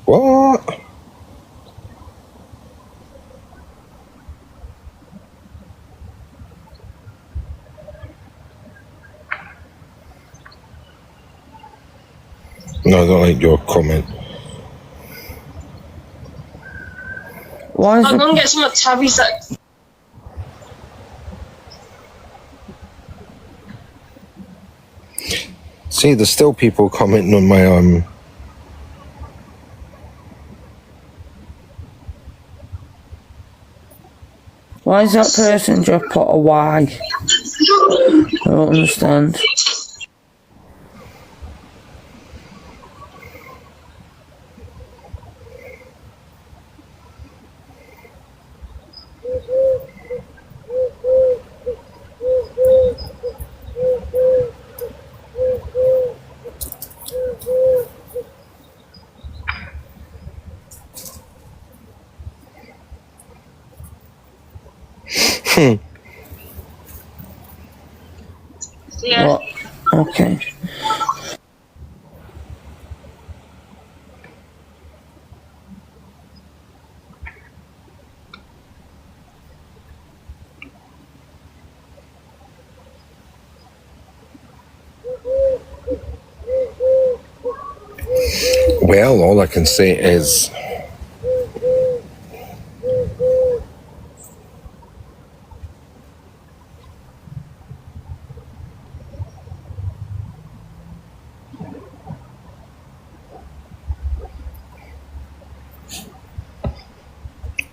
What? No, I don't like your comment. Why is I'm it? gonna get some of Tabby's that. See, there's still people commenting on my Why is that person just put a Y? I don't understand. Yeah. What? Okay. well, all I can say is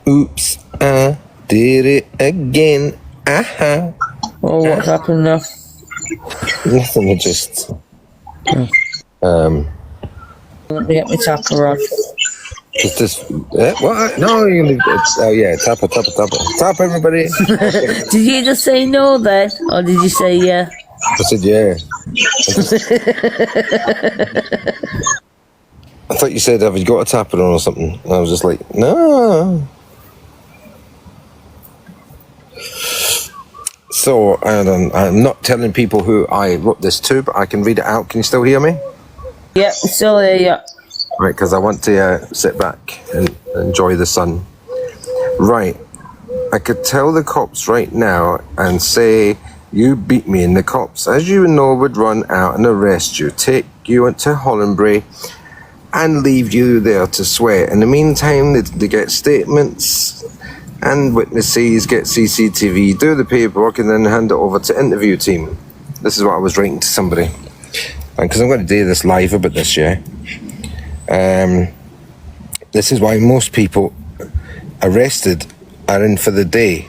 oops, I did it again. Aha. Oh, what's happened now? Nothing, I just Let me get my tapper on. it's just what? No, you leave it. Oh yeah, tap everybody. Did you just say no then? Or did you say yeah? I said yeah. I thought you said, have you got a tapper on or something? And I was just like, no. So, I'm not telling people who I wrote this to, but I can read it out. Can you still hear me? Yep, still there, yeah. Right, because I want to sit back and enjoy the sun. Right, I could tell the cops right now and say, you beat me, and the cops, as you know, would run out and arrest you, take you into Hollandbury, and leave you there to swear. In the meantime, they get statements and witnesses, get CCTV, do the paperwork, and then hand it over to interview team. This is what I was writing to somebody. Because I'm going to do this live about this, yeah? This is why most people arrested are in for the day.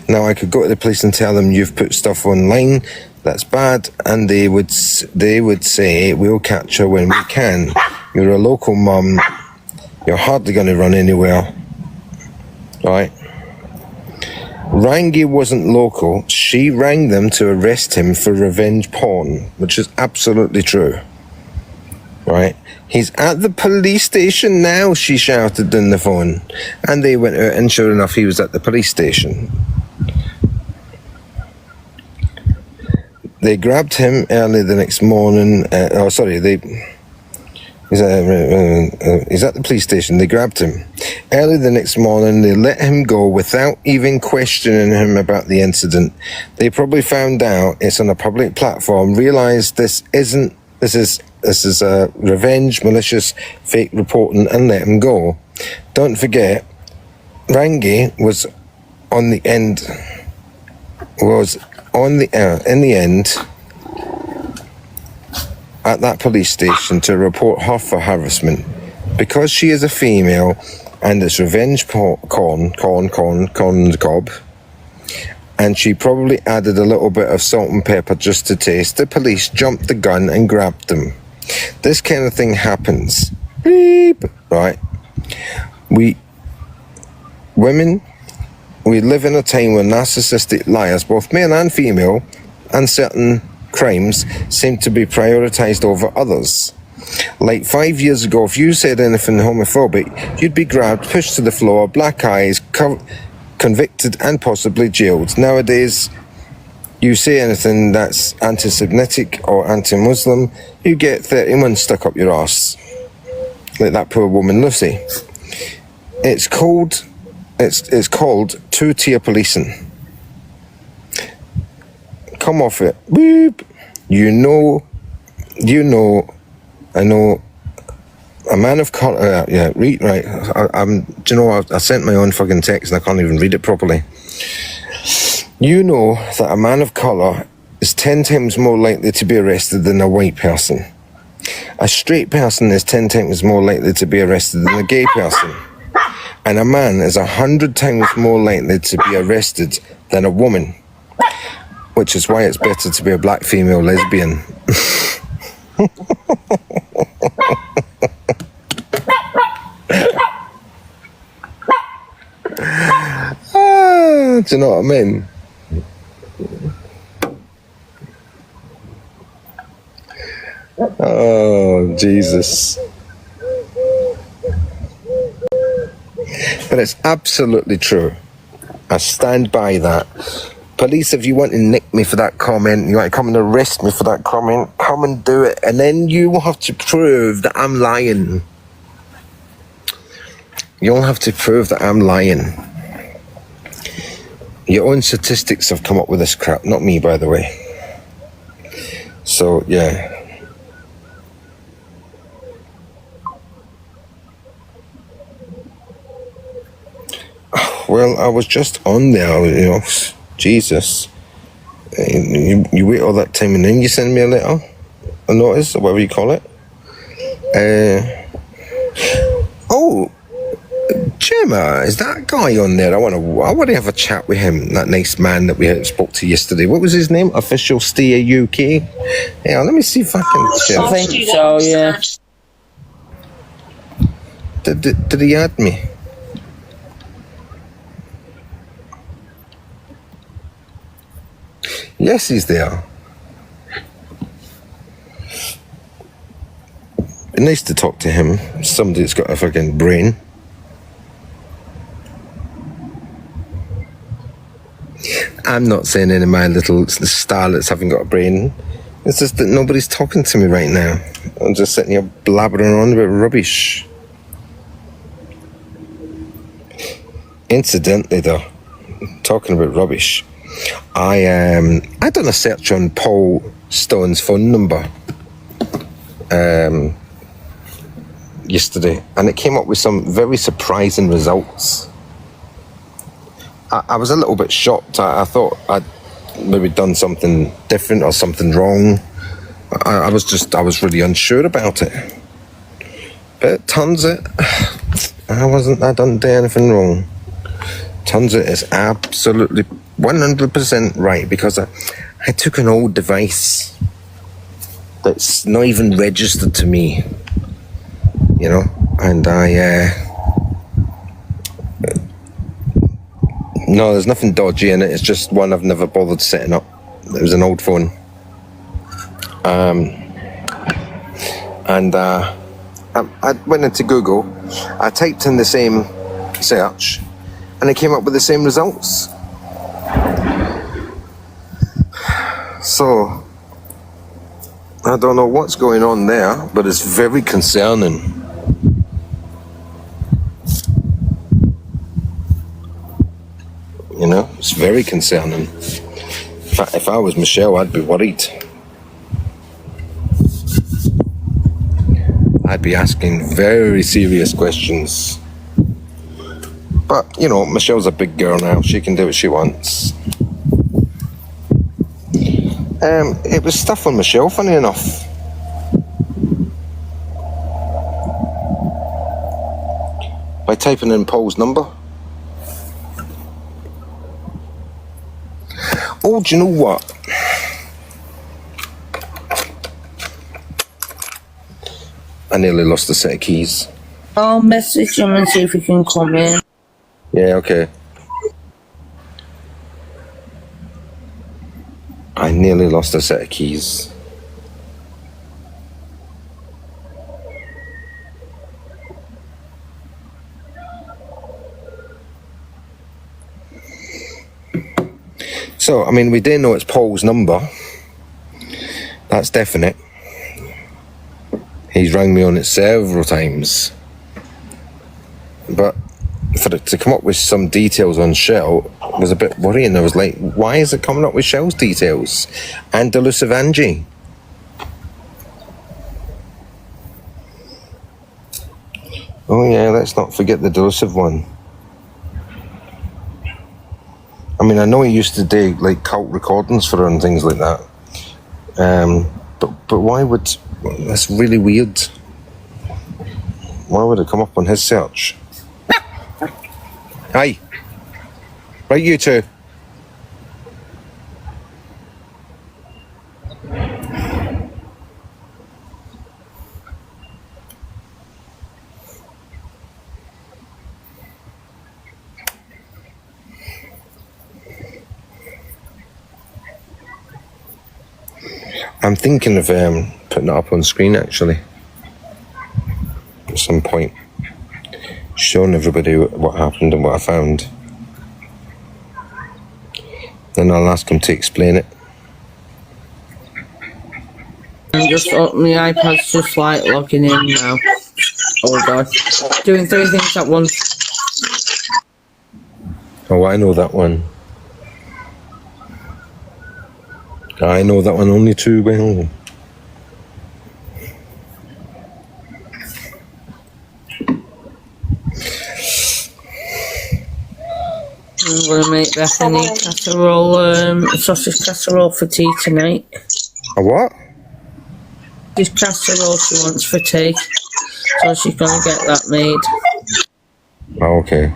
Now, I could go to the police and tell them you've put stuff online that's bad, and they would say, we'll catch her when we can. You're a local mum. You're hardly going to run anywhere. Right? Rangi wasn't local. She rang them to arrest him for revenge porn, which is absolutely true. Right? He's at the police station now, she shouted in the phone. And they went out, and sure enough, he was at the police station. They grabbed him early the next morning. He's at the police station. They grabbed him. Early the next morning, they let him go without even questioning him about the incident. They probably found out it's on a public platform, realised this is a revenge, malicious, fake reporting, and let him go. Don't forget, Rangi was in the end at that police station to report her for harassment. Because she is a female and it's revenge corn cob, and she probably added a little bit of salt and pepper just to taste, the police jumped the gun and grabbed them. This kind of thing happens. Beep. Right? We live in a time where narcissistic liars, both male and female, and certain crimes seem to be prioritized over others. Like 5 years ago, if you said anything homophobic, you'd be grabbed, pushed to the floor, black eyes, convicted arrested and possibly jailed. Nowadays, you say anything that's anti-Semitic or anti-Muslim, you get 30 months stuck up your arse. Like that poor woman Lucy. It's called two-tier policing. Come off it. Boop. You know, I know a man of colour, right. Do you know, I sent my own fucking text and I can't even read it properly. You know that a man of colour is 10 times more likely to be arrested than a white person. A straight person is 10 times more likely to be arrested than a gay person. And a man is 100 times more likely to be arrested than a woman. Which is why it's better to be a black female lesbian. Do you know what I mean? Oh, Jesus. But it's absolutely true. I stand by that. Police, if you want to nick me for that comment, you want to come and arrest me for that comment, come and do it. And then you will have to prove that I'm lying. You'll have to prove that I'm lying. Your own statistics have come up with this crap, not me, by the way. So, yeah. Well, I was just on there, you know. Jesus. You wait all that time and then you send me a letter? A notice, or whatever you call it? Oh, Gemma, is that guy on there? I want to have a chat with him, that nice man that we spoke to yesterday. What was his name? Official Steer UK? Yeah, let me see if I can... I think so, yeah. Did he add me? Yes, he's there. Nice to talk to him. Somebody that's got a fucking brain. I'm not saying any of my little starlets haven't got a brain. It's just that nobody's talking to me right now. I'm just sitting here blabbering on about rubbish. Incidentally, though, talking about rubbish, I done a search on Paul Stone's phone number yesterday, and it came up with some very surprising results. I was a little bit shocked. I thought I'd maybe done something different or something wrong. I was really unsure about it. But it turns out I didn't do anything wrong. Turns out it's absolutely 100% right, because I took an old device that's not even registered to me, you know, and no, there's nothing dodgy in it. It's just one I've never bothered setting up. It was an old phone. And I went into Google. I typed in the same search, and it came up with the same results. So, I don't know what's going on there, but it's very concerning. You know, it's very concerning. In fact, if I was Michelle, I'd be worried. I'd be asking very serious questions. But, you know, Michelle's a big girl now. She can do what she wants. It was stuff on Michelle, funny enough. By typing in Paul's number. Oh, do you know what? I nearly lost a set of keys. I'll message him and see if he can come in. Yeah, okay. I nearly lost a set of keys. So, I mean, we didn't know it's Paul's number. That's definite. He's rang me on it several times. But for it to come up with some details on Shell was a bit worrying. I was like, why is it coming up with Shell's details? And Delusive Angie. Oh yeah, let's not forget the Delusive one. I mean, I know he used to do like cult recordings for her and things like that. But why would... That's really weird. Why would it come up on his search? Hi. Right, you two. I'm thinking of putting it up on screen actually at some point, showing everybody what happened and what I found. Then I'll ask him to explain it. I'm just my iPad's just like logging in now. Oh god, doing 3 things at once. Oh, I know that one. I know that one only too well. I'm gonna make Bethany casserole, sausage casserole for tea tonight. A what? This casserole she wants for tea, so she's gonna get that made. Oh, okay.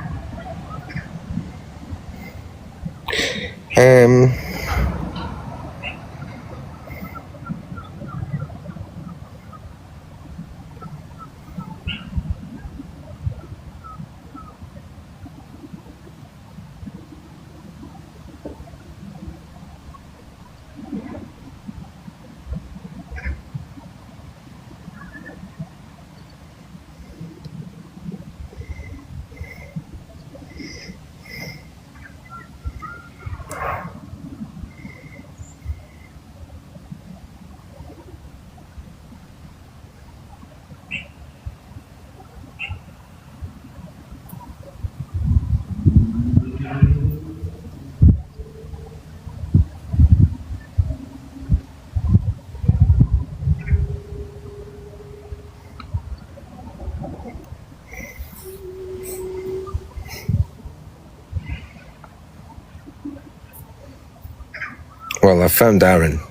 Well, I found Aaron.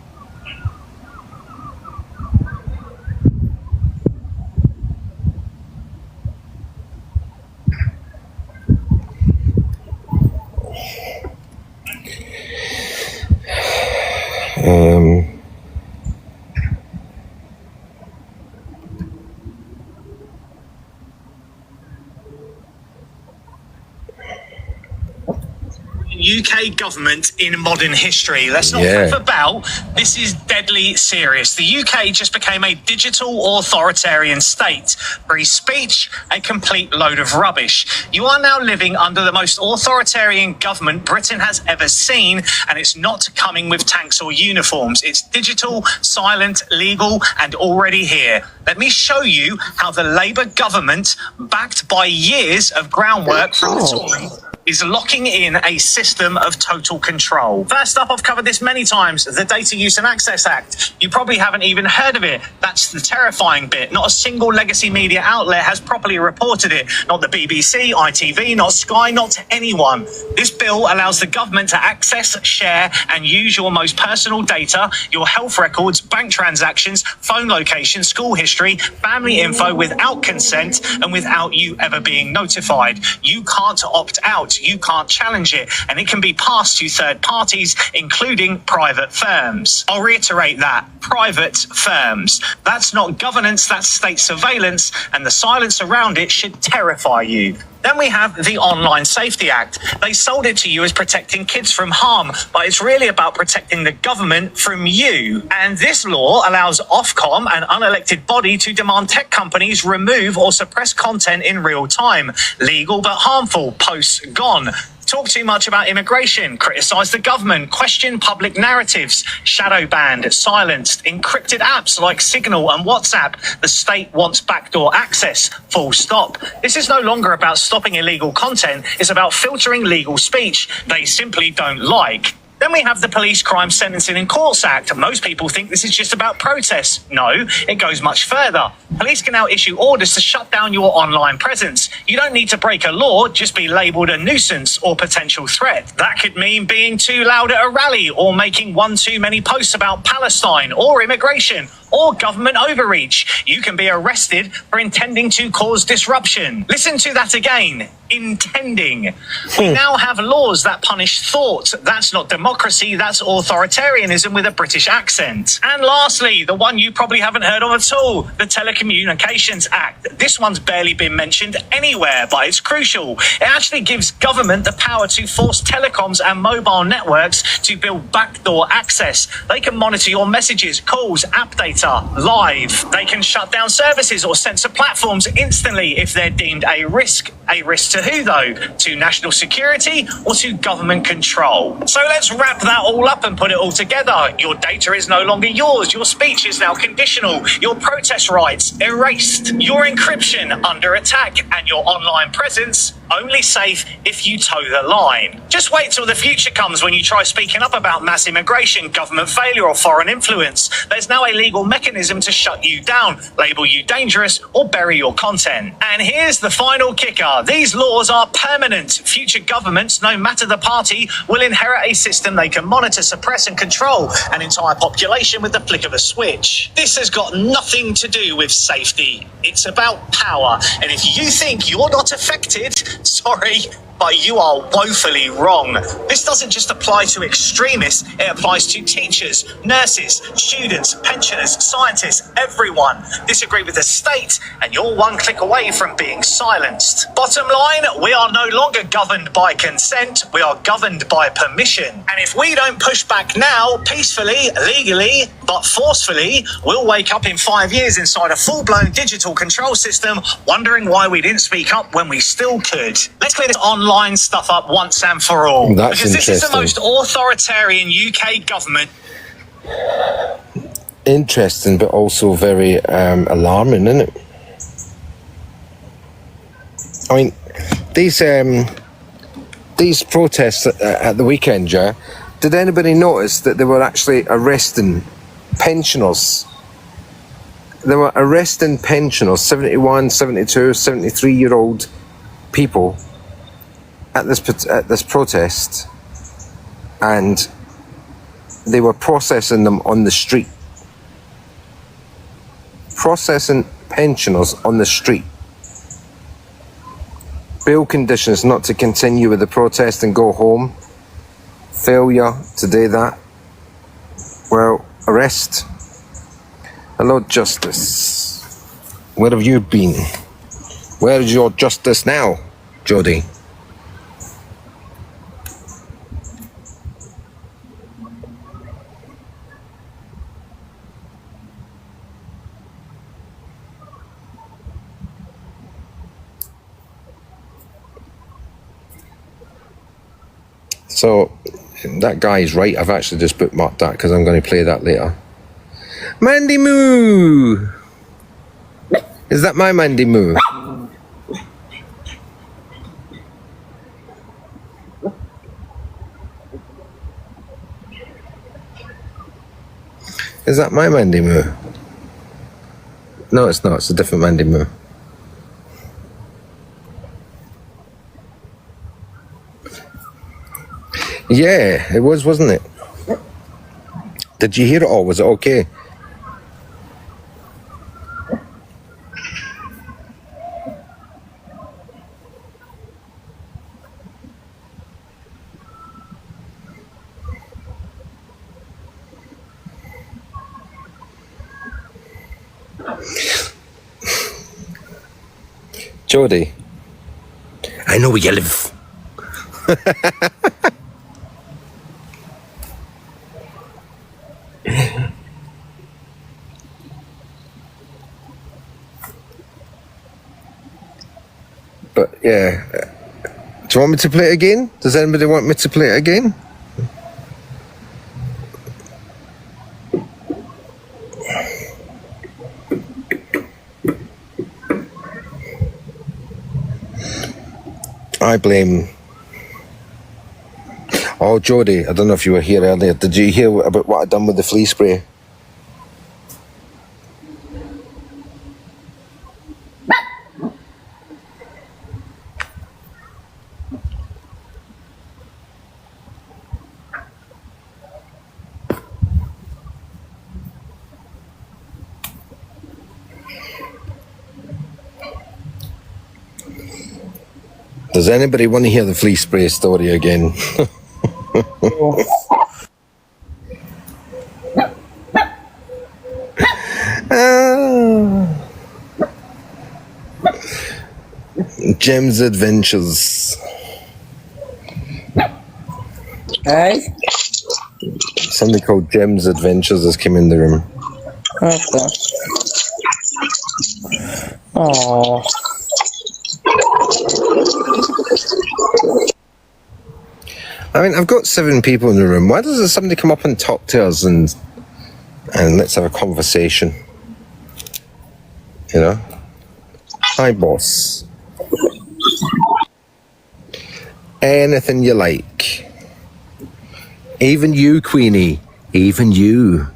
UK government in modern history. Let's not Yeah. faff about. This is deadly serious. The UK just became a digital authoritarian state. Free speech, a complete load of rubbish. You are now living under the most authoritarian government Britain has ever seen, and it's not coming with tanks or uniforms. It's digital, silent, legal, and already here. Let me show you how the Labour government, backed by years of groundwork from the Tories, is locking in a system of total control. First up, I've covered this many times, the Data Use and Access Act. You probably haven't even heard of it. That's the terrifying bit. Not a single legacy media outlet has properly reported it. Not the BBC, ITV, not Sky, not anyone. This bill allows the government to access, share, and use your most personal data, your health records, bank transactions, phone location, school history, family info without consent and without you ever being notified. You can't opt out. You can't challenge it, and it can be passed to third parties, including private firms. I'll reiterate that. Private firms. That's not governance, that's state surveillance, and the silence around it should terrify you. Then we have the Online Safety Act. They sold it to you as protecting kids from harm, but it's really about protecting the government from you. And this law allows Ofcom, an unelected body, to demand tech companies remove or suppress content in real time. Legal but harmful. Posts gone. Talk too much about immigration, criticise the government, question public narratives, shadow banned, silenced, encrypted apps like Signal and WhatsApp. The state wants backdoor access, full stop. This is no longer about stopping illegal content, it's about filtering legal speech they simply don't like. Then we have the Police Crime Sentencing in Courts Act. Most people think this is just about protests. No, it goes much further. Police can now issue orders to shut down your online presence. You don't need to break a law, just be labelled a nuisance or potential threat. That could mean being too loud at a rally or making one too many posts about Palestine or immigration or government overreach. You can be arrested for intending to cause disruption. Listen to that again. Intending. We now have laws that punish thought. That's not democracy, that's authoritarianism with a British accent. And lastly, the one you probably haven't heard of at all, the Telecommunications Act. This one's barely been mentioned anywhere, but it's crucial. It actually gives government the power to force telecoms and mobile networks to build backdoor access. They can monitor your messages, calls, app data live. They can shut down services or censor platforms instantly if they're deemed a risk. A risk to who though? To national security or to government control? So let's wrap that all up and put it all together. Your data is no longer yours. Your speech is now conditional. Your protest rights erased. Your encryption under attack, and your online presence only safe if you toe the line. Just wait till the future comes when you try speaking up about mass immigration, government failure or foreign influence. There's now a legal mechanism to shut you down, label you dangerous or bury your content. And here's the final kicker. These laws are permanent. Future governments, no matter the party, will inherit a system they can monitor, suppress and control an entire population with the flick of a switch. This has got nothing to do with safety. It's about power. And if you think you're not affected, sorry, but you are woefully wrong. This doesn't just apply to extremists, it applies to teachers, nurses, students, pensioners, scientists, everyone. Disagree with the state and you're one click away from being silenced. Bottom line, we are no longer governed by consent, we are governed by permission. And if we don't push back now, peacefully, legally, but forcefully, we'll wake up in 5 years inside a full-blown digital control system, wondering why we didn't speak up when we still could. Let's clear this online stuff up once and for all. That's because this is the interesting. most authoritarian UK government. Interesting, but also very alarming, isn't it? I mean, these protests at the weekend, yeah, did anybody notice that they were actually arresting pensioners? They were arresting pensioners, 71, 72, 73-year-old people at this protest, and they were processing them on the street. Processing pensioners on the street. Bail conditions not to continue with the protest and go home. Failure to do that. Well, arrest. Hello, justice. Where have you been? Where is your justice now, Jodie? So, that guy is right. I've actually just bookmarked that because I'm going to play that later. Mandy Moo! Is that my Mandy Moo? Is that my Mandy Moo? No, it's not. It's a different Mandy Moo. Yeah, it was, wasn't it? Did you hear it all? Was it okay? Jodie, I know where you live. But yeah, you want me to play it again? Does anybody want me to play it again? I blame... Oh, Jodie, I don't know if you were here earlier. Did you hear about what I done with the flea spray? Does anybody want to hear the flea spray story again? Jem's Adventures. Hey? Somebody called Jem's Adventures has come in the room. Okay. Oh. I mean, I've got 7 people in the room. Why doesn't somebody come up and talk to us and let's have a conversation? You know? Hi, boss. Anything you like. Even you, Queenie. Even you.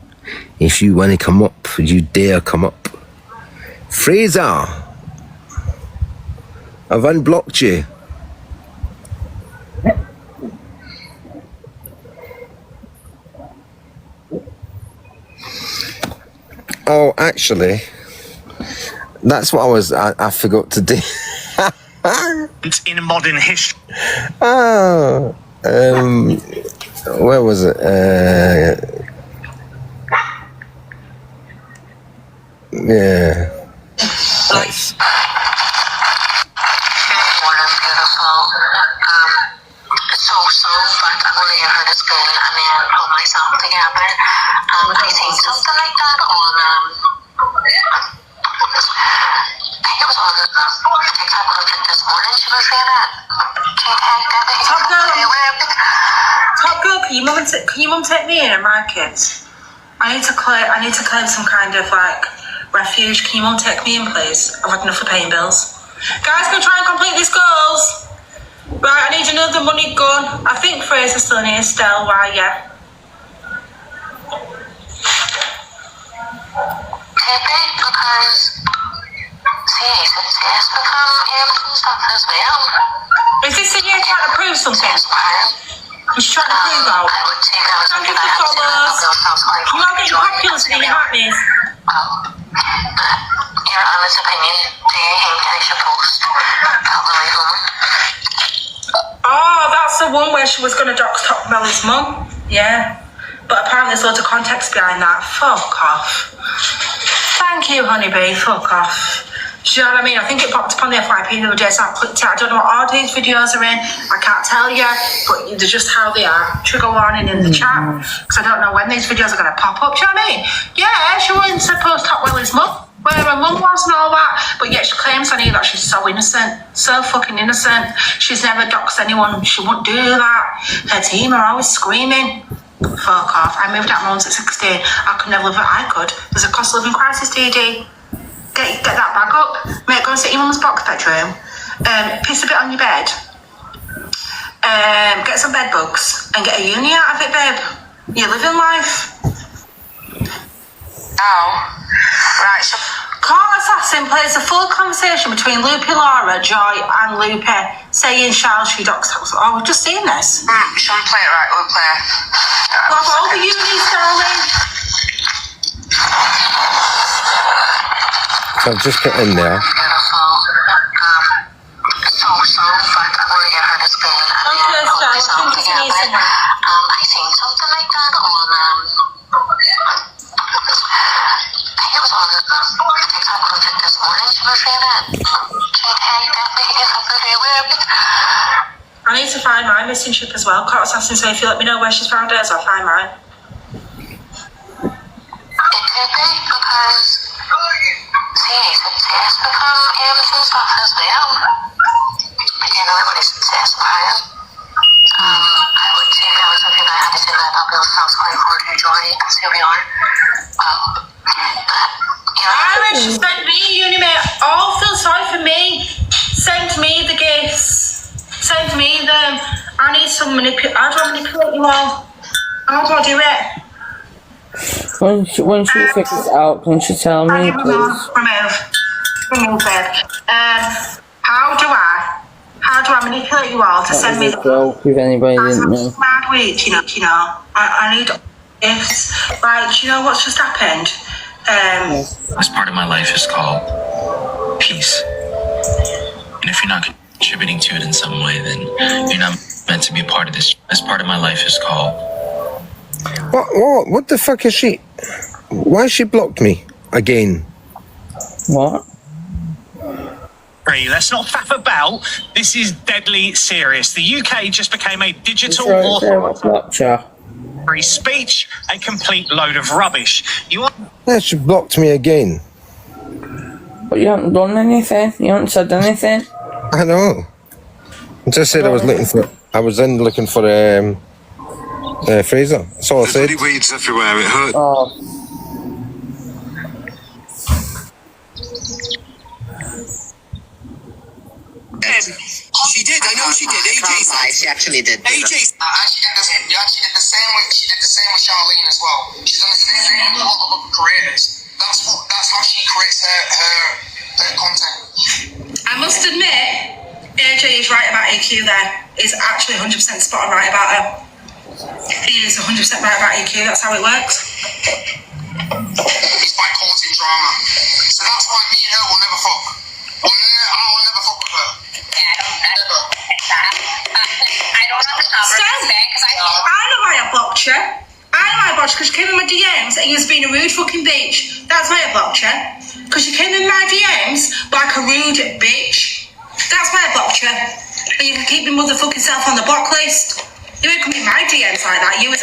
If you want to come up, you dare come up. Fraser. I've unblocked you. Oh, actually, that's what I forgot to do. In modern history. Oh, where was it? Yeah. Nice. But I've only heard it school and then pull myself together. I seen something like that on, I think it was on TikTok this morning. She was saying that. Top girl, can you mum take me in and my kids? I need to claim some kind of like refuge. Can you mum take me in, please? I've had enough of paying bills. Guys, can we try and complete these goals? Right, I need another money gun. I think Fraser's still in here still, right, yeah. Because it's become stuff as well. Is this a year trying to prove something? He's trying to prove out. Thank you for followers. You are getting popular today, aren't you? Your honest opinion, do you think I should post Top Millie's woman? Oh, that's the one where she was going to dox Top Millie's mum. Yeah. But apparently there's loads of context behind that. Fuck off. Thank you, honeybee. Fuck off. Do you know what I mean? I think it popped up on the FYP the other day, so I clicked it. I don't know what order these videos are in. I can't tell you, but they're just how they are. Trigger warning in the chat, because I don't know when these videos are going to pop up. Do you know what I mean? Yeah, she wasn't supposed to Top Willie's mum, where her mum was and all that, but yet she claims on here that she's so innocent. So fucking innocent. She's never doxed anyone. She wouldn't do that. Her team are always screaming. Fuck off. I moved out once at 16. I could never live it. I could. There's a cost of living crisis, DD. Get that bag up. Mate, go and sit in your mum's box bedroom. Piss a bit on your bed. Get some bed bugs and get a uni out of it, babe. You're living life. Oh, right. So Carl Assassin plays a full conversation between Loopy Laura, Joy, and Loopy, saying shall she dox. Oh, we've just seen this. shall we play it? Right, we'll play it. Well, all the unis, darling. So I've just put in there. Beautiful. So, but I've only heard it school and then pull myself together. I seen something like that on, I think it was on TikTok this morning. She was saying that. I need to find my missing ship as well. Carl Assassin, so if you let me know where she's found hers, I'll find mine. It could be because it's become some stuff as well. But you know, everybody stands by him. I would say if I was something I had to say that about Bill South going forward to join and still be on. Irish, send me, Unimate. Oh, feel sorry for me. Send me the gifts. Send me them. I need some how do I manipulate you all? How do I do it? When she figures it out, can she tell me, please? Remove it. How do I manipulate you all to send me the joke if anybody didn't know. mad week, you know. I need gifts. Right, do you know what's just happened? This part of my life is called peace. And if you're not contributing to it in some way, then you're not meant to be a part of this. This part of my life is called... What the fuck is she? Why she blocked me again? What? Let's not faff about. This is deadly serious. The UK just became a digital Snapchat. free speech, a complete load of rubbish. You are Yeah, she blocked me again. But you haven't done anything. You haven't said anything. I know. I just said I was looking for Fraser. That's all I said. There's weeds everywhere. It hurt. Oh. She did. I know she did. AJ said she actually did. AJ. She did the same with Charlene as well. She's done the same thing with a lot of other creators. That's how she creates her content. I must admit, AJ is right about EQ there. He's actually 100% spot on right about her. He is 100% right about EQ. That's how it works. It's by causing drama. So that's why me and her will never fuck. I'll never fuck with her. I don't understand what you're saying because I know why I blocked you. I know why I blocked you because you came in my DMs and you was being a rude fucking bitch. That's why I blocked you. Because you came in my DMs like a rude bitch. That's why I blocked you. And you can keep your motherfucking self on the block list. You ain't come in my DMs like that. You was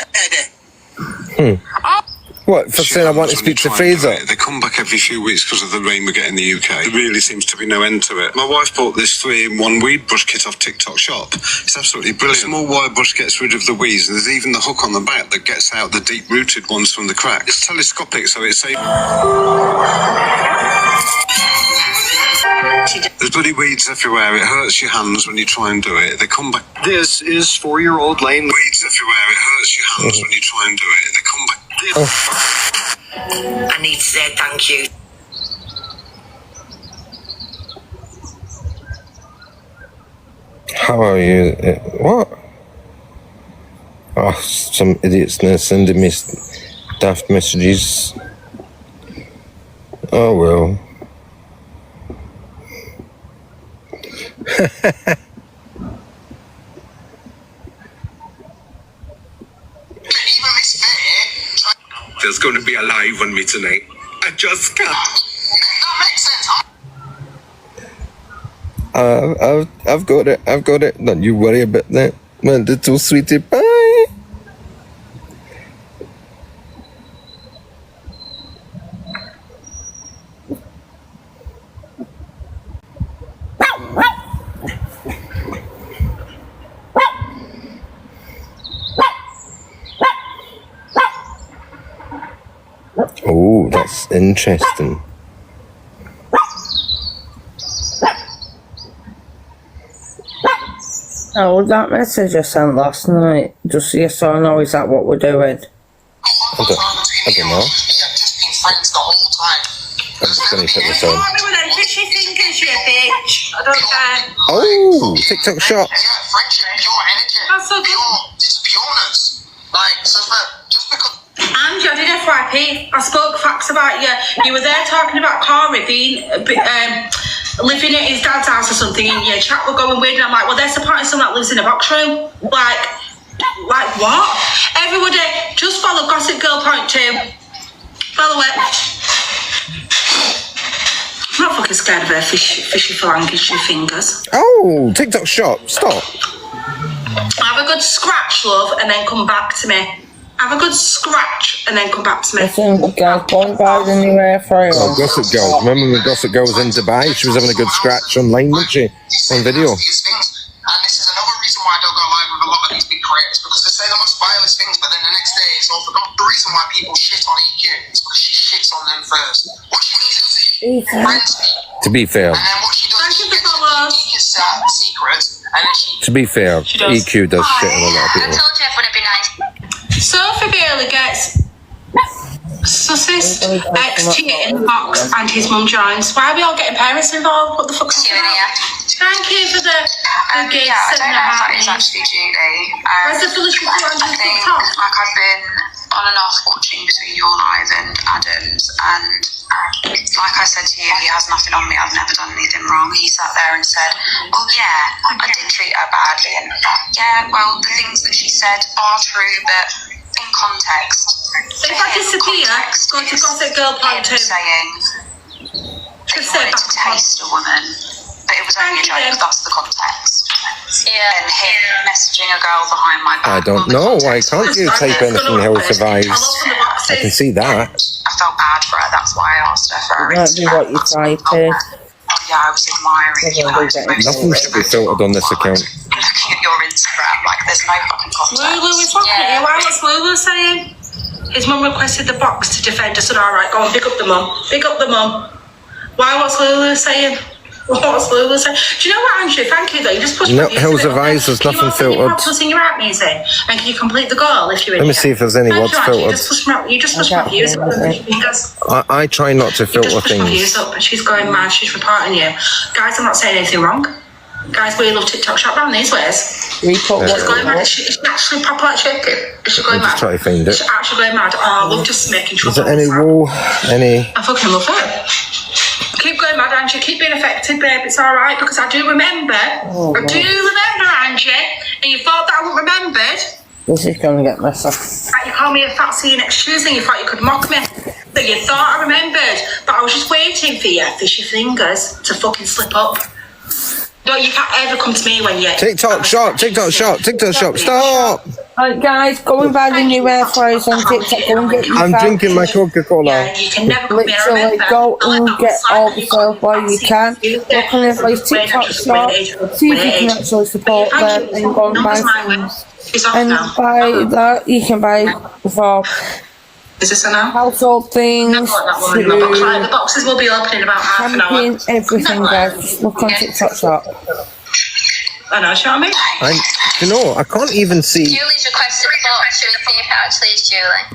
What, for saying I want to speak to Fraser? They come back every few weeks because of the rain we get in the UK. There really seems to be no end to it. My wife bought this 3-in-1 weed brush kit off TikTok Shop. It's absolutely brilliant. Small wire brush gets rid of the weeds, and there's even the hook on the back that gets out the deep-rooted ones from the cracks. It's telescopic, so it's safe. There's bloody weeds everywhere. It hurts your hands when you try and do it. They come back. This is 4-year-old Lane. Weeds everywhere. It hurts your hands when you try and do it. They come back. I need to say thank you. How are you? What? Oh, some idiot's now sending me daft messages. Oh well. There's going to be a live on me tonight. I just can't. That makes sense. I've got it. Don't you worry about that. My little sweetie pie. Oh, that's interesting. Oh, that message I sent last night. Just yes or no, is that what we're doing? I don't know. We have just been friends the whole time. I'm just going to put this on. fishy fingers, you bitch. I don't care. Oh, TikTok Shop. Yeah, friendship, pure energy. That's so good. It's pureness. Like, so just because... And I did FYP. I spoke facts about you. You were there talking about Corey being living at his dad's house or something, and your chat were going weird. And I'm like, well, they're supporting someone that lives in a box room. Like what? Everybody, just follow Gossip Girl Point 2. Follow it. I'm not fucking scared of her fishy phalanges fingers. Oh, TikTok Shop. Stop. Have a good scratch, love, and then come back to me. Have a good scratch and then come back to me. Listen, guys, don't buy the new air fryer. Oh, Gossip Girl. Remember when Gossip Girl was in Dubai? She was having a good scratch online, wasn't she? On video. These things. And this is another reason why I don't go live with a lot of these big creators, because they say the most vilest things, but then the next day it's all forgotten. The reason why people shit on EQ is because she shits on them first. What she does is friends people. To be fair, And then what she does is she gets the deepest secrets, and then she... to be fair, EQ does shit on a lot of I people. told you everyone would be nice. Sophie Bailey gets sussist XT in the box and his mum joins. Why are we all getting parents involved? What the fuck's Q&A, going on? yeah. Thank you for the gift. Yeah, I don't know if that is actually Julie. Where's the Felicia I think, like, I've been on and off watching between your live and Adam's, and like I said to you, he has nothing on me. I've never done anything wrong. He sat there and said, well, yeah, I did treat her badly, and yeah, well, the things that she said are true, but in context. So if I disappear, go to Gossip Girl Part 2. Saying that you wanted to taste a woman, but it was only a joke. That's the context. Yeah. And him messaging a girl behind my back. I don't know. Why can't you type anything Hill survives? I can see that. I felt bad for her. That's why I asked her for her Might be what you type in. Yeah, I was admiring you. Nothing should be filtered on this account. Looking at your Instagram, like there's no fucking context. Lulu is talking to you. What's Lulu saying? His mum requested the box to defend us, and alright, go on, pick up the mum. Pick up the mum. Why, what's Lulu saying? What's Lulu saying? Do you know what, Andrew? Thank you, though. You just pushed No, me. Hills of Eyes, there's nothing filtered. Can you out music? And can you complete the goal if you're in Let me here? see if there's any Thank words you, Andrew. filtered. You just pushed my views up. I try not to filter Just push my views things. up, and she's going mad. She's reporting you. Guys, I'm not saying anything wrong. Guys, we love TikTok shop round these ways. Report She's what going mad. Is she actually proper like shaking? Is she going I'll mad? just try to find it. She's actually going mad. Oh, I love just making trouble. Is there any wool? Any? I fucking love it. Keep going mad, Angie. Keep being affected, babe. It's all right, because I do remember. I do remember, Angie. And you thought that I wasn't remembered. This is going to get messy. That you called me a fat see you next Tuesday and you thought you could mock me. That you thought I remembered. But I was just waiting for your fishy fingers to fucking slip up. No, you can't ever come to me when you... TikTok shop, TikTok shop, TikTok shop. Stop! Alright, guys, go and buy the new air fryers on TikTok. Go and get your I'm drinking my Coca-Cola. Yeah, you can never come here, Literally, remember. go and get all the sales while you can. Look on everybody's TikTok shop. See if you can actually support them and go and buy things. It's off And now. buy that, you can buy for Is this a now? household things, I've got that one in my box. Right, the boxes will be open in about half an hour. camping, everything, guys. Just look on TikTok shop. I know, show me. You know, I can't even see. Julie's requested a box. Should we see if it actually is Julie?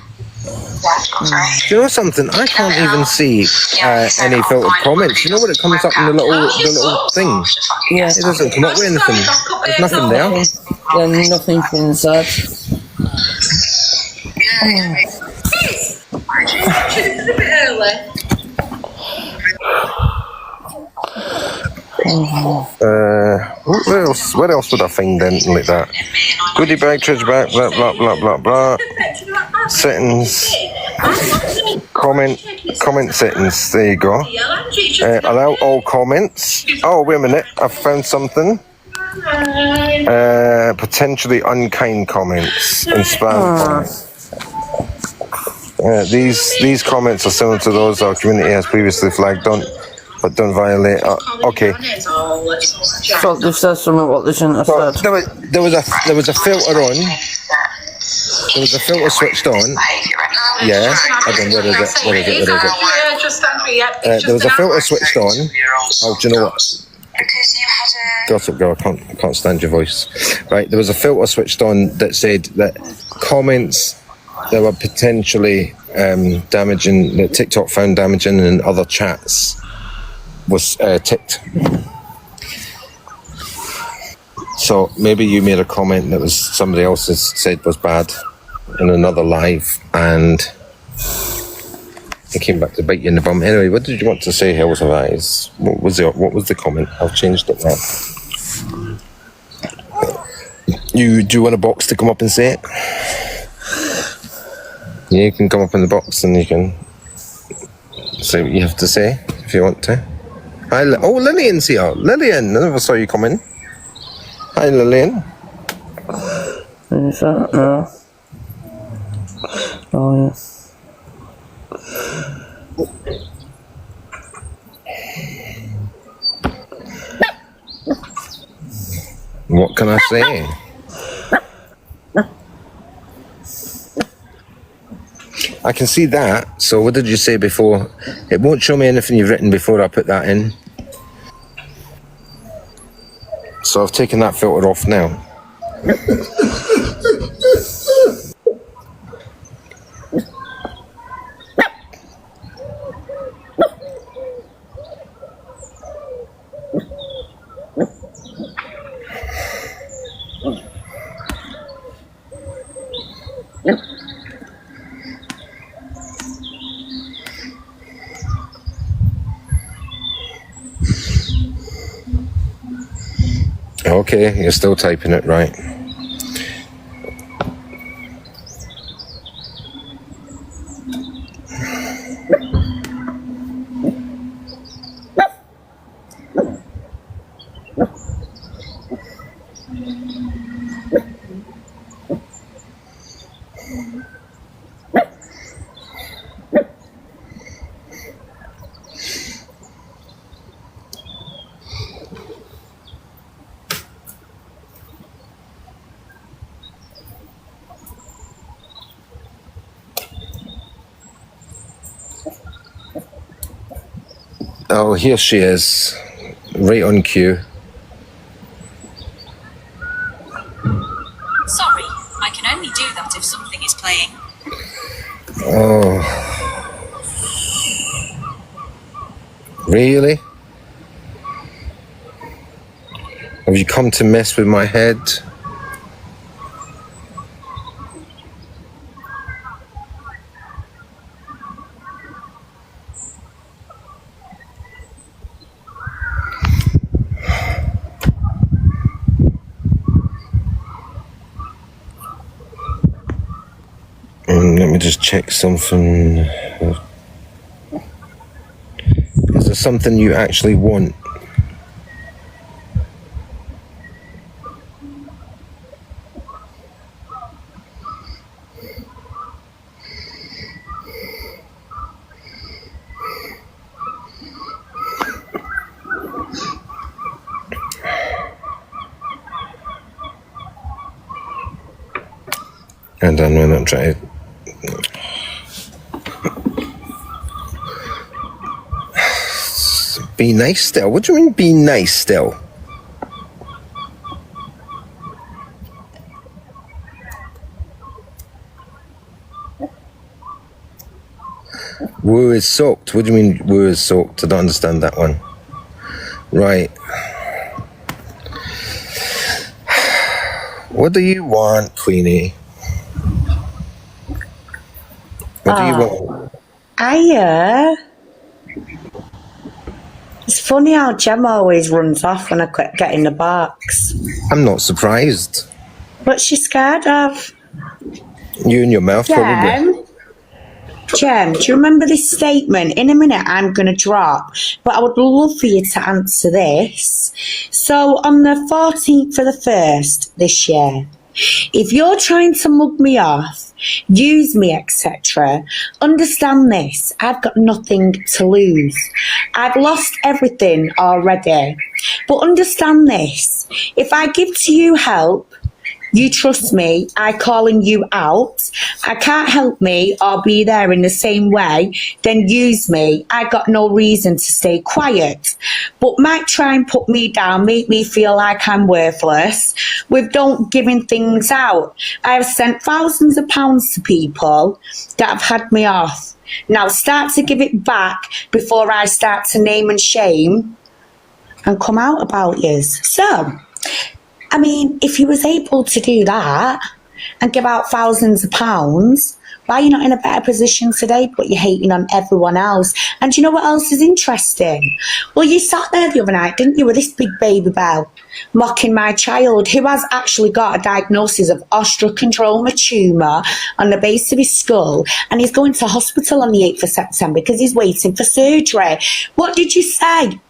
Do you know something? I can't even see any filtered comments. You know when it comes up in the little thing? Yeah, It doesn't come up with anything. There's nothing there. then nothing's been said. It's a bit early. Where else would I find anything like that? Goodie bag, treasure bag, blah blah blah blah blah. Settings, comment settings. There you go. Allow all comments. Oh, wait a minute. I've found something. Potentially unkind comments and spam comments. These comments are similar to those our community has previously flagged. Don't violate. Okay. So they've said something what they shouldn't have So said. there was a filter on. There was a filter switched on. Yeah. I don't know, where is it? Where is it? Where is it? There was a filter switched on. Oh, do you know what? Gossip Girl, I can't stand your voice. Right, there was a filter switched on that said that comments that were potentially damaging, that TikTok found damaging in other chats was ticked. So maybe you made a comment that was somebody else has said was bad in another live, and it came back to bite you in the bum. Anyway, what did you want to say, Hills of Eyes? What was the comment? I've changed it now. You do want a box to come up and say it? Yeah, you can come up in the box and you can say what you have to say if you want to. Hi, Lillian's here. Lillian, I never saw you come in. Hi, Lillian. Is that? No. Oh, yeah. What can I say? I can see that. So what did you say before? It won't show me anything you've written before I put that in. So I've taken that filter off now. Okay, you're still typing it, right? Oh, here she is, right on cue. Sorry, I can only do that if something is playing. Oh. Really? Have you come to mess with my head? Let me just check something. Is there something you actually want? And I'm not trying to... Be nice still? What do you mean be nice still? Woo is soaked. What do you mean woo is soaked? I don't understand that one. Right. What do you want, Queenie? What do you want? It's funny how Gem always runs off when I get in the box. I'm not surprised. What's she scared of? You and your mouth, probably. Gem, do you remember this statement? In a minute, I'm going to drop, but I would love for you to answer this. So, on the 14th of the 1st this year, if you're trying to mug me off, use me, etc., understand this. I've got nothing to lose. I've lost everything already. But understand this. If I give to you help, you trust me, I calling you out, I can't help me or be there in the same way, then use me. I got no reason to stay quiet. But might try and put me down, make me feel like I'm worthless, with don't giving things out. I have sent thousands of pounds to people that have had me off. Now start to give it back before I start to name and shame and come out about yous. So, I mean, if you was able to do that and give out thousands of pounds, why are you not in a better position today, but you're hating on everyone else? And do you know what else is interesting? Well, you sat there the other night, didn't you, with this big baby bell, mocking my child, who has actually got a diagnosis of osteochondroma tumour on the base of his skull, and he's going to hospital on the 8th of September because he's waiting for surgery. What did you say?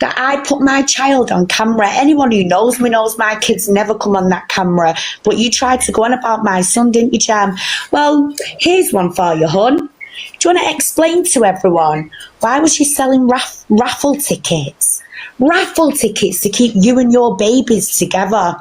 That I put my child on camera. Anyone who knows me knows my kids never come on that camera. But you tried to go on about my son, didn't you, Jam? Well, here's one for you, hon. Do you want to explain to everyone why was she selling raffle tickets raffle tickets to keep you and your babies together.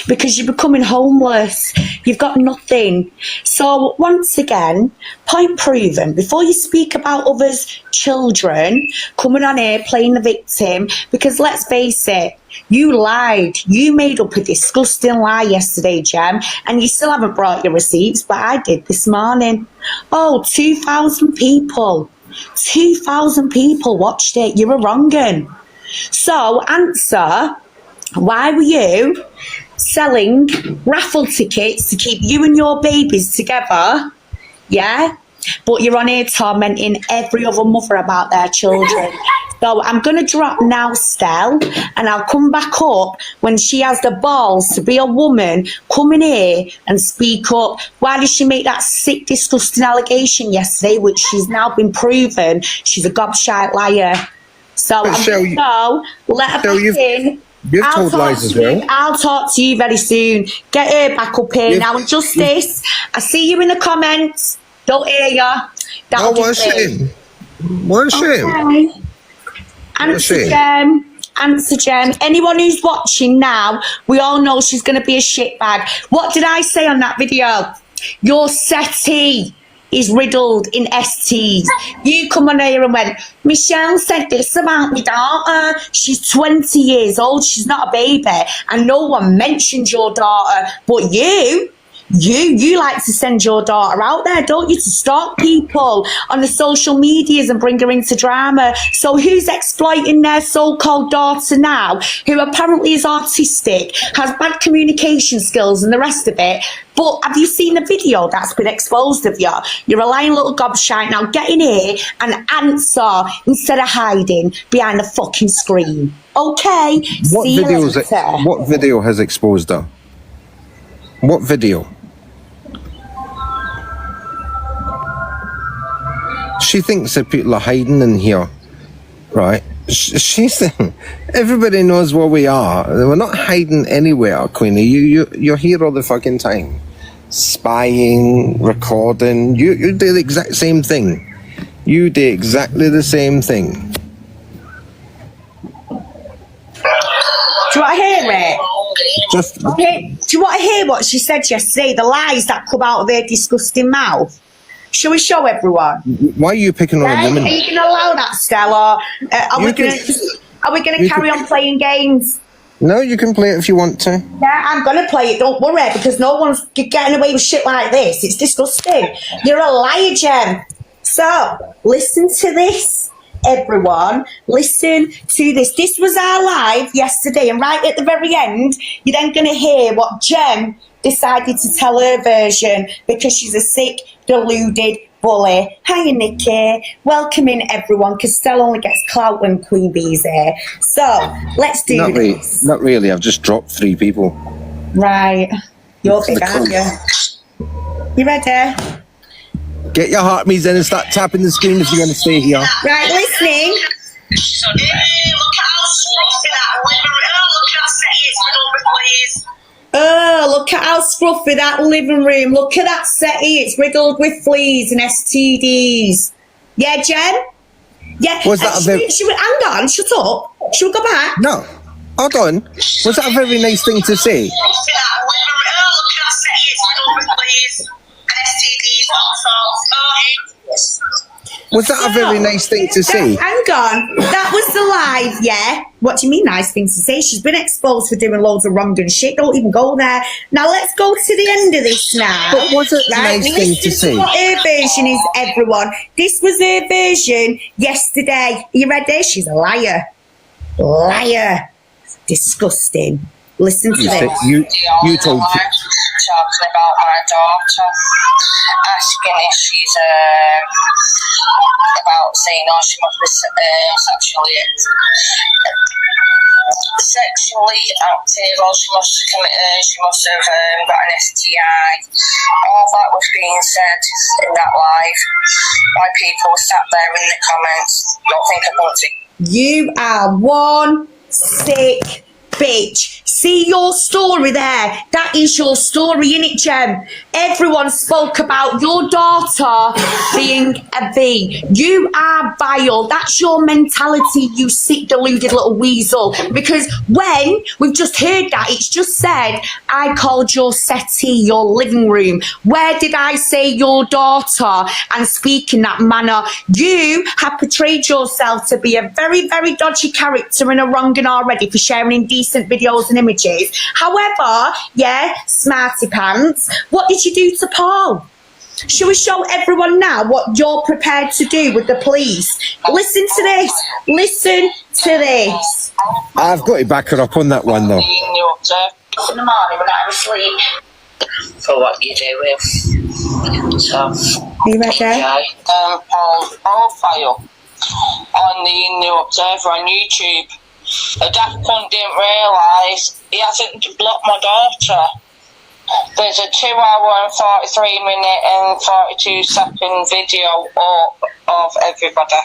Because you're becoming homeless. You've got nothing. So once again, point proven, before you speak about others' children coming on here playing the victim, because let's face it, you lied. You made up a disgusting lie yesterday, Jem, and you still haven't brought your receipts, but I did this morning. Oh, 2,000 people. 2,000 people watched it. You were wronging. So answer, why were you selling raffle tickets to keep you and your babies together? Yeah, but you're on here tormenting every other mother about their children. So I'm going to drop now, Stell, and I'll come back up when she has the balls to be a woman, come in here and speak up. Why did she make that sick, disgusting allegation yesterday, which she's now been proven she's a gobshite liar? So I'm going to let her back in. You've told lies as well. I'll talk to you very soon. Get her back up here now. And Justice, I see you in the comments. Don't hear ya. Oh, what a shame. What a shame. Okay. Answer, Jem. Answer, Jem. Anyone who's watching now, we all know she's going to be a shitbag. What did I say on that video? Your settee is riddled in STs. You come on here and went, Michelle said this about my daughter. She's 20 years old. She's not a baby. And no one mentioned your daughter. But you like to send your daughter out there, don't you, to stalk people on the social medias and bring her into drama. So who's exploiting their so-called daughter now, who apparently is autistic, has bad communication skills and the rest of it? But have you seen the video that's been exposed of you? You're a lying little gobshite. Now get in here and answer instead of hiding behind the fucking screen. Okay? What video has exposed her? What video? She thinks that people are hiding in here, right? She's everybody knows where we are. We're not hiding anywhere, Queenie. You're here all the fucking time, spying, recording. You do the exact same thing. You do exactly the same thing. Do you want to hear it? Do you want to hear what she said yesterday? The lies that come out of her disgusting mouth. Shall we show everyone? Why are you picking on a woman? Are you going to allow that, Stella? Are we going to carry on playing games? No, you can play it if you want to. Yeah, I'm going to play it. Don't worry, because no one's getting away with shit like this. It's disgusting. You're a liar, Jem. So, listen to this, everyone. Listen to this. This was our live yesterday, and right at the very end, you're then going to hear what Jem decided to tell her version, because she's a sick, deluded bully. Hiya, Nikki. Welcome in, everyone, because Stella only gets clout when Queen Bee's here. So, let's do this. Not really. I've just dropped 3 people. Right. You're big, aren't you? You ready? Get your heart me's in and start tapping the screen if you're going to stay here. Right, listening. Oh, look at how scruffy that living room. Look at that settee. It's riddled with fleas and STDs. Yeah, Jen? Yeah. Was that hang on, shut up. Should we go back? No. Hold on. Was that a very nice thing to say? Was that a very nice thing to say? Hang on. That was the live, yeah? What do you mean nice thing to say? She's been exposed for doing loads of wrong and shit. Don't even go there. Now let's go to the end of this now. But was it a nice thing to say? What her version is, everyone. This was her version yesterday. Are you ready? She's a liar. Liar. Disgusting. Listen to this. You told me. Talking about my daughter, asking if she's about saying, oh, she must be sexually active, or she must have got an STI. All that was being said in that live by people sat there in the comments. Don't think about it. You are one sick bitch. See your story there. That is your story, innit, Jem? Everyone spoke about your daughter being a V. You are vile. That's your mentality, you sick, deluded little weasel. Because when we've just heard that, it's just said, I called your settee your living room. Where did I say your daughter and speak in that manner? You have portrayed yourself to be a very, very dodgy character and a wrong'un already for sharing indecent videos and images. However, yeah, smarty pants, what did you do to Paul? Shall we show everyone now what you're prepared to do with the police? Listen to this. Listen to this. I've got to back her up on that one, though. In the morning when I'm asleep for what you're doing. So, Are you ready? enjoy. Paul's profile on the New Observer on YouTube. The Daft Punk didn't realise he hasn't blocked my daughter. There's a 2 hour and 43 minute and 42 second video of everybody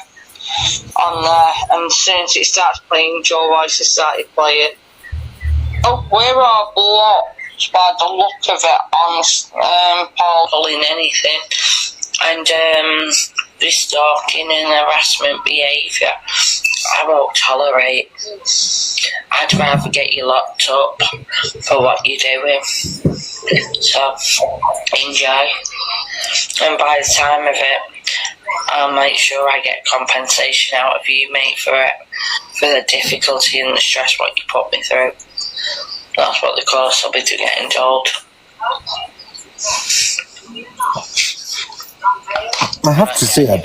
on there, and as soon as it starts playing, Joe Rice has started playing. Oh, we're all blocked by the look of it on Paul doing anything, and this stalking and harassment behaviour I won't tolerate. I'd rather get you locked up for what you're doing. So, enjoy. And by the time of it, I'll make sure I get compensation out of you, mate, for it. For the difficulty and the stress what you put me through. That's what the course will be to getting told. I have to say, I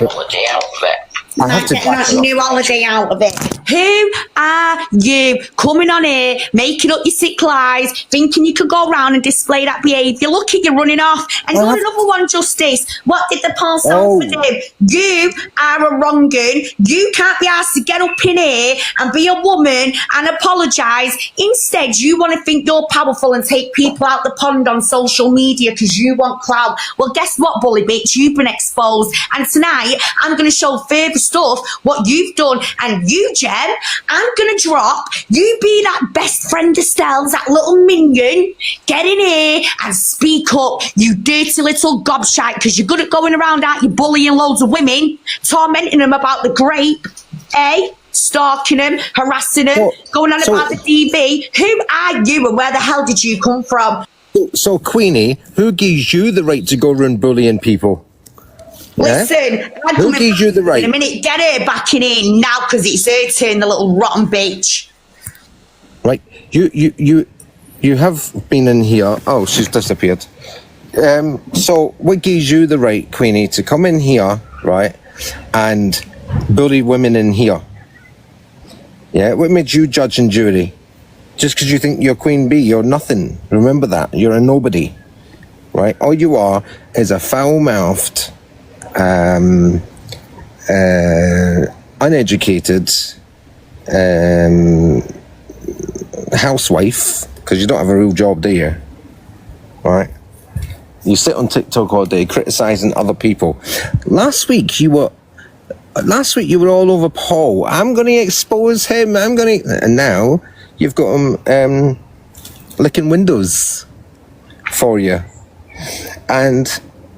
have to Get that new holiday out of it. Who are you coming on here, making up your sick lies, thinking you could go around and display that behaviour? Look at you running off. And got another one, Justice. What did the Paul Salford do? You are a wrong'un. You can't be asked to get up in here and be a woman and apologise. Instead, you want to think you're powerful and take people out the pond on social media because you want clout. Well, guess what, bully bitch? You've been exposed. And tonight, I'm going to show further stuff, what you've done. And you, Jem, I'm going to drop. You be that best friend of Stell's, that little minion. Get in here and speak up, you dirty little gobshite, because you're good at going around out, you bullying loads of women, tormenting them about the grape, stalking them, harassing them, going on about the DV. Who are you and where the hell did you come from? So, Queenie, who gives you the right to go around bullying people? Listen, I'm who gives you the right? In a minute, get her back in here now because it's her turn, the little rotten bitch. Right, you have been in here. Oh, she's disappeared. So, what gives you the right, Queenie, to come in here, right, and bully women in here? Yeah, what made you judge and jury? Just because you think you're Queen Bee, you're nothing. Remember that. You're a nobody. Right? All you are is a foul-mouthed, uneducated housewife, because you don't have a real job, do you? Right? You sit on TikTok all day criticising other people. Last week you were all over Paul. I'm going to expose him. And now you've got him licking windows for you. And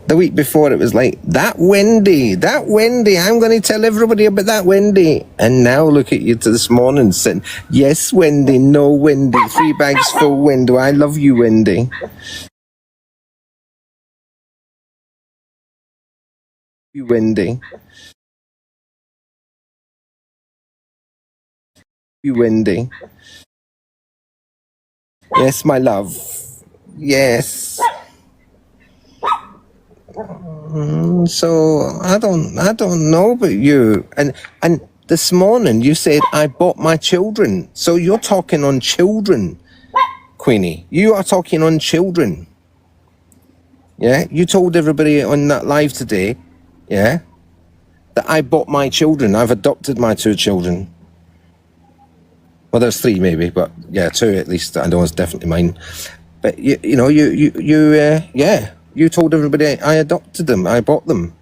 the week before it was like, that Wendy, I'm going to tell everybody about that Wendy. And now look at you to this morning saying, yes, Wendy, no, Wendy, 3 bags full, Wendy. I love you, Wendy. You, Wendy. You, Wendy. Yes, my love. Yes. So I don't know about you. And this morning you said I bought my children. So you're talking on children, Queenie. You are talking on children. Yeah, you told everybody on that live today, yeah, that I bought my children. I've adopted my 2 children. Well, there's 3 maybe, but yeah, 2 at least. I know it's definitely mine. But you told everybody I adopted them. I bought them.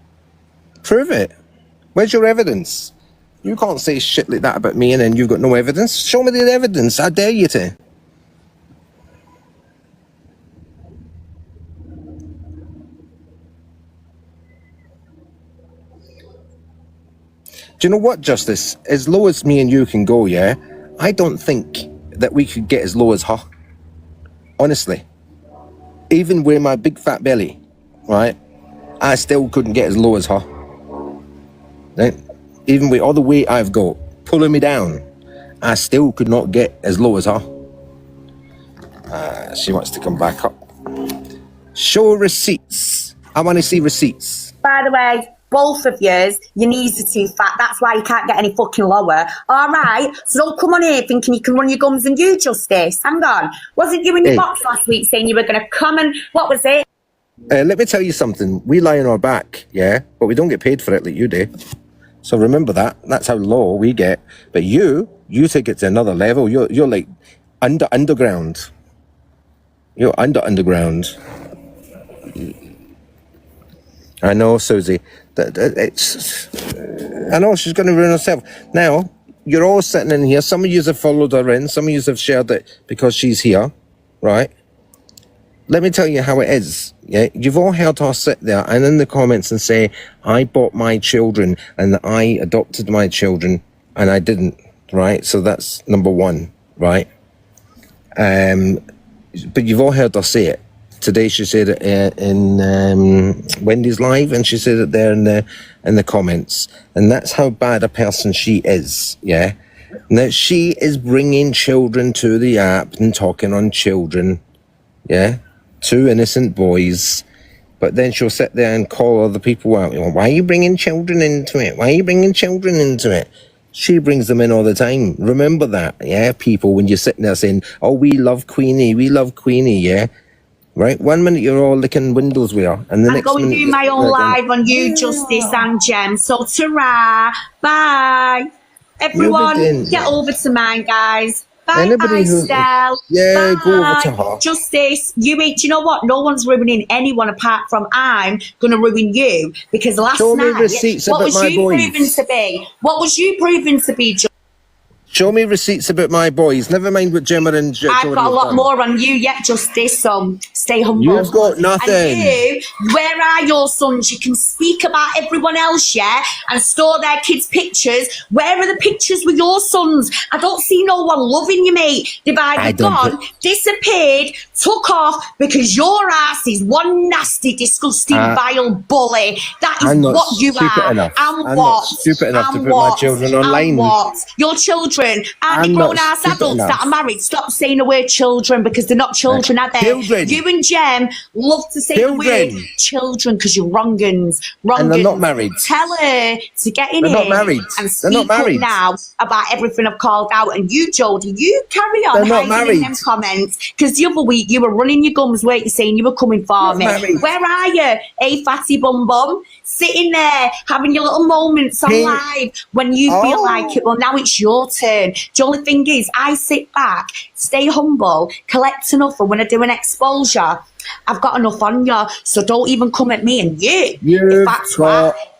Prove it. Where's your evidence? You can't say shit like that about me and then you've got no evidence. Show me the evidence. I dare you to. Do you know what, Justice? As low as me and you can go, yeah, I don't think that we could get as low as her. Honestly. Even with my big fat belly, right, I still couldn't get as low as her. Right? Even with all the weight I've got pulling me down, I still could not get as low as her. She wants to come back up. Show receipts. I want to see receipts. By the way, both of yous, your knees are too fat. That's why you can't get any fucking lower. All right? So don't come on here thinking you can run your gums and do justice. Hang on. Wasn't you in your box last week saying you were going to come and... What was it? Let me tell you something. We lie on our back, yeah? But we don't get paid for it like you do. So remember that. That's how low we get. But you take it to another level. You're like underground. You're underground. I know, Susie. I know she's going to ruin herself. Now, you're all sitting in here. Some of you have followed her in. Some of you have shared it because she's here, right? Let me tell you how it is. Yeah, you've all heard her sit there and in the comments and say, I bought my children and I adopted my children and I didn't, right? So that's number one, right? But you've all heard her say it. Today she said it in Wendy's live, and she said it there in the comments. And that's how bad a person she is, yeah? Now, she is bringing children to the app and talking on children, yeah? 2 innocent boys. But then she'll sit there and call other people out. Why are you bringing children into it? Why are you bringing children into it? She brings them in all the time. Remember that, yeah, people, when you're sitting there saying, oh, we love Queenie, yeah? Right, 1 minute you're all licking windows with her, and the next minute... I'm going to do my own live on you, Justice and Jem. So, ta-ra, bye. Everyone, get over to mine, guys. Bye, Estelle. Yeah, bye. Go over to her. Justice, do you know what? No one's ruining anyone apart from I'm going to ruin you. Because last night, what was you proving to be? What was you proving to be, Show me receipts about my boys. Never mind what Gemma and I've got a lot more on you yet, Justice, so stay humble. You've got nothing. And you, where are your sons? You can speak about everyone else, yeah, and store their kids' pictures. Where are the pictures with your sons? I don't see no one loving you, mate. They've either gone, disappeared, took off, because your ass is one nasty, disgusting, vile bully. That is what you are. I'm not stupid enough to put my children online. Your children are the grown-ass adults that are married. Stop saying the word children, because they're not children, are they? Children. You and Jem love to say the word children because you're wrong-uns. And they're not married. Tell her to get in here and speak up now about everything I've called out. And you, Jodie, you carry on hiding in them comments, because the other week you were running your gums, weren't you, saying you were coming for me. Where are you, hey fatty bum bum? Sitting there having your little moments on live when you feel like it. Well, now it's your turn. The only thing is, I sit back, stay humble, collect enough, and when I do an exposure, I've got enough on you, so don't even come at me. And in fact,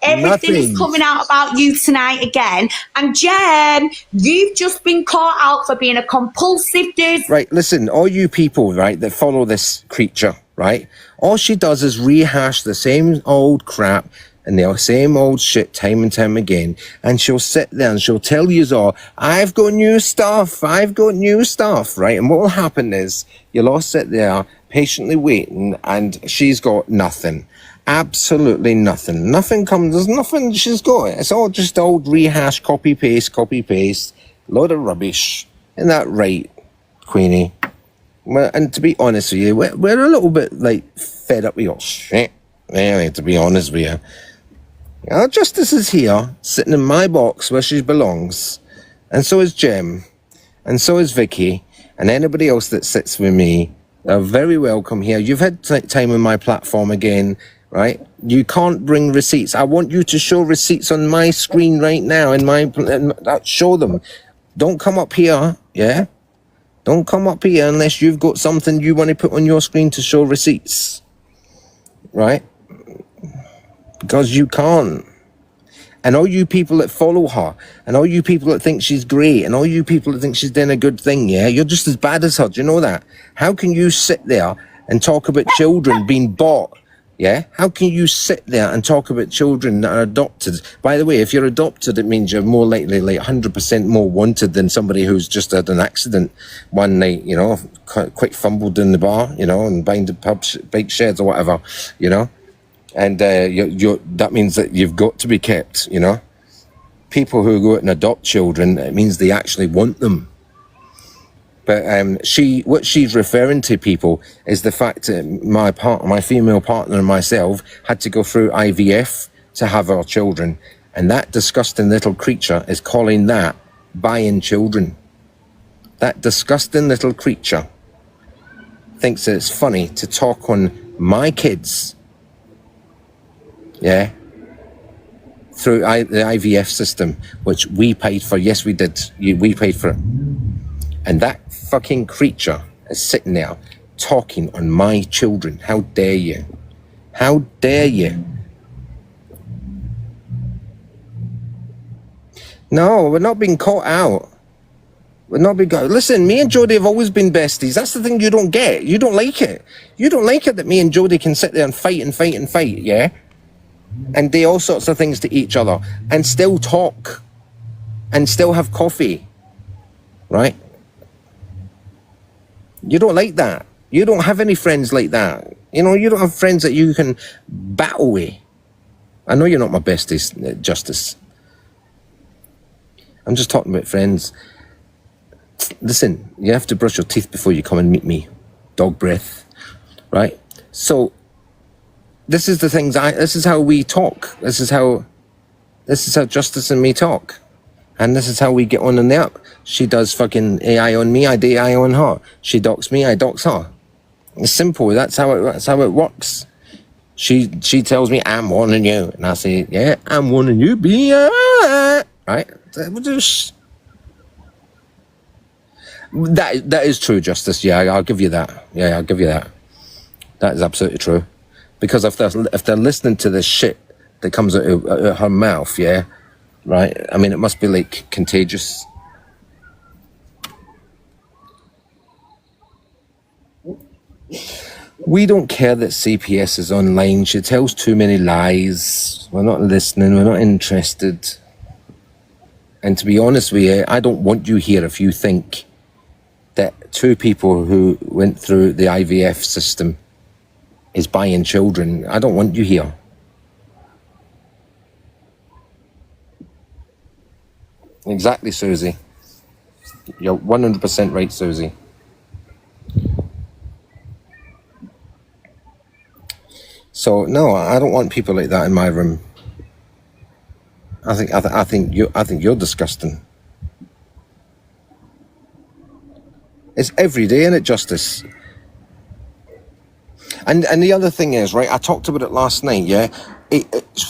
everything is coming out about you tonight again. And Jem, you've just been caught out for being a compulsive dude. Right, listen, all you people, right, that follow this creature, right, all she does is rehash the same old crap and the same old shit time and time again. And she'll sit there and she'll tell you all, I've got new stuff, right? And what will happen is you'll all sit there patiently waiting, and she's got nothing. Absolutely nothing. Nothing comes, there's nothing she's got. It's all just old rehash, copy paste, load of rubbish. Isn't that right, Queenie? Well, and to be honest with you, we're a little bit like fed up with your shit. Really, to be honest with you. Our Justice is here, sitting in my box where she belongs. And so is Jem. And so is Vicky. And anybody else that sits with me are very welcome here. You've had time on my platform again, right? You can't bring receipts. I want you to show receipts on my screen right now. Show them. Don't come up here, yeah? Don't come up here unless you've got something you want to put on your screen to show receipts. Right? Because you can't. And all you people that follow her, and all you people that think she's great, and all you people that think she's doing a good thing, yeah, you're just as bad as her. Do you know that? How can you sit there and talk about children being bought? Yeah? How can you sit there and talk about children that are adopted? By the way, if you're adopted, it means you're more likely, like 100% more wanted than somebody who's just had an accident one night, you know, quick fumbled in the bar, you know, and behind the pub, bike sheds or whatever, you know? And that means that you've got to be kept, you know? People who go out and adopt children, it means they actually want them. But what she's referring to, people, is the fact that my female partner and myself had to go through IVF to have our children. And that disgusting little creature is calling that buying children. That disgusting little creature thinks that it's funny to talk on my kids, yeah, through the IVF system, which we paid for. Yes, we did. We paid for it. And that fucking creature is sitting there talking on my children. How dare you? How dare you? No, we're not being caught out. We're not being caught. Listen, me and Jodie have always been besties. That's the thing you don't get. You don't like it. You don't like it that me and Jodie can sit there and fight and fight and fight, yeah? And do all sorts of things to each other and still talk and still have coffee, right? You don't like that. You don't have any friends like that. You know, you don't have friends that you can battle with. I know you're not my besties, Justice. I'm just talking about friends. Listen, you have to brush your teeth before you come and meet me. Dog breath, right? So, this is the things this is how we talk. This is how Justice and me talk. And this is how we get on in the app. She does fucking AI on me, I do AI on her. She docs me, I docs her. It's simple. That's how it works. She tells me I'm warning you, and I say, yeah, I'm warning you. Be right. That is true, Justice. Yeah, I'll give you that. Yeah, I'll give you that. That is absolutely true. Because if they're listening to this shit that comes out of her mouth, yeah. Right, I mean, it must be like contagious. We don't care that CPS is online. She tells too many lies. We're not listening. We're not interested. And to be honest with you, I don't want you here if you think that two people who went through the IVF system is buying children. I don't want you here. Exactly, Susie. You're 100% right, Susie. So no, I don't want people like that in my room. I think you're disgusting. It's every day, isn't it, Justice? And the other thing is, right, I talked about it last night, yeah?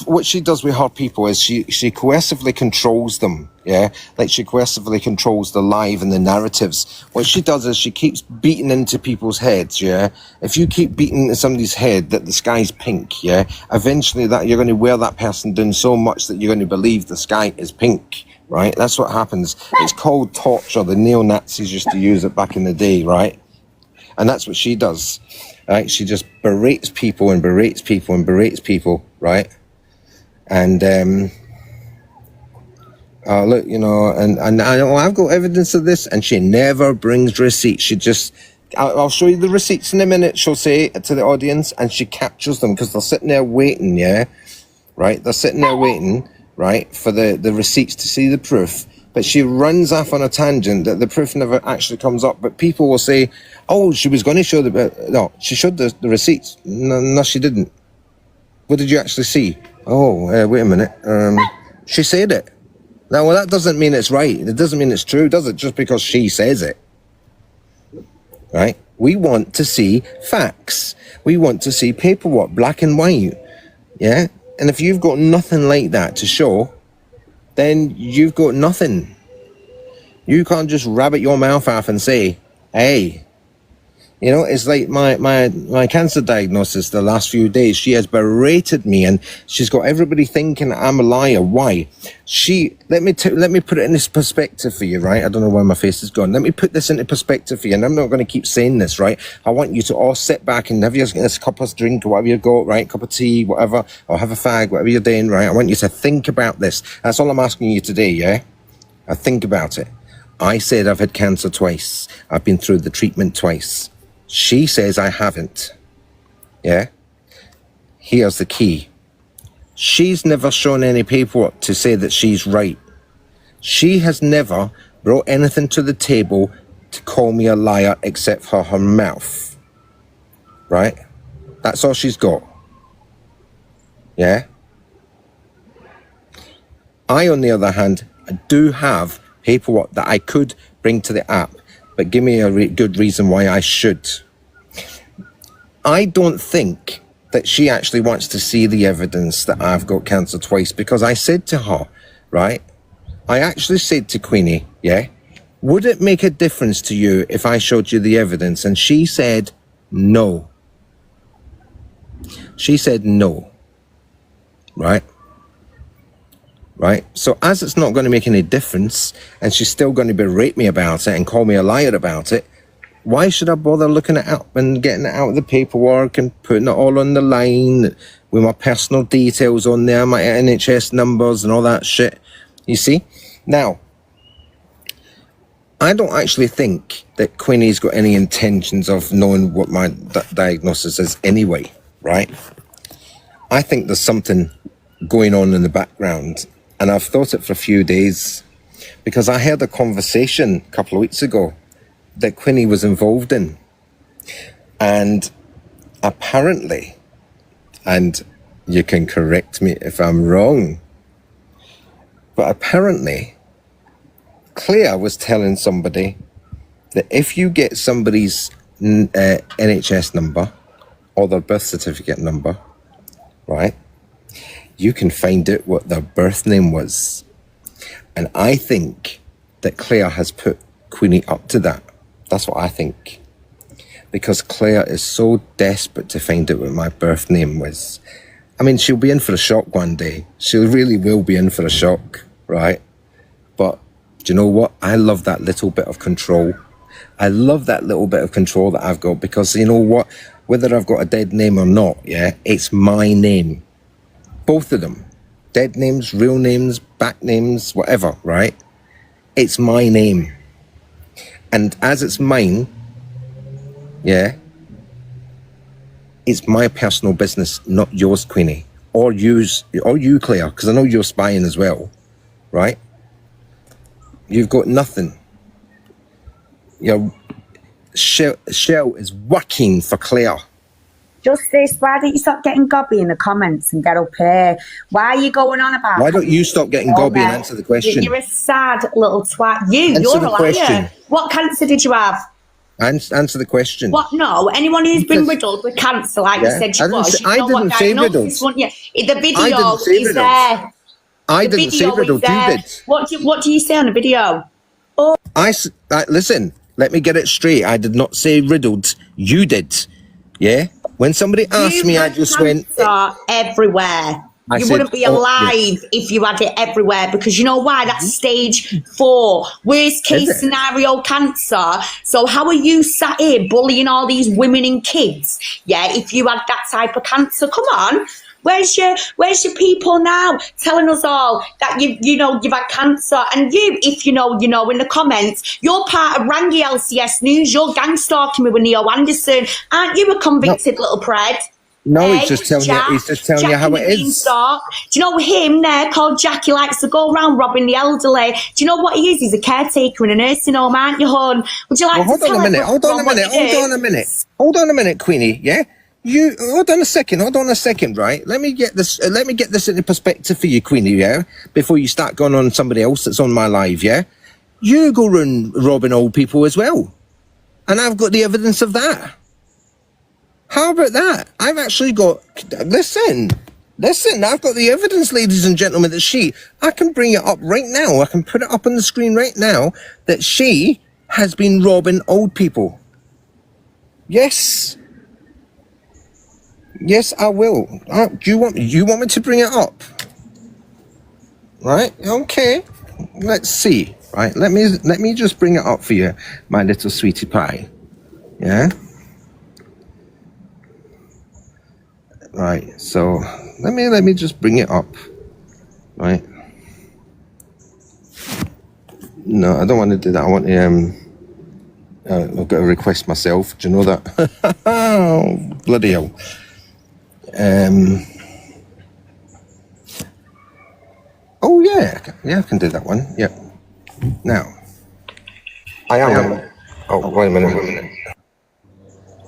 What she does with her people is she coercively controls them, yeah? Like she coercively controls the live and the narratives. What she does is she keeps beating into people's heads, yeah? If you keep beating into somebody's head that the sky's pink, yeah? Eventually that you're going to wear that person down so much that you're going to believe the sky is pink, right? That's what happens. It's called torture. The neo-Nazis used to use it back in the day, right? And that's what she does. Right, she just berates people and berates people and berates people, right? And look, you know, and I know I've got evidence of this, and she never brings receipts. She just, I'll show you the receipts in a minute. She'll say to the audience, and she captures them because they're sitting there waiting, yeah, right? They're sitting there waiting, right, for the receipts to see the proof. But she runs off on a tangent that the proof never actually comes up. But people will say, oh, she was going to show no, she showed the receipts. No, she didn't. What did you actually see? Oh, wait a minute. She said it. Now, well, that doesn't mean it's right. It doesn't mean it's true, does it? Just because she says it. Right? We want to see facts. We want to see paperwork, black and white. Yeah? And if you've got nothing like that to show, then you've got nothing. You can't just rabbit your mouth off and say, hey, You know, it's like my cancer diagnosis the last few days. She has berated me and she's got everybody thinking I'm a liar. Why? Let me put it in this perspective for you, right? I don't know where my face is gone. Let me put this into perspective for you. And I'm not going to keep saying this, right? I want you to all sit back and have this cup of drink or whatever you got, right? Cup of tea, whatever, or have a fag, whatever you're doing, right? I want you to think about this. That's all I'm asking you today, yeah? Think about it. I said I've had cancer twice. I've been through the treatment twice. She says I haven't. Yeah? Here's the key. She's never shown any paperwork to say that she's right. She has never brought anything to the table to call me a liar except for her mouth. Right? That's all she's got. Yeah? I, on the other hand, I do have paperwork that I could bring to the app, but give me a good reason why I should. I don't think that she actually wants to see the evidence that I've got cancer twice, because I said to her, right, I actually said to Queenie, yeah, would it make a difference to you if I showed you the evidence? And she said no. She said no. Right? Right? So as it's not going to make any difference, and she's still going to berate me about it and call me a liar about it, why should I bother looking it up and getting it out of the paperwork and putting it all on the line with my personal details on there, my NHS numbers and all that shit? You see? Now, I don't actually think that Queenie's got any intentions of knowing what my diagnosis is anyway, right? I think there's something going on in the background, and I've thought it for a few days, because I heard a conversation a couple of weeks ago that Queenie was involved in. And apparently, and you can correct me if I'm wrong, but apparently Claire was telling somebody that if you get somebody's NHS number or their birth certificate number, right, you can find out what their birth name was. And I think that Claire has put Queenie up to that. That's what I think. Because Claire is so desperate to find out what my birth name was. I mean, she'll be in for a shock one day. She really will be in for a shock, right? But do you know what? I love that little bit of control. I love that little bit of control that I've got, because you know what? Whether I've got a dead name or not, yeah, it's my name. Both of them. Dead names, real names, back names, whatever, right? It's my name. And as it's mine, yeah, it's my personal business, not yours, Queenie, or you, Claire, because I know you're spying as well, right? You've got nothing. Shell is working for Claire. Justice, why don't you stop getting gobby in the comments and get up here? Why are you going on about? Why don't you stop getting gobby and answer the question? You're a sad little twat. You're a liar. Question. What cancer did you have? Answer the question. What? No, anyone who's been riddled with cancer, like you said you was, I didn't say riddled. The video is there. I didn't say riddled. You did. What do you say on the video? Oh. Listen, let me get it straight. I did not say riddled. You did. Yeah? When somebody asked me, I just went... everywhere. You wouldn't be alive if you had it everywhere, because you know why? That's stage 4. Worst case scenario cancer. So how are you sat here bullying all these women and kids? Yeah, if you had that type of cancer. Come on. Where's your people now telling us all that you've had cancer? And you, if you know, in the comments, you're part of Rangi LCS News. You're gang stalking me with Neo Anderson. Aren't you a convicted little pred? No, he's just telling you how it is. Do you know him there called Jack? He likes to go around robbing the elderly. Do you know what he is? He's a caretaker in a nursing home, aren't you, hon? Would you like to tell Hold on a minute, Queenie, yeah? You hold on a second, right? Let me get this into perspective for you, Queenie, yeah? Before you start going on somebody else that's on my live, yeah? You go around robbing old people as well. And I've got the evidence of that. How about that? I've actually got listen, I've got the evidence, ladies and gentlemen, that I can bring it up right now, I can put it up on the screen right now, that she has been robbing old people. Yes. Yes, I will. Do you want me to bring it up? Right? Okay. Let's see. Right? Let me just bring it up for you, my little sweetie pie. Yeah? Right. So let me just bring it up. Right? No, I don't want to do that. I want to I've got to request myself. Do you know that? Oh, bloody hell. Oh yeah, I can do that one. Yep. Now, I am. Oh, wait a minute.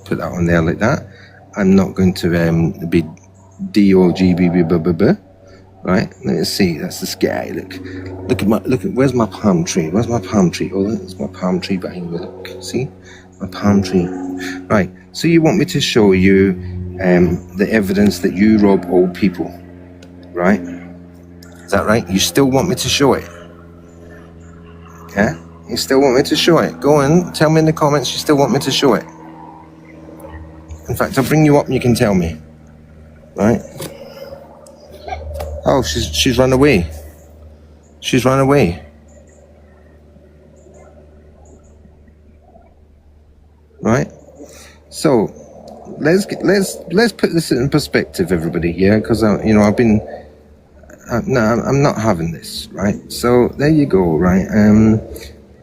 Put that on there like that. I'm not going to be DOGB. Right. Let's see. That's the sky. Look at. Where's my palm tree? Where's my palm tree? Oh, that's my palm tree behind me. Look. See, my palm tree. Right. So you want me to show you the evidence that you rob old people, right? Is that right? You still want me to show it? Yeah? You still want me to show it? Go on, tell me in the comments you still want me to show it. In fact, I'll bring you up and you can tell me. Right? Oh, she's run away. She's run away. Right? So, let's put this in perspective, everybody, yeah? Because, I've been... no, I'm not having this, right? So there you go, right?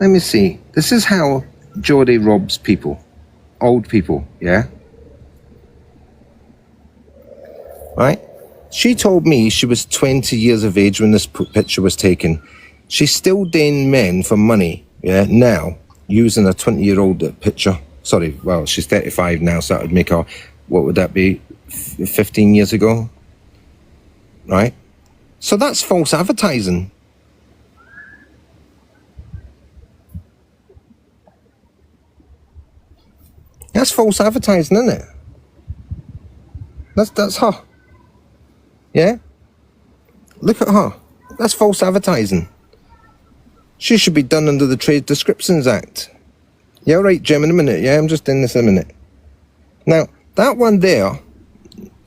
Let me see. This is how Geordie robs people, old people, yeah? Right? She told me she was 20 years of age when this picture was taken. She's still dating men for money, yeah, now, using a 20-year-old picture. Sorry, well, she's 35 now, so that would make her, what would that be, 15 years ago? Right? So that's false advertising. That's false advertising, isn't it? That's her. Yeah? Look at her. That's false advertising. She should be done under the Trade Descriptions Act. Yeah, right, Jim, in a minute. Yeah, I'm just in this in a minute. Now, that one there,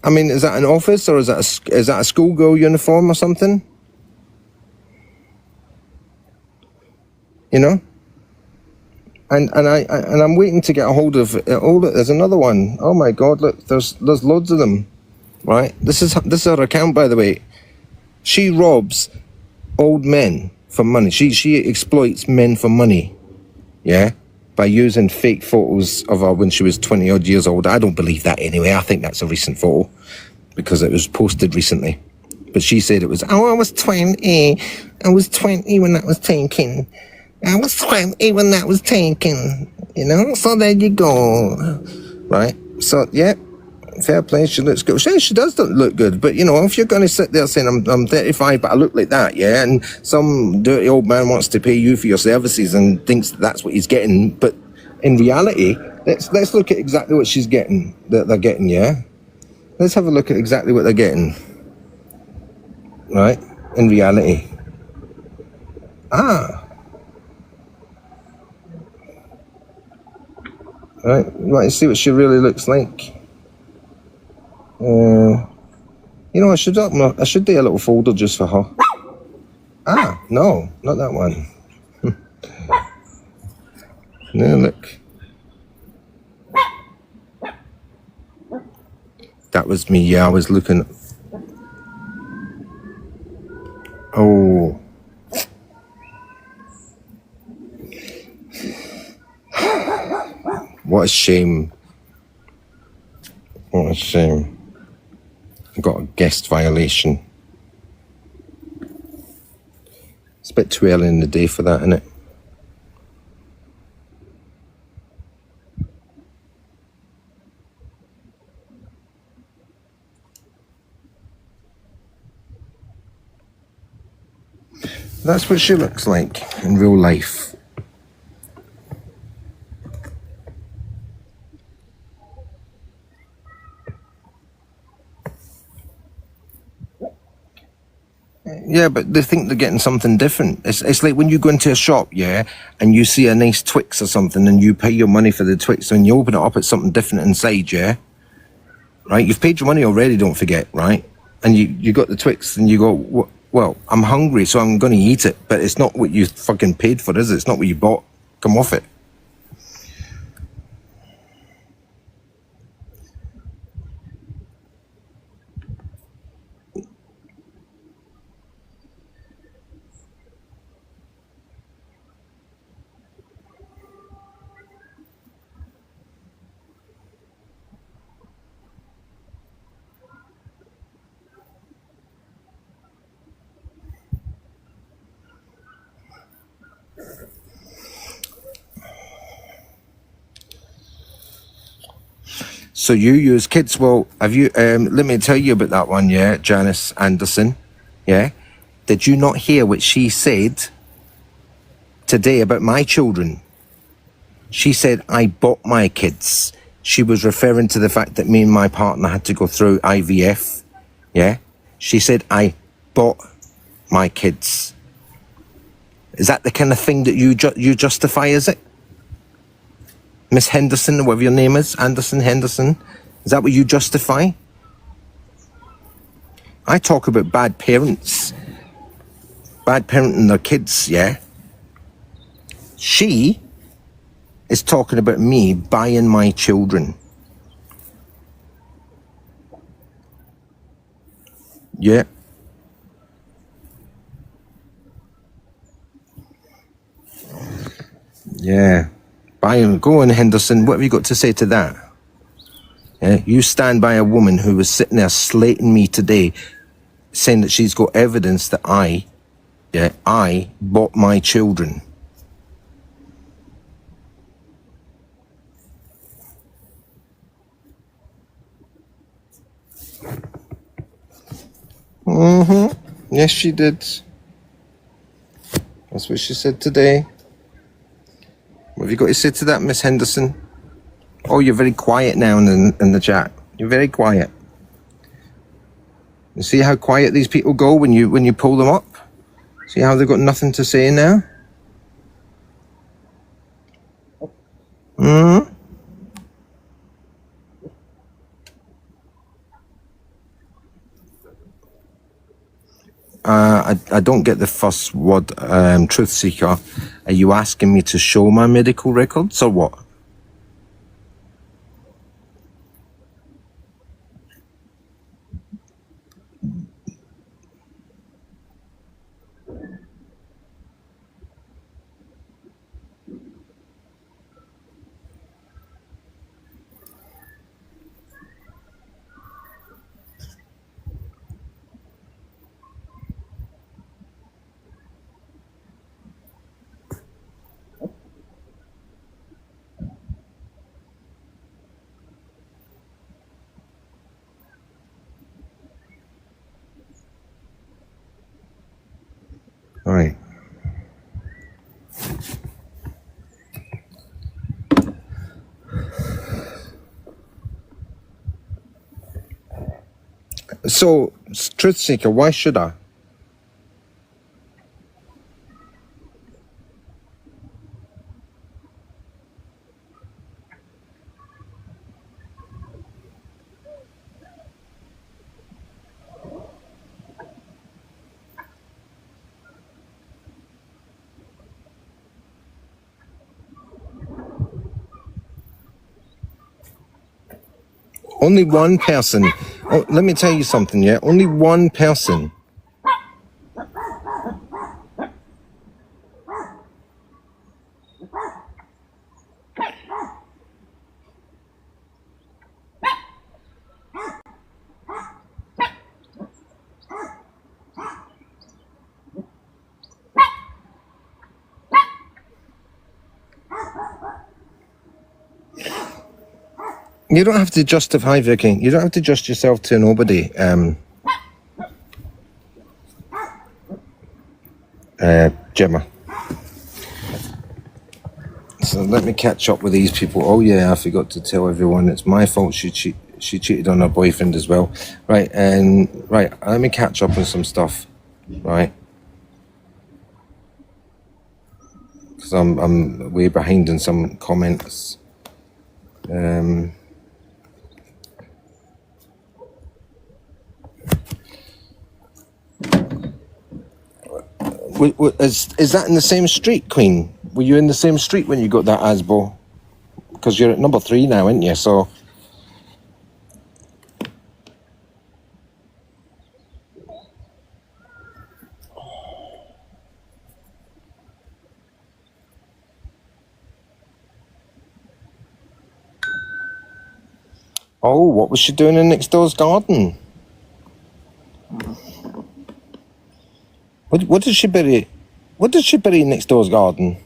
I mean, is that an office or is that a schoolgirl uniform or something? You know? And I'm waiting to get a hold of it. Oh, look, there's another one. Oh my God, look, there's loads of them. Right? This is her account, by the way. She robs old men for money. She exploits men for money. Yeah? By using fake photos of her when she was 20 odd years old. I don't believe that anyway. I think that's a recent photo because it was posted recently. But she said it was, I was 20. I was 20 when that was taken. I was 20 when that was taken. You know? So there you go. Right? So, yeah. Fair play. She looks good. She does look good. But, if you're going to sit there saying, I'm 35, but I look like that, yeah? And some dirty old man wants to pay you for your services and thinks that's what he's getting. But in reality, let's look at exactly what she's getting, that they're getting, yeah? Let's have a look at exactly what they're getting. Right? In reality. Right? You want to see what she really looks like? I should do a little folder just for her. No, not that one. No, look. That was me, yeah, I was looking. Oh. What a shame. What a shame. I got a guest violation. It's a bit too early in the day for that, isn't it? That's what she looks like in real life. Yeah, but they think they're getting something different. It's like when you go into a shop, yeah, and you see a nice Twix or something, and you pay your money for the Twix, and you open it up, it's something different inside, yeah? Right? You've paid your money already, don't forget, right? And you got the Twix, and you go, well, I'm hungry, so I'm going to eat it, but it's not what you fucking paid for, is it? It's not what you bought. Come off it. So you use kids. Well, have you, let me tell you about that one, yeah, Janice Anderson, yeah? Did you not hear what she said today about my children? She said, I bought my kids. She was referring to the fact that me and my partner had to go through IVF, yeah? She said, I bought my kids. Is that the kind of thing that you justify, is it? Miss Henderson, whatever your name is, Anderson, Henderson, is that what you justify? I talk about bad parents, bad parenting their kids, yeah? She is talking about me buying my children. Yeah. Yeah. Go on, Henderson. What have you got to say to that? Yeah, you stand by a woman who was sitting there slating me today, saying that she's got evidence that I bought my children. Yes, she did. That's what she said today. What have you got to say to that, Miss Henderson? Oh, you're very quiet now in the chat. You're very quiet. You see how quiet these people go when you pull them up? See how they've got nothing to say now? I don't get the first word, Truth Seeker. Are you asking me to show my medical records or what? All right. So, Truth Seeker, why should I? Only one person. Oh, let me tell you something, yeah? Only one person. You don't have to justify, Vicky. You don't have to just yourself to nobody. Gemma. So let me catch up with these people. Oh yeah, I forgot to tell everyone it's my fault. She cheated on her boyfriend as well. Right, let me catch up on some stuff. right? Because I'm way behind in some comments. Is that in the same street, Queen? Were you in the same street when you got that ASBO? Because you're at number 3 now, aren't you? So. Oh, what was she doing in next door's garden? What did she bury? What did she bury in next door's garden?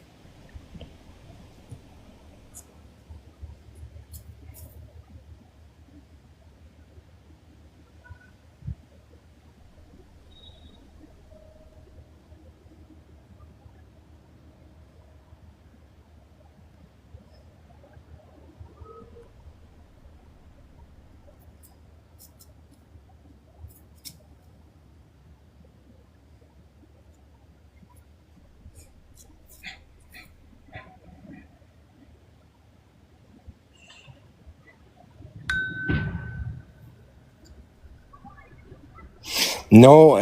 No,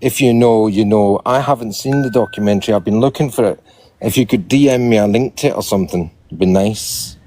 if you know, you know. I haven't seen the documentary. I've been looking for it. If you could DM me a link to it or something, it'd be nice.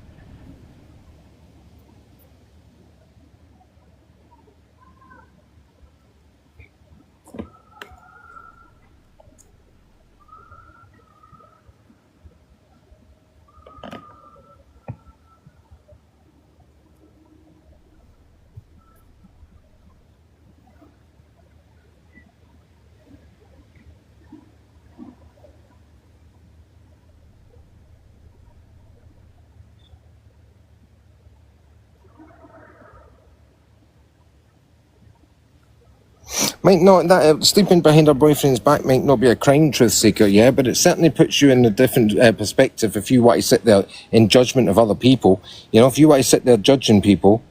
Might not, that sleeping behind her boyfriend's back might not be a crime, truth seeker, yeah, but it certainly puts you in a different perspective if you want to sit there in judgment of other people. You know, if you want to sit there judging people,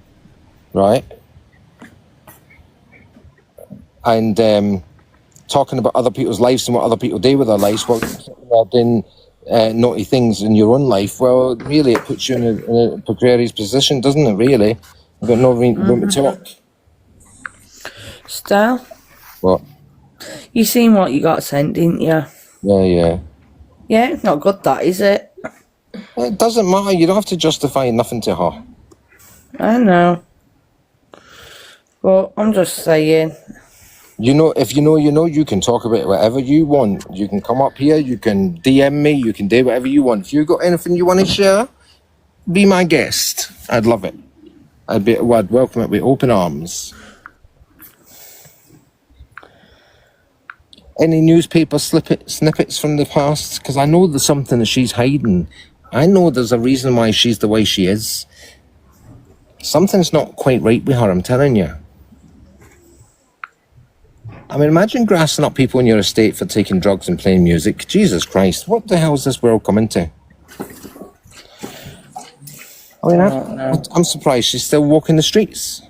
right, and talking about other people's lives and what other people do with their lives, while you're doing naughty things in your own life, well, really, it puts you in a precarious position, doesn't it, really? You've got no room to talk. Still? What? You seen what you got sent, didn't you? Yeah. Yeah, it's not good, that, is it? It doesn't matter. You don't have to justify nothing to her. I know. But I'm just saying. You know, if you know, you can talk about whatever you want. You can come up here, you can DM me, you can do whatever you want. If you got anything you want to share, be my guest. I'd love it. I'd welcome it with open arms. Any newspaper snippets from the past? Because I know there's something that she's hiding. I know there's a reason why she's the way she is. Something's not quite right with her, I'm telling you. I mean, imagine grassing up people in your estate for taking drugs and playing music. Jesus Christ, what the hell is this world coming to? I mean, I'm surprised she's still walking the streets.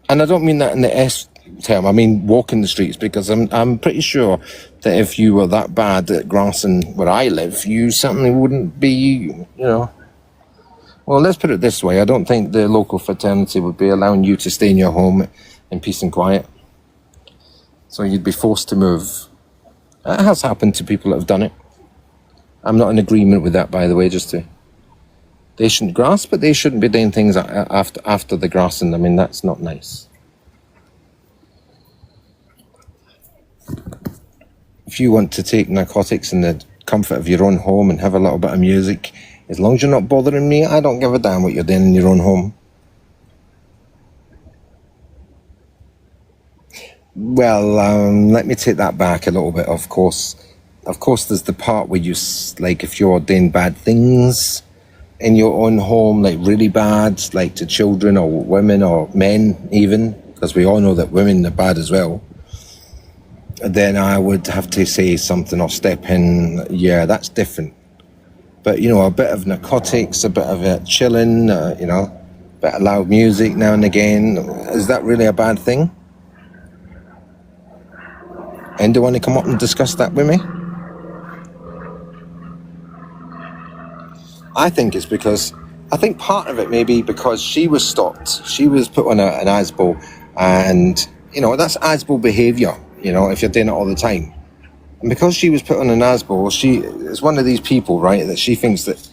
And I don't mean that in the S term, I mean walking the streets, because I'm pretty sure that if you were that bad at grassing where I live, you certainly wouldn't be, you know. Well, let's put it this way. I don't think the local fraternity would be allowing you to stay in your home in peace and quiet. So you'd be forced to move. It has happened to people that have done it. I'm not in agreement with that, by the way, they shouldn't grass, but they shouldn't be doing things after the grassing. I mean, that's not nice. If you want to take narcotics in the comfort of your own home and have a little bit of music, as long as you're not bothering me, I don't give a damn what you're doing in your own home. Well, let me take that back a little bit, of course. Of course, there's the part where you, like, if you're doing bad things in your own home, like really bad, like to children or women or men even, because we all know that women are bad as well, then I would have to say something or step in. Yeah, that's different. But, you know, a bit of narcotics, a bit of chilling, you know, a bit of loud music now and again, is that really a bad thing? And do you want to come up and discuss that with me? I think it's because, I think part of it may be because she was stopped. She was put on an ASBO, and, you know, that's ASBO behaviour, you know, if you're doing it all the time. And because she was put on an ASBO, she is one of these people, right, that she thinks that,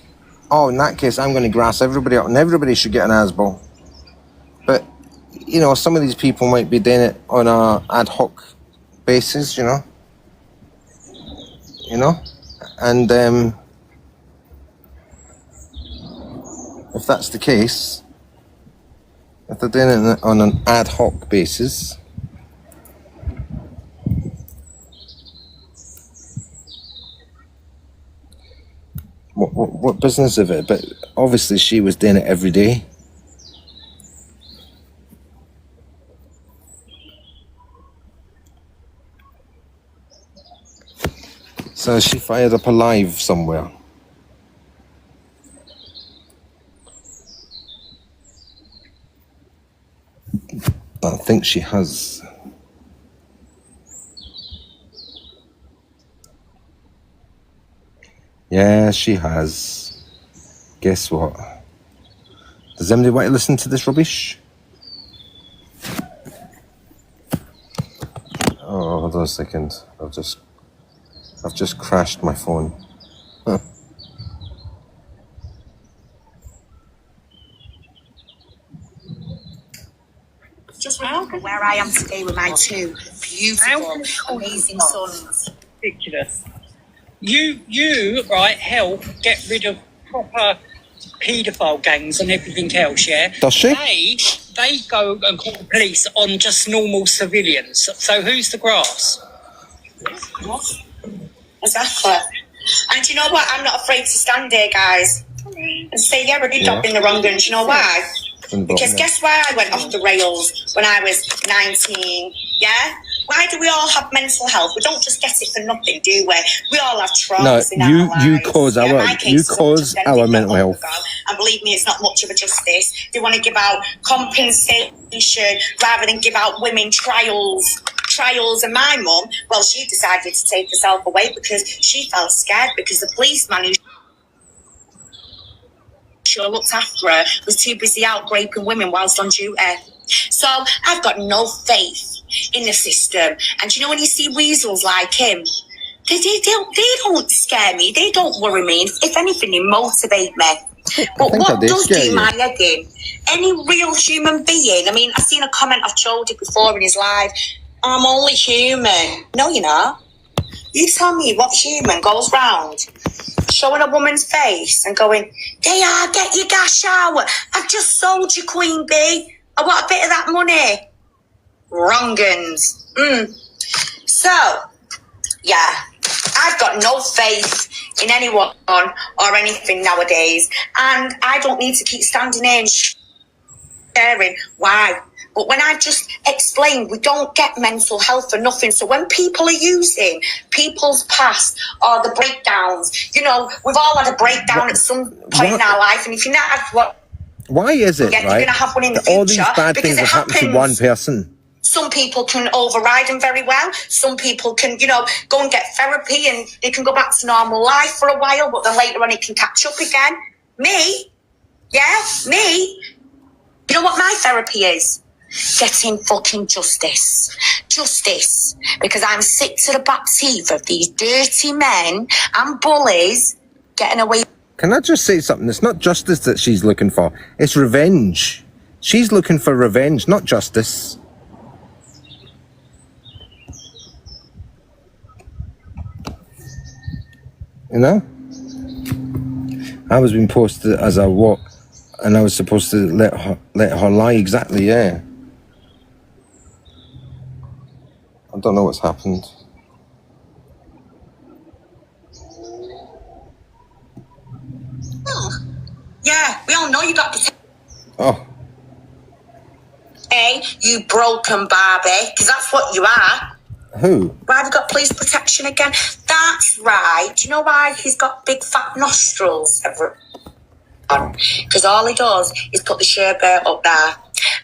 oh, in that case, I'm going to grass everybody up and everybody should get an ASBO. But, you know, some of these people might be doing it on a ad hoc basis, you know? And if that's the case, if they're doing it on an ad hoc basis, what business of it? But obviously she was doing it every day. So she fired up a live somewhere. I think she has. Yeah, she has. Guess what? Does anybody want to listen to this rubbish? Oh, hold on a second. I've just crashed my phone. Huh. Just remember where I am today with my two beautiful, amazing sons. Ridiculous. You right, help get rid of proper paedophile gangs and everything else, yeah? Does she? They go and call the police on just normal civilians. So who's the grass? Exactly. And do you know what? I'm not afraid to stand here, guys, and say, yeah, I did not in the wrong. And do you know why? Because guess why I went off the rails when I was 19, yeah? Why do we all have mental health? We don't just get it for nothing, do we? We all have traumas in our lives. You cause our mental health. And believe me, it's not much of a justice. They want to give out compensation rather than give out women trials. And my mum, well, she decided to take herself away because she felt scared because the policeman who looked after her was too busy out raping women whilst on duty. So I've got no faith in the system. And do you know when you see weasels like him, they don't scare me. They don't worry me. If anything, they motivate me. But what does do my head in? Any real human being, I mean, I've seen a comment of Jody before in his live, I'm only human. No, you're not. You tell me what human goes round showing a woman's face and going, there, get your gash out. I've just sold you, Queen Bee. I want a bit of that money. Wrong'uns. So, yeah, I've got no faith in anyone or anything nowadays. And I don't need to keep standing here and sharing why. But when I just explained, we don't get mental health for nothing. So when people are using people's past or the breakdowns, you know, we've all had a breakdown at some point in our life. And if you're not had why is it, right, you're going to have one in the future, all these bad things have happened to one person? Some people can override them very well. Some people can, you know, go and get therapy and they can go back to normal life for a while, but then later on it can catch up again. Me? You know what my therapy is? Getting fucking justice. Justice. Because I'm sick to the back teeth of these dirty men and bullies getting away. Can I just say something? It's not justice that she's looking for. It's revenge. She's looking for revenge, not justice. You know? I was being posted as I walk, and I was supposed to let her lie. Exactly, yeah. I don't know what's happened. Yeah, we all know you got the... Oh. Hey, you broken Barbie, because that's what you are. Who? Why have you got police protection again? That's right. Do you know why he's got big fat nostrils? Because all he does is put the sherbet up there.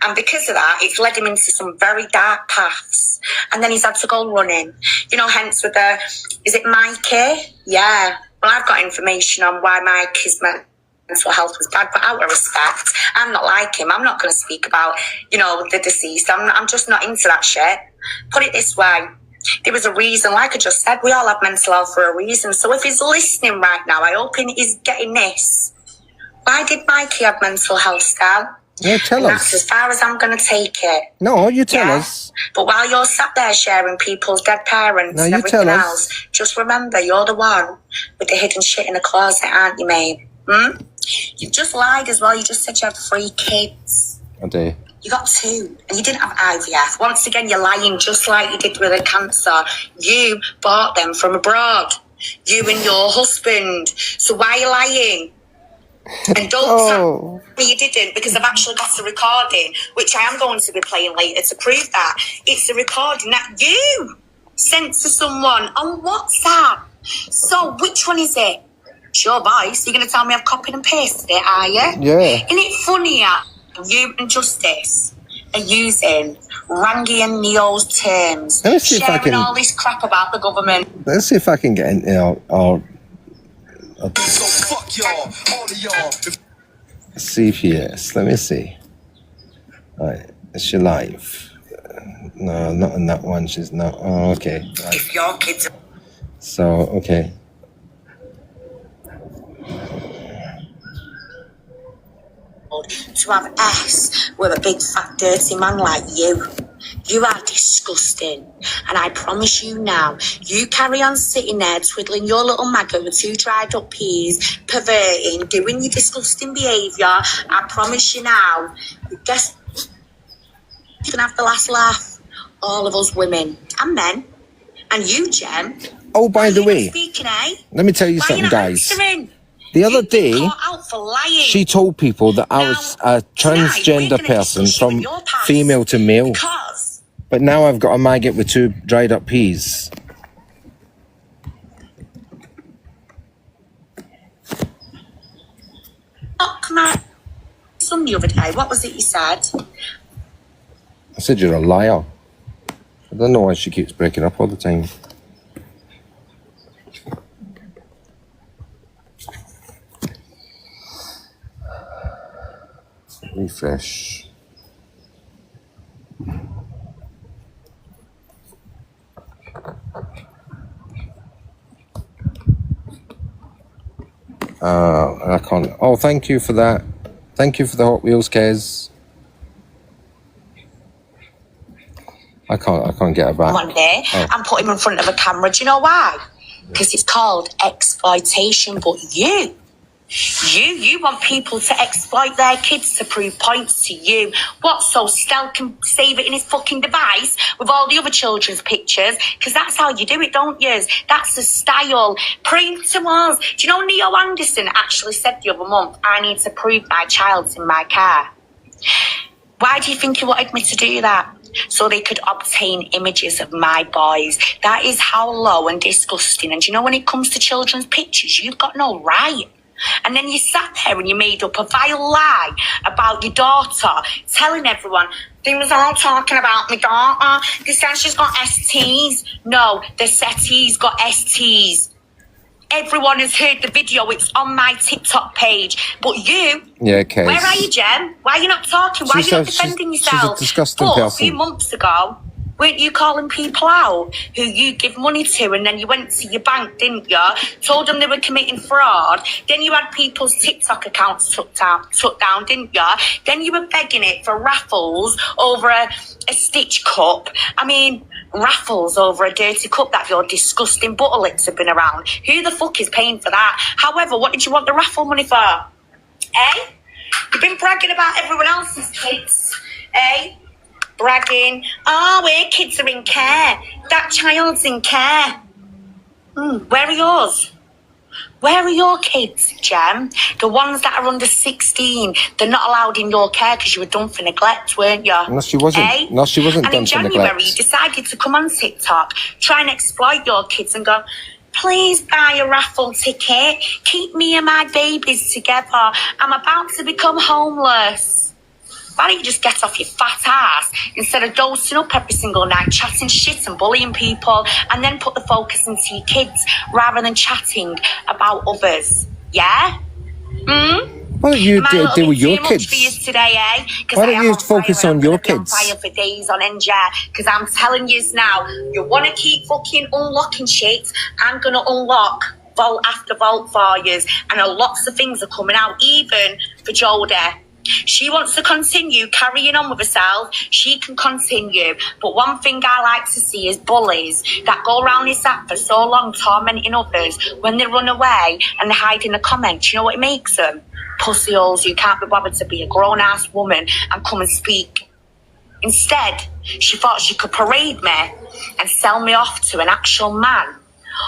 And because of that, it's led him into some very dark paths. And then he's had to go running. You know, hence with the, is it Mikey? Yeah. Well, I've got information on why Mikey's mental health was bad, but out of respect, I'm not like him. I'm not going to speak about, you know, the deceased. I'm just not into that shit. Put it this way. There was a reason, like I just said, we all have mental health for a reason. So if he's listening right now, I hope he's getting this. Why did Mikey have mental health, Stal? Yeah, tell us. That's as far as I'm going to take it. No, you tell us. But while you're sat there sharing people's dead parents No, and you everything tell us. else, just remember you're the one with the hidden shit in the closet, aren't you, mate? You've just lied as well. You just said you had 3 kids. I do. You got 2, and you didn't have IVF. Once again, you're lying just like you did with the cancer. You bought them from abroad. You and your husband. So why are you lying? And don't tell me you didn't, because I've actually got a recording, which I am going to be playing later to prove that. It's a recording that you sent to someone on WhatsApp. So which one is it? It's your voice. You're going to tell me I've copied and pasted it, are you? Yeah. Isn't it funnier? You and Justice are using Rangi and Neo's terms, Let me see if I sharing can- all this crap about the government. Let's see if I can get into our CPS. Let me see. Right, is she live? No, not on that one. She's not. Oh, okay. Right. If your kids are So, okay. to have S with a big fat dirty man like you. You are disgusting. And I promise you now, you carry on sitting there twiddling your little maggot with 2 dried up peas, perverting, doing your disgusting behaviour. I promise you now, guess you can have the last laugh. All of us women and men. And you, Jem. Oh, by the way, Speaking, eh? let me tell you Why something, you not guys. answering? The other day, Caught out for lying. she told people that I was a transgender person from female to male. Because But now I've got a maggot with 2 dried up peas. my son the other day, what was it you said? I said you're a liar. I don't know why she keeps breaking up all the time. Refresh. I can't. Oh, thank you for that. Thank you for the Hot Wheels, Kez. I can't get her back. One day, and put him in front of a camera. Do you know why? Because it's called exploitation. But you want people to exploit their kids to prove points to you. What, so Stel can save it in his fucking device with all the other children's pictures? Because that's how you do it, don't you? That's the style. Prove to us. Do you know Neo Anderson actually said the other month, I need to prove my child's in my car? Why do you think he wanted me to do that? So they could obtain images of my boys. That is how low and disgusting. And do you know, when it comes to children's pictures, you've got no right. And then you sat there and you made up a vile lie about your daughter, telling everyone, they was all talking about my daughter. They said she's got STs. No, the settee's got STs. Everyone has heard the video. It's on my TikTok page. But you, Yeah, Kez. where are you, Jem? Why are you not talking? Why are you not defending yourself? She's a disgusting but person. a few months ago, weren't you calling people out who you give money to, and then you went to your bank, didn't you? Told them they were committing fraud. Then you had people's TikTok accounts took down, didn't you? Then you were begging it for raffles over a Stitch cup. I mean, raffles over a dirty cup that your disgusting butter lips have been around. Who the fuck is paying for that? However, what did you want the raffle money for? Eh? You've been bragging about everyone else's kids. Eh? Bragging, oh, our kids are in care. That child's in care. Where are yours? Where are your kids, Jem? The ones that are under 16, they're not allowed in your care because you were done for neglect, weren't you? No, she wasn't. Eh? No, she wasn't and done in for January, neglect. you decided to come on TikTok, try and exploit your kids and go, please buy a raffle ticket. Keep me and my babies together. I'm about to become homeless. Why don't you just get off your fat ass instead of dosing up every single night, chatting shit and bullying people, and then put the focus into your kids rather than chatting about others? Yeah? Why don't you deal with your Too much kids? for you today, eh? Why don't you focus on your kids? Fire for days on end, yeah. Because I'm telling you now, you want to keep fucking unlocking shit, I'm gonna unlock vault after vault for you, and lots of things are coming out, even for Jodie. She wants to continue carrying on with herself. She can continue. But one thing I like to see is bullies that go around this app for so long tormenting others. When they run away and they hide in the comments, you know what it makes them? Pussy holes who can't be bothered to be a grown-ass woman and come and speak. Instead, she thought she could parade me and sell me off to an actual man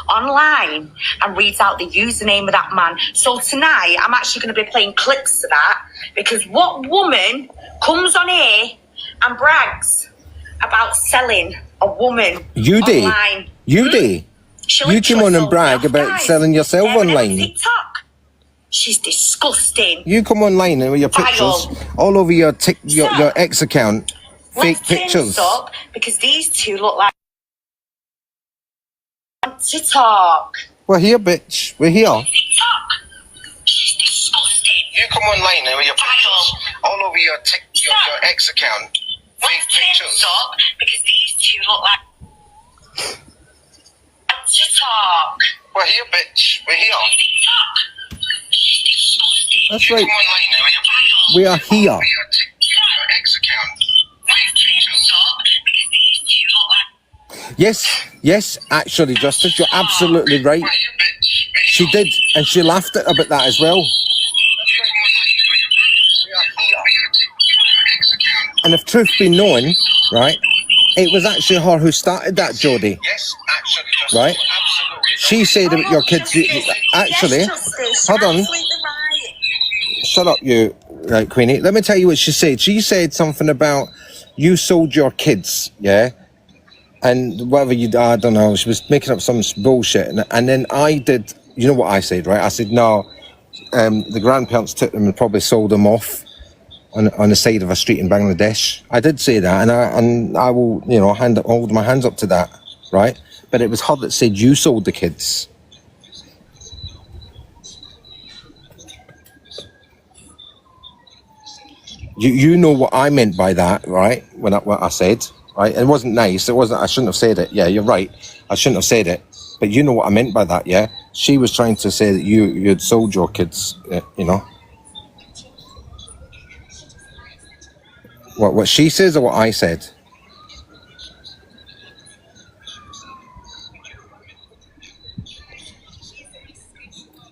online and reads out the username of that man. So tonight, I'm actually going to be playing clips of that, because what woman comes on here and brags about selling a woman online? You came on and brag about selling yourself online. TikTok. She's disgusting. You come online with your pictures all over your your ex account, fake pictures. Up because these two look like to talk. We're here, bitch. We're here. TikTok. She's disgusting. You come online with your pictures all over your ex account, fake pictures. Up because these two look like to talk. We're here, bitch. We're here. TikTok. That's right. We are here. Yes, actually, Justice, you're absolutely right. She did, and she laughed about that as well. And if truth be known, right, it was actually her who started that, Jodie. Right? She said about your kids, actually, hold on. Shut up, you, right, Queenie. Let me tell you what she said. She said something about you sold your kids, yeah? And whatever you, I don't know, she was making up some bullshit. And then I did, you know what I said, right? I said, no, the grandparents took them and probably sold them off on the side of a street in Bangladesh. I did say that, and I will, you know, hold my hands up to that, right? But it was her that said you sold the kids. You know what I meant by that, right? What I said, right? It wasn't nice. It wasn't. I shouldn't have said it. Yeah, you're right. I shouldn't have said it. But you know what I meant by that, yeah? She was trying to say that you had sold your kids, you know? What she says or what I said?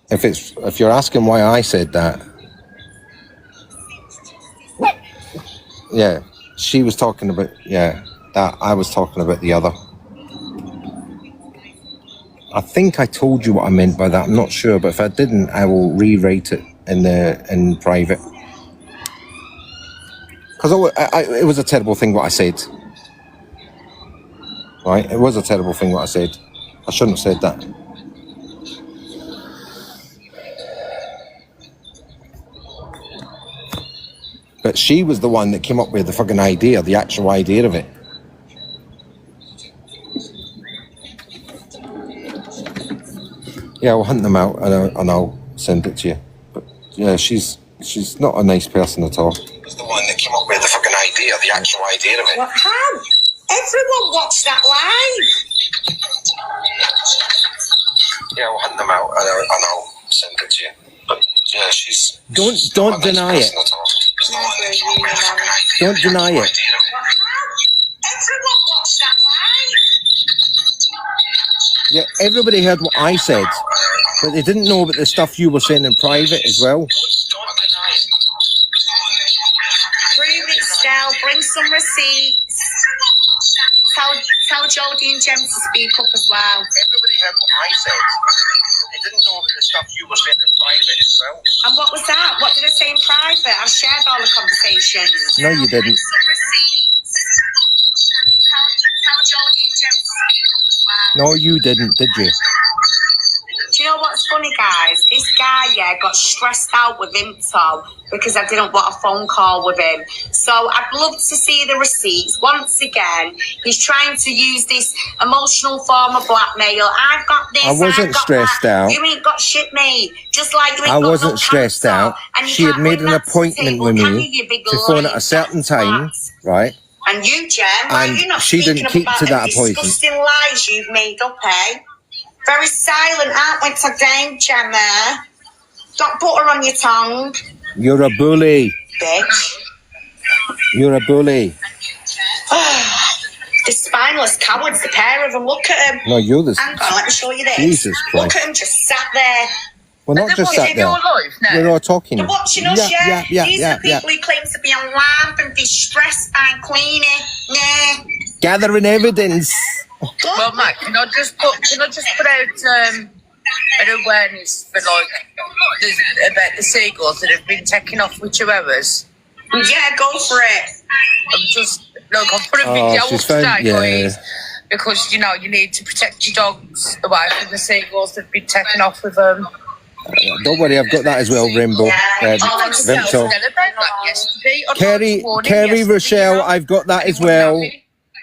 If you're asking why I said that, yeah, she was talking about, yeah, that I was talking about the other. I think I told you what I meant by that. I'm not sure, but if I didn't, I will rewrite it in private. Because it was a terrible thing what I said. Right? It was a terrible thing what I said. I shouldn't have said that. But she was the one that came up with the fucking idea, the actual idea of it. Yeah, we'll hunt them out and I'll send it to you. But yeah, she's not a nice person at all. She was the one that came up with the fucking idea, the actual idea of it. What? How? Everyone watched that live. Yeah, we'll hunt them out and I'll send it to you. But yeah, she's don't deny it. Don't deny it. Everyone watched that live. Yeah, everybody heard what I said, but they didn't know about the stuff you were saying in private as well. Prove it, Stell. Bring some receipts. Tell Jodie and Jem to speak up as well. Everybody heard what I said, but they didn't know about the stuff you were saying in private as well. And what was that? What did I say in private? I've shared all the conversations. No, you didn't. Tell Jodie and Jem to speak up as well. No, you didn't, did you? Do you know what's funny, guys? This guy, got stressed out with Vimto because I didn't want a phone call with him. So I'd love to see the receipts. Once again, he's trying to use this emotional form of blackmail. I've got this. I wasn't I've got stressed that. out. You ain't got shit, mate. Just like you ain't I got wasn't no stressed cancer, out. and you She had can't made bring an that to the appointment table, with can me you, you big to phone at lying a certain time, twat? right? And you, Jem, And you're not she speaking didn't keep about to the that appointment. disgusting lies you've made up, eh? Very silent, aren't we today, Gemma? Got butter on your tongue, You're a bully. bitch. You're a bully. The spineless cowards, the pair of them. Look at them. No, you're the... Hang on, let me show you this. Jesus Look Christ. at them just sat there. We're not just sat there. We're all talking. They're watching us, These are the people who claim to be alarmed and distressed by Queenie. Nah. Gathering evidence. Well, Matt, can I just put out an awareness for about the seagulls that have been taken off with chihuahuas? Yeah, go for it. I'm putting a video up today, yeah. guys, because you need to protect your dogs away from the seagulls that have been taken off with them. Don't worry, I've got that as well, Rainbow. Vimto. Kerry Rochelle, I've got that as well.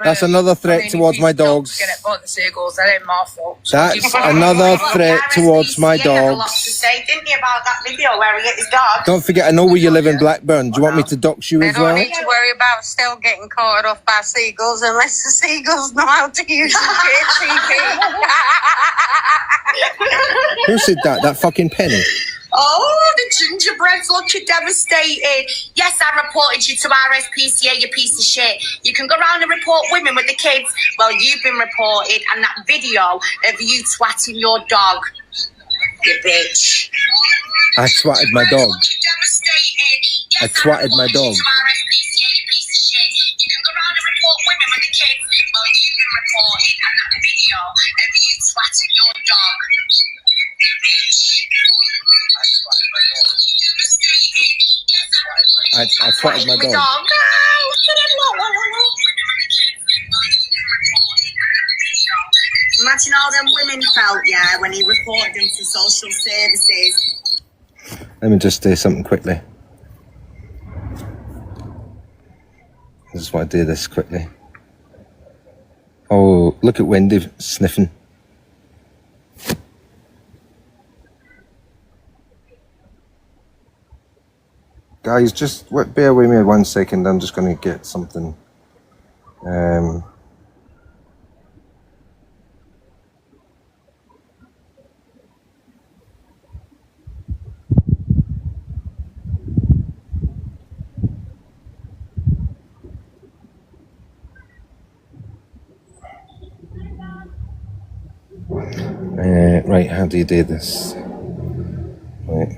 That's another threat towards my dogs. Get it by the seagulls, that ain't my fault. That's another threat towards my He had a lot dogs. to say, didn't he, about that video where he hit his dog? Don't forget, I know where you live in Blackburn. Do you want me to dox you They as don't well? need to worry about still getting caught off by seagulls unless the seagulls know how to use the JCB. Who said that? That fucking Penny. Oh, the gingerbread's looking devastated. Yes, I reported you to RSPCA, you piece of shit. You can go around and report women with the kids. Well, you've been reported, and that video of you twatting your dog, you bitch. I twatted my dog. I twatted my dog. I twatted my dog. Imagine how them women felt, when he reported them to social services. Let me just do something quickly. I just want to do this quickly. Oh, look at Wendy sniffing. Guys, just bear with me 1 second. I'm just going to get something. Right, how do you do this? Right.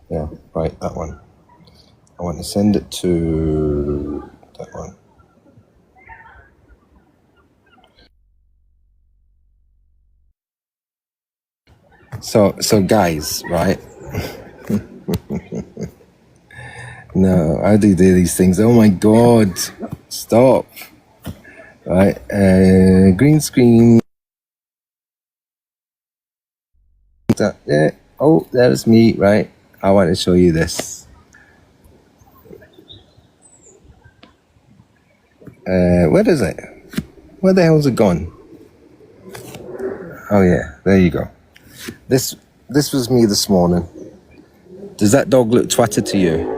Yeah, right, that one. I want to send it to that one. So guys, right? No, how do you do these things? Oh my God, stop. Right, green screen. Yeah. Oh, there's me, right? I want to show you this. Where is it? Where the hell's it gone? Oh yeah, there you go. This was me this morning. Does that dog look twatted to you?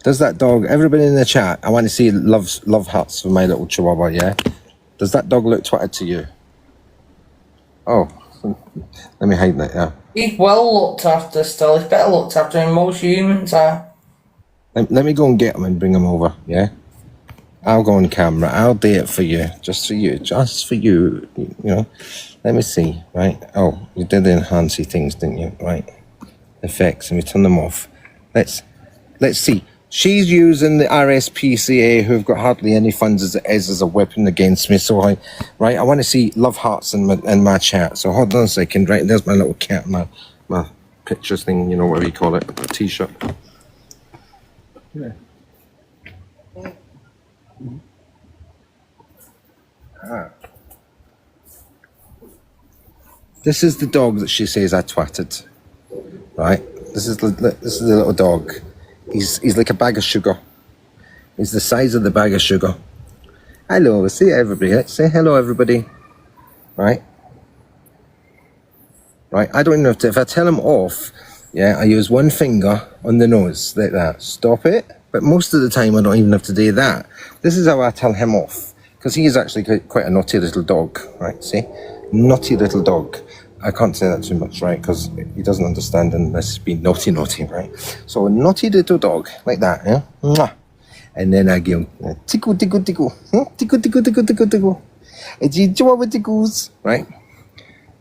Does that dog, everybody in the chat, I want to see love hearts for my little chihuahua, yeah? Does that dog look twatted to you? Oh, let me hide that, yeah. He's well looked after still. He's better looked after than most humans are. Let me go and get him and bring him over, yeah? I'll go on camera. I'll do it for you. Just for you. Just for you. You know. Let me see, right? Oh, you did the enhancey things, didn't you? Right. Effects, and we turn them off. Let's see. She's using the RSPCA, who've got hardly any funds as it is, as a weapon against me. So I want to see love hearts in my chat. So hold on a second, right? There's my little cat, my pictures thing, you know, whatever you call it, a t-shirt. Yeah. Ah. This is the dog that she says I twatted. Right? This is the little dog. He's like a bag of sugar. He's the size of the bag of sugar. Hello, say everybody. Say hello, everybody. Right? Right? I don't know if I tell him off, yeah, I use one finger on the nose, like that. Stop it. But most of the time, I don't even have to do that. This is how I tell him off. Because he is actually quite a naughty little dog, right? See? Naughty little dog. I can't say that too much, right? Because he doesn't understand unless it's been naughty, right? So a naughty little dog, like that, yeah? Mwah. And then I give him tickle, tickle, tickle. Tickle, tickle, tickle, tickle, tickle. Chihuahua tickles, right?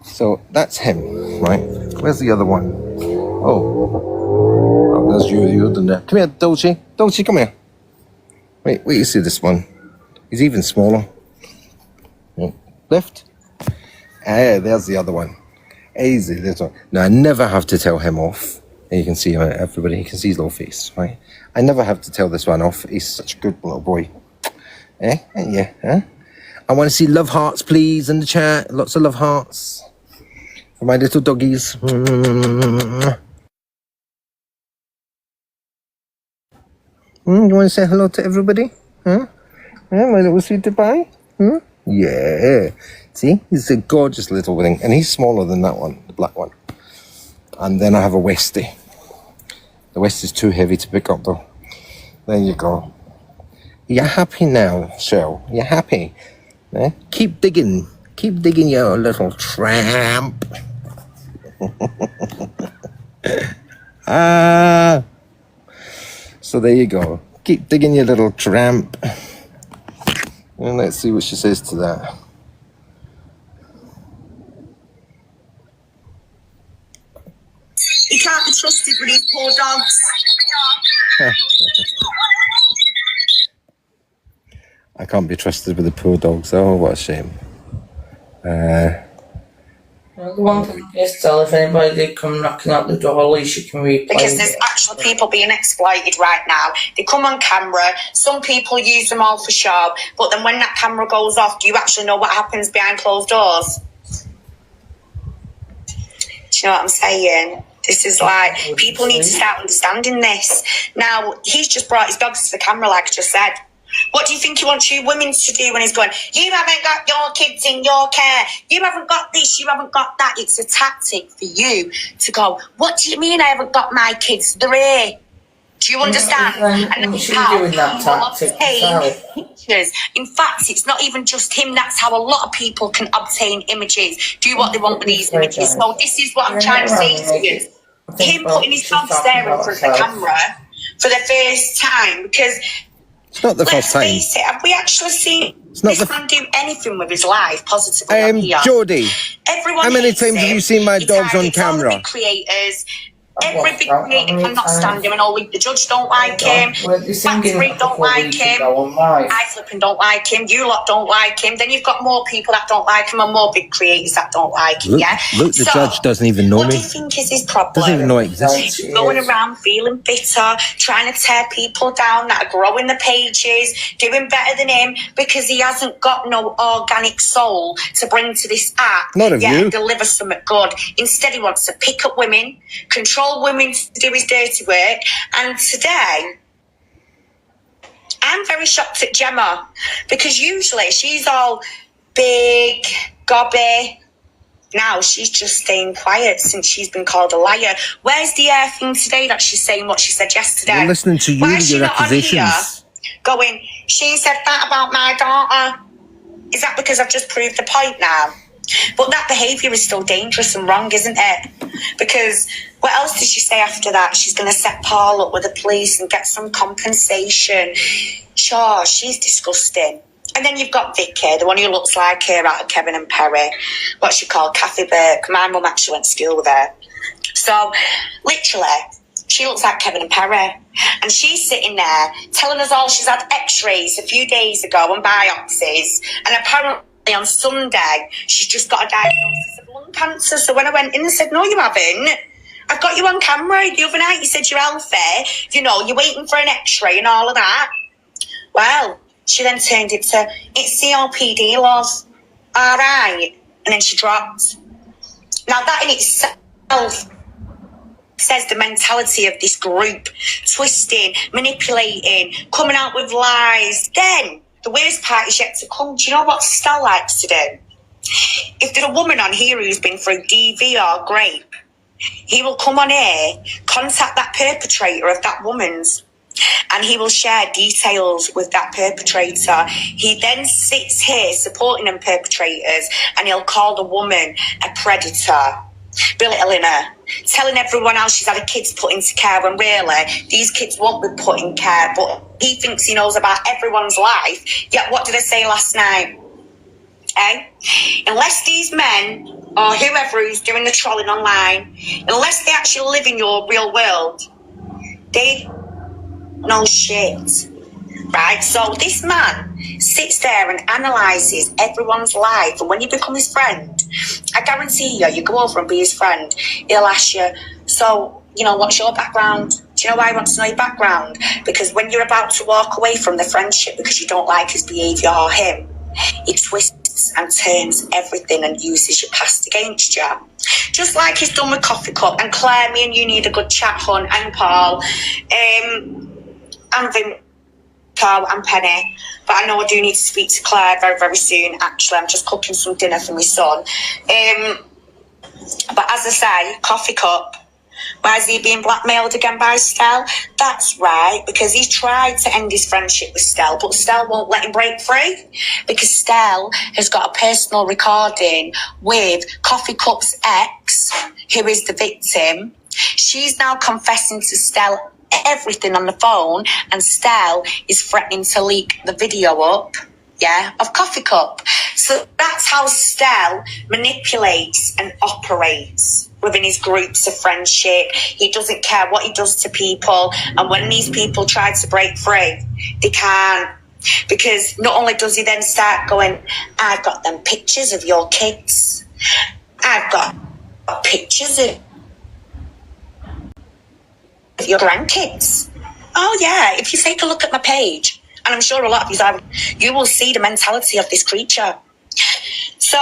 So that's him, right? Where's the other one? Oh, there's you done there. Come here, Dolce. Dolce, come here. Wait, you see this one? He's even smaller. Left. There's the other one. Easy, this one. Now, I never have to tell him off. And you can see everybody, you can see his little face, right? I never have to tell this one off. He's such a good little boy. Yeah, huh? I want to see love hearts, please, in the chat. Lots of love hearts for my little doggies. You want to say hello to everybody? Huh? Yeah, my little sweetie pie? Yeah. See, he's a gorgeous little thing, and he's smaller than that one, the black one. And then I have a Westie. The Westie's too heavy to pick up, though. There you go. You're happy now, Shell? You're happy? Eh? Keep digging. Keep digging, you little tramp. So there you go. Keep digging, you little tramp. And let's see what she says to that. He can't be trusted with his poor dogs. I can't be trusted with the poor dogs. Oh, what a shame. The one thing is, tell if anybody did come knocking at the door, at least you can replay Because there's actual people being exploited right now. They come on camera. Some people use them all for show. But then when that camera goes off, do you actually know what happens behind closed doors? Do you know what I'm saying? This is like, people need to start understanding this. Now, he's just brought his dogs to the camera, like I just said. What do you think he wants you women to do when he's going, you haven't got your kids in your care, you haven't got this, you haven't got that? It's a tactic for you to go, what do you mean I haven't got my kids? They're here. Do you understand? And that's how doing that tactic pictures. In fact, it's not even just him. That's how a lot of people can obtain images, do what they want with these images. So this is what I'm trying to say to you. Him putting his dogs there in front of the camera for the first time, because it's not the first time. Let's face it, have we actually seen this man do anything with his life positively on here? Geordie, everyone how many times have you seen my dogs on camera? Big creators. Every big creator cannot stand him, and all the judge don't like him, Factory don't like him, I flipping don't like him, you lot don't like him, then you've got more people that don't like him and more big creators that don't like him, yeah? Look, the judge doesn't even know me. What do you think is his problem? Doesn't even know it exists. Going around feeling bitter, trying to tear people down that are growing the pages, doing better than him, because he hasn't got no organic soul to bring to this app. Not of you. Deliver something good. Instead, he wants to pick up women, control women to do his dirty work. And today, I'm very shocked at Gemma, because usually she's all big, gobby. Now she's just staying quiet since she's been called a liar. Where's the thing today that she's saying what she said yesterday? I'm listening to you and your accusations. Going, she said that about my daughter. Is that because I've just proved the point now? But that behaviour is still dangerous and wrong, isn't it? Because what else did she say after that? She's going to set Paul up with the police and get some compensation. Sure, she's disgusting. And then you've got Vicky, the one who looks like her out of Kevin and Perry. What's she called? Kathy Burke. My mum actually went to school with her. So, literally, she looks like Kevin and Perry. And she's sitting there telling us all she's had x-rays a few days ago and biopsies. And apparently on Sunday, she's just got a diagnosis of lung cancer. So when I went in and said, no, you haven't, I've got you on camera. The other night you said you're healthy. You know, you're waiting for an x-ray and all of that. Well, she then turned it to, it's COPD, love. All right. And then she dropped. Now that in itself says the mentality of this group, twisting, manipulating, coming out with lies. Then the worst part is yet to come. Do you know what Stell likes to do? If there's a woman on here who's been through DV or rape, he will come on here, contact that perpetrator of that woman's, and he will share details with that perpetrator. He then sits here supporting them perpetrators, and he'll call the woman a predator, belittling her, telling everyone else she's had her kids put into care, when really these kids won't be put in care, but he thinks he knows about everyone's life. Yet what did I say last night? Unless these men or whoever is doing the trolling online, unless they actually live in your real world, they know shit, right? So this man sits there and analyses everyone's life, and when you become his friend, I guarantee you go over and be his friend, he'll ask you, so, you know, what's your background? Do you know why I want to know your background? Because when you're about to walk away from the friendship because you don't like his behaviour or him, he twists and turns everything and uses your past against you. Just like he's done with Coffee Cup. And Claire, me and you need a good chat, hon, and Paul. And Vin, Carl and Penny. But I know I do need to speak to Claire very, very soon. Actually, I'm just cooking some dinner for my son. But as I say, Coffee Cup. Why is he being blackmailed again by Stell? That's right, because he's tried to end his friendship with Stell, but Stell won't let him break free, because Stell has got a personal recording with Coffee Cup's ex, who is the victim. She's now confessing to Stell everything on the phone, and Stell is threatening to leak the video up, of Coffee Cup. So that's how Stell manipulates and operates within his groups of friendship. He doesn't care what he does to people, and when these people try to break free, they can't. Because not only does he then start going, I've got them pictures of your kids, I've got pictures of your grandkids. Oh yeah, if you take a look at my page, and I'm sure a lot of you have, you will see the mentality of this creature. So,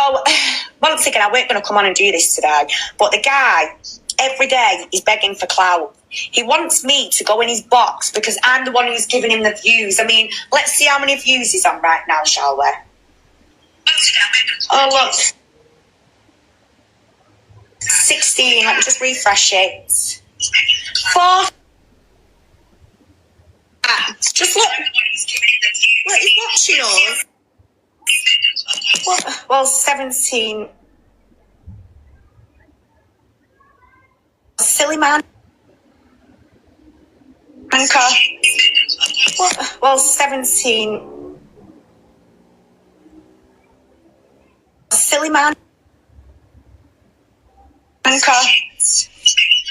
once again, I weren't going to come on and do this today, but the guy, every day, is begging for clout. He wants me to go in his box because I'm the one who's giving him the views. I mean, let's see how many views he's on right now, shall we? Oh, look. 16, let me just refresh it. 4. Just look. Look, he's watching us. Well, 17. Silly man. Anchor. Well, 17. Silly man. Anchor.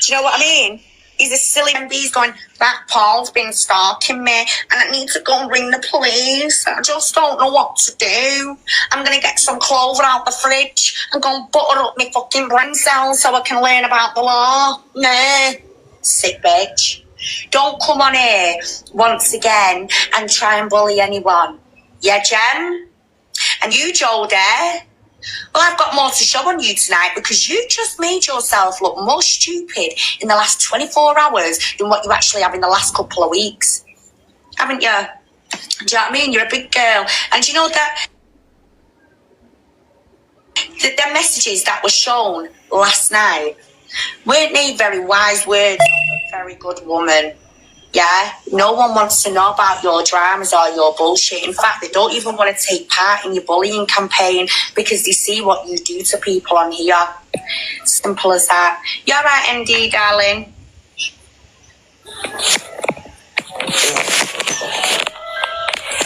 Do you know what I mean? He's a silly man. He's going, that Paul's been stalking me and I need to go and ring the police. I just don't know what to do. I'm going to get some clover out the fridge and go and butter up my fucking brain cells so I can learn about the law. Nah. Sick bitch. Don't come on here once again and try and bully anyone. Yeah, Jem? And you, Jodie? Well, I've got more to show on you tonight because you just made yourself look more stupid in the last 24 hours than what you actually have in the last couple of weeks. Haven't you? Do you know what I mean? You're a big girl. And do you know that the messages that were shown last night weren't they very wise words of a very good woman? Yeah, no one wants to know about your dramas or your bullshit. In fact, they don't even want to take part in your bullying campaign because they see what you do to people on here. Simple as that. You're right, MD, darling.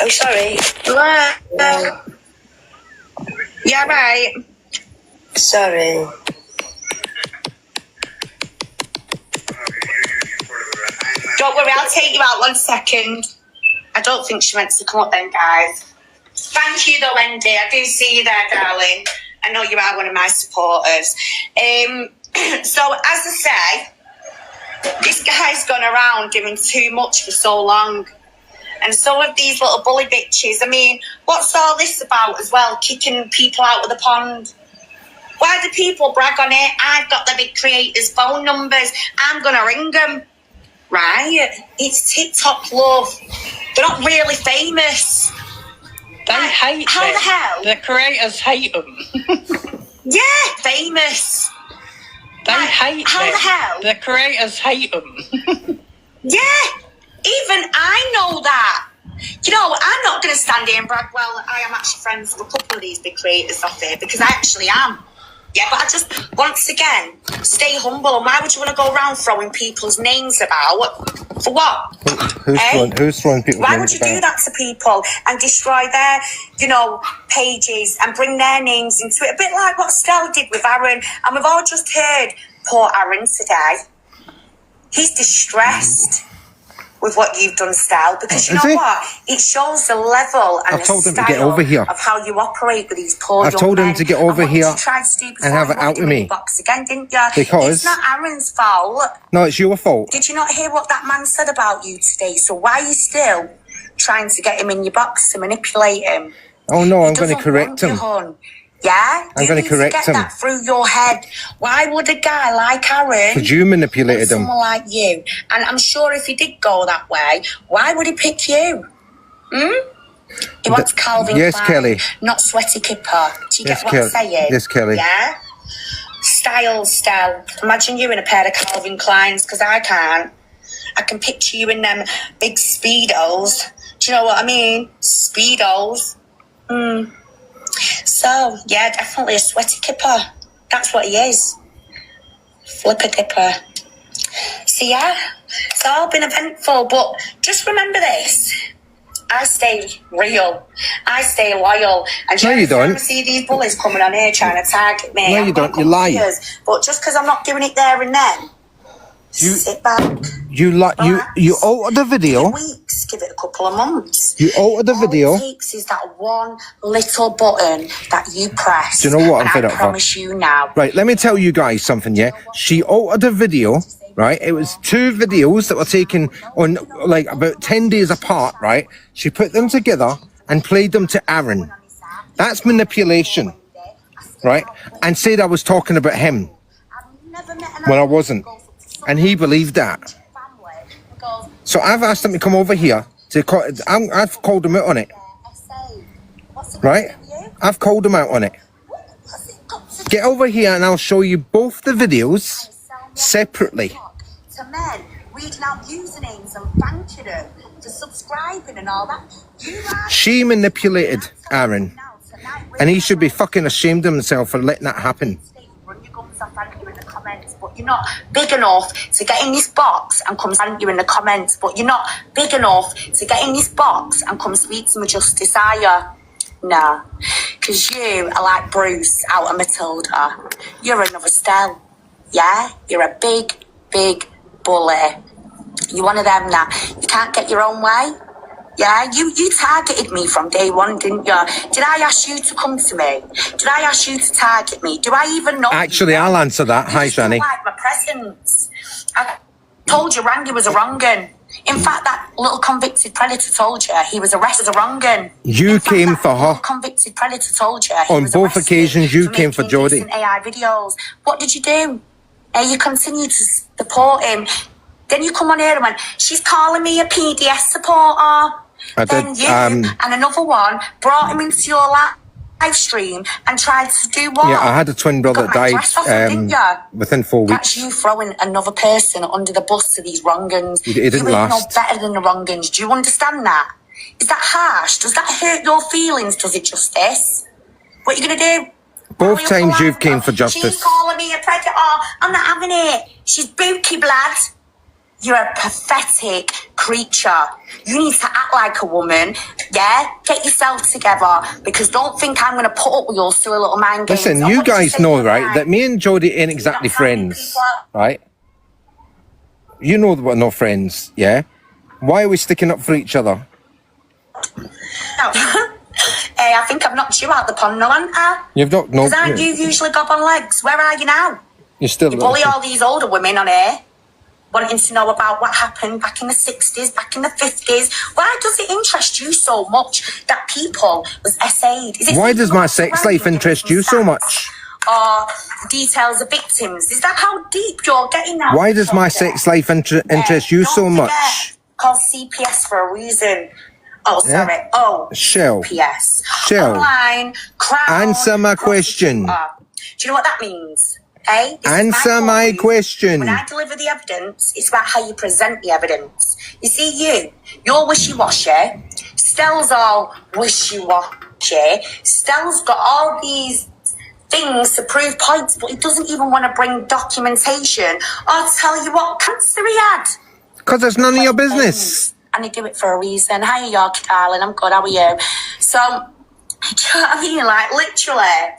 Oh, sorry. Hello. You're right. Sorry. Don't worry, I'll take you out 1 second. I don't think she meant to come up then, guys. Thank you, though, Wendy. I do see you there, darling. I know you are one of my supporters. So, as I say, This guy's gone around doing too much for so long. And some of these little bully bitches, I mean, what's all this about as well? Kicking people out of the pond. Why do people brag on it? I've got the big creators' phone numbers. I'm going to ring them. Right? It's TikTok love. They're not really famous. They hate How them. the hell? The creators hate them. Yeah, famous. They hate how them. the hell? The creators hate them. Yeah, even I know that. You know, I'm not going to stand here and brag, well, I am actually friends with a couple of these big creators off here, because I actually am. Yeah, but I just, once again, stay humble. And why would you want to go around throwing people's names about? For what? Who's throwing people's Why names would you do about? that to people and destroy their, you know, pages and bring their names into it? A bit like what Stella did with Aaron. And we've all just heard poor Aaron today. He's distressed with what you've done, Stella, because you Is know he? what? It shows the level and I've the told him to style get over here. of how you operate with these poor I've young told him men. to get And over what did here you try to do and before have he it out locked with him in me. the box again, didn't you? Because- It's not Aaron's fault. No, it's your fault. Did you not hear what that man said about you today? So why are you still trying to get him in your box to manipulate him? Oh no, I'm He going to doesn't correct want you, him. hon. Yeah? I'm You gonna need correct get him. that through your head. Why would a guy like Aaron Because you manipulated him. someone like you? And I'm sure if he did go that way, why would he pick you? He wants Calvin yes, Klein, Kelly. not Sweaty Kipper. Do you Yes, get what Kelly. I'm saying? Yes, Kelly. Yeah? Style. Imagine you in a pair of Calvin Kleins, because I can't. I can picture you in them big Speedos. Do you know what I mean? Speedos. So, yeah, definitely a Sweaty Kipper. That's what he is. Flipper dipper. So, yeah, it's all been eventful, but just remember this. I stay real. I stay loyal. And No, you every time don't. I see these bullies coming on here trying to target me. No, I'm you gonna don't. You come lie. years. But just because I'm not doing it there and then, sit back. You altered the video. Weeks, give it a couple of months. You altered the video. All it takes is that one little button that you press. Do you know what I'm and fed I up for? promise you now. Right, let me tell you guys something, yeah? She altered a video, right? It was 2 videos that were taken on like about 10 days apart, right? She put them together and played them to Aaron. That's manipulation, right? And said I was talking about him when I wasn't. And he believed that. So I've asked him to come over here to call, I've called him out on it. Right? I've called him out on it. Get over here and I'll show you both the videos separately. To men, reading out usernames and thanking them for subscribing and all that. She manipulated Aaron. And he should be fucking ashamed of himself for letting that happen. Run your guns off thank you in the comments, but you're not big enough to get in this box and come thank you in the comments. But you're not big enough to get in this box and come speak to my Justice, are you? No, because you are like Bruce out of Matilda. You're another Stell. Yeah, you're a big bully. You're one of them that you can't get your own way. Yeah, you targeted me from day one, didn't you? Did I ask you to come to me? Did I ask you to target me? Do I even know? Actually, I'll answer that. Hi, You don't Shani. like my presence. I told you Randy was a wrong-un. In fact, that little convicted predator told you he was arrested as a wrong-un. You came for her. Convicted predator told you he On was both arrested occasions, you came for making Jodie. decent AI videos. What did you do? You continue to support him. Then you come on here and went, she's calling me a PDS supporter. I Then did, you and another one brought him into your live stream and tried to do what? Yeah, I had a twin brother Got that my dress off him, didn't died you? within 4 That's weeks. you throwing another person under the bus to these wrong-uns. It didn't you ain't last. no better than the wrong-uns. Do you understand that? Is that harsh? Does that hurt your feelings? Does it justice? What are you going to do? Both times you've came for She's justice. calling me a predator. I'm not having it. She's booky, blood. You're a pathetic creature. You need to act like a woman. Yeah? Get yourself together. Because don't think I'm going to put up with your silly little mind games. Listen, And you what did guys say know, the other right, night? that me and Jodie ain't exactly friends, right? You know that we're not friends, yeah? Why are we sticking up for each other? No. Hey, I think I've knocked you out the pond now, haven't I? You've not, no, Because aren't you usually gob on legs? Where are you now? you're still, You bully all these older women on here. wanting to know about what happened back in the 60s, back in the 50s. Why does it interest you so much that people was SA'd? Why does my sex life interest you so much? Or details of victims? Is that how deep you're getting now? Why does my sex life interest you so much? Called CPS for a reason. Oh, sorry. Yeah. Oh, Shell. CPS. Shell. Online, crowd. Answer my question. Do you know what that means? This is Answer my question. When I deliver the evidence, it's about how you present the evidence. You see, you're wishy-washy. Stell's all wishy-washy. Stell's got all these things to prove points, but he doesn't even want to bring documentation or tell you what cancer he had. Because it's none of your business. And they do it for a reason. Hi, Yorkie, darling. I'm good. How are you? So, do you know what I mean? Like, literally,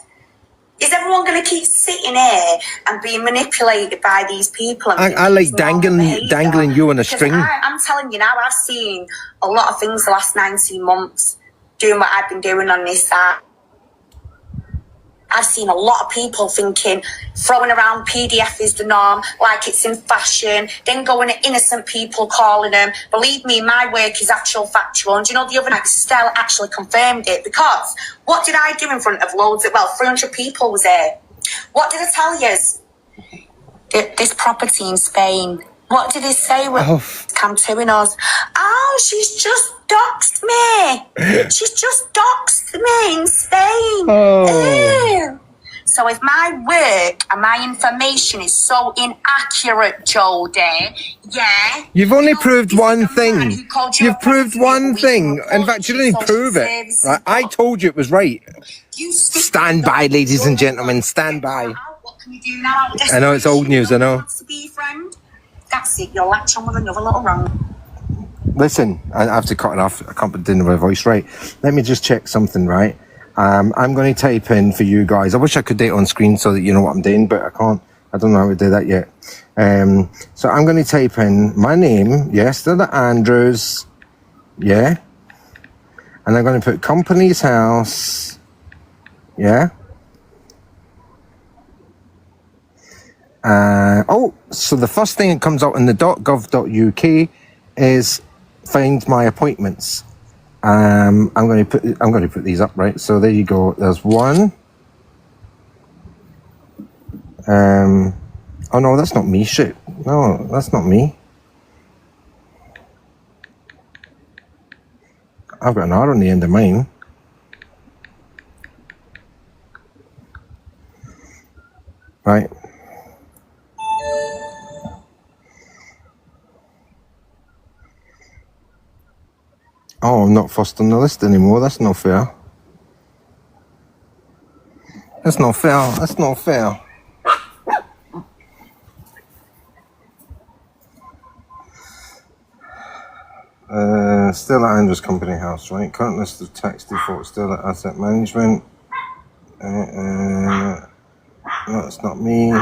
is everyone going to keep sitting here and being manipulated by these people? I like dangling you on a string. I'm telling you now, I've seen a lot of things the last 19 months doing what I've been doing on this app. I've seen a lot of people thinking throwing around PDF is the norm, like it's in fashion, then going at innocent people calling them. Believe me, my work is actual factual. And do you know, the other night, Stella actually confirmed it, because what did I do in front of loads of, 300 people was there. What did I tell you? This property in Spain. What did he say when Cam touring us? Oh, she's just doxed me. She's just doxed me in Spain. Ew. So if my work and my information is so inaccurate, Jodie, You've only proved one thing. You've proved one thing. In fact, you didn't prove it. Right? I told you it was right. Stand by, ladies and gentlemen. Stand by. What can you do now? I know it's old news, I know. To be your friend. That's it. You'll latch on with another little wrong. Listen, I have to cut it off. I can't put it in my voice. Right. Let me just check something, right? I'm going to type in for you guys. I wish I could do it on screen so that you know what I'm doing, but I can't. I don't know how to do that yet. So I'm going to type in my name. Yes, Stella Andrews. Yeah. And I'm going to put company's house. Yeah. So the first thing that comes out in the .gov.uk is find my appointments. I'm going to put these up, right? So there you go. There's one. Oh no, that's not me. Shit. No, that's not me. I've got an R on the end of mine. Right. Oh, I'm not first on the list anymore. That's not fair. That's not fair. That's not fair. Stella Andrews Company House, right? Current list of tax default, Stella Asset Management. No, that's not me.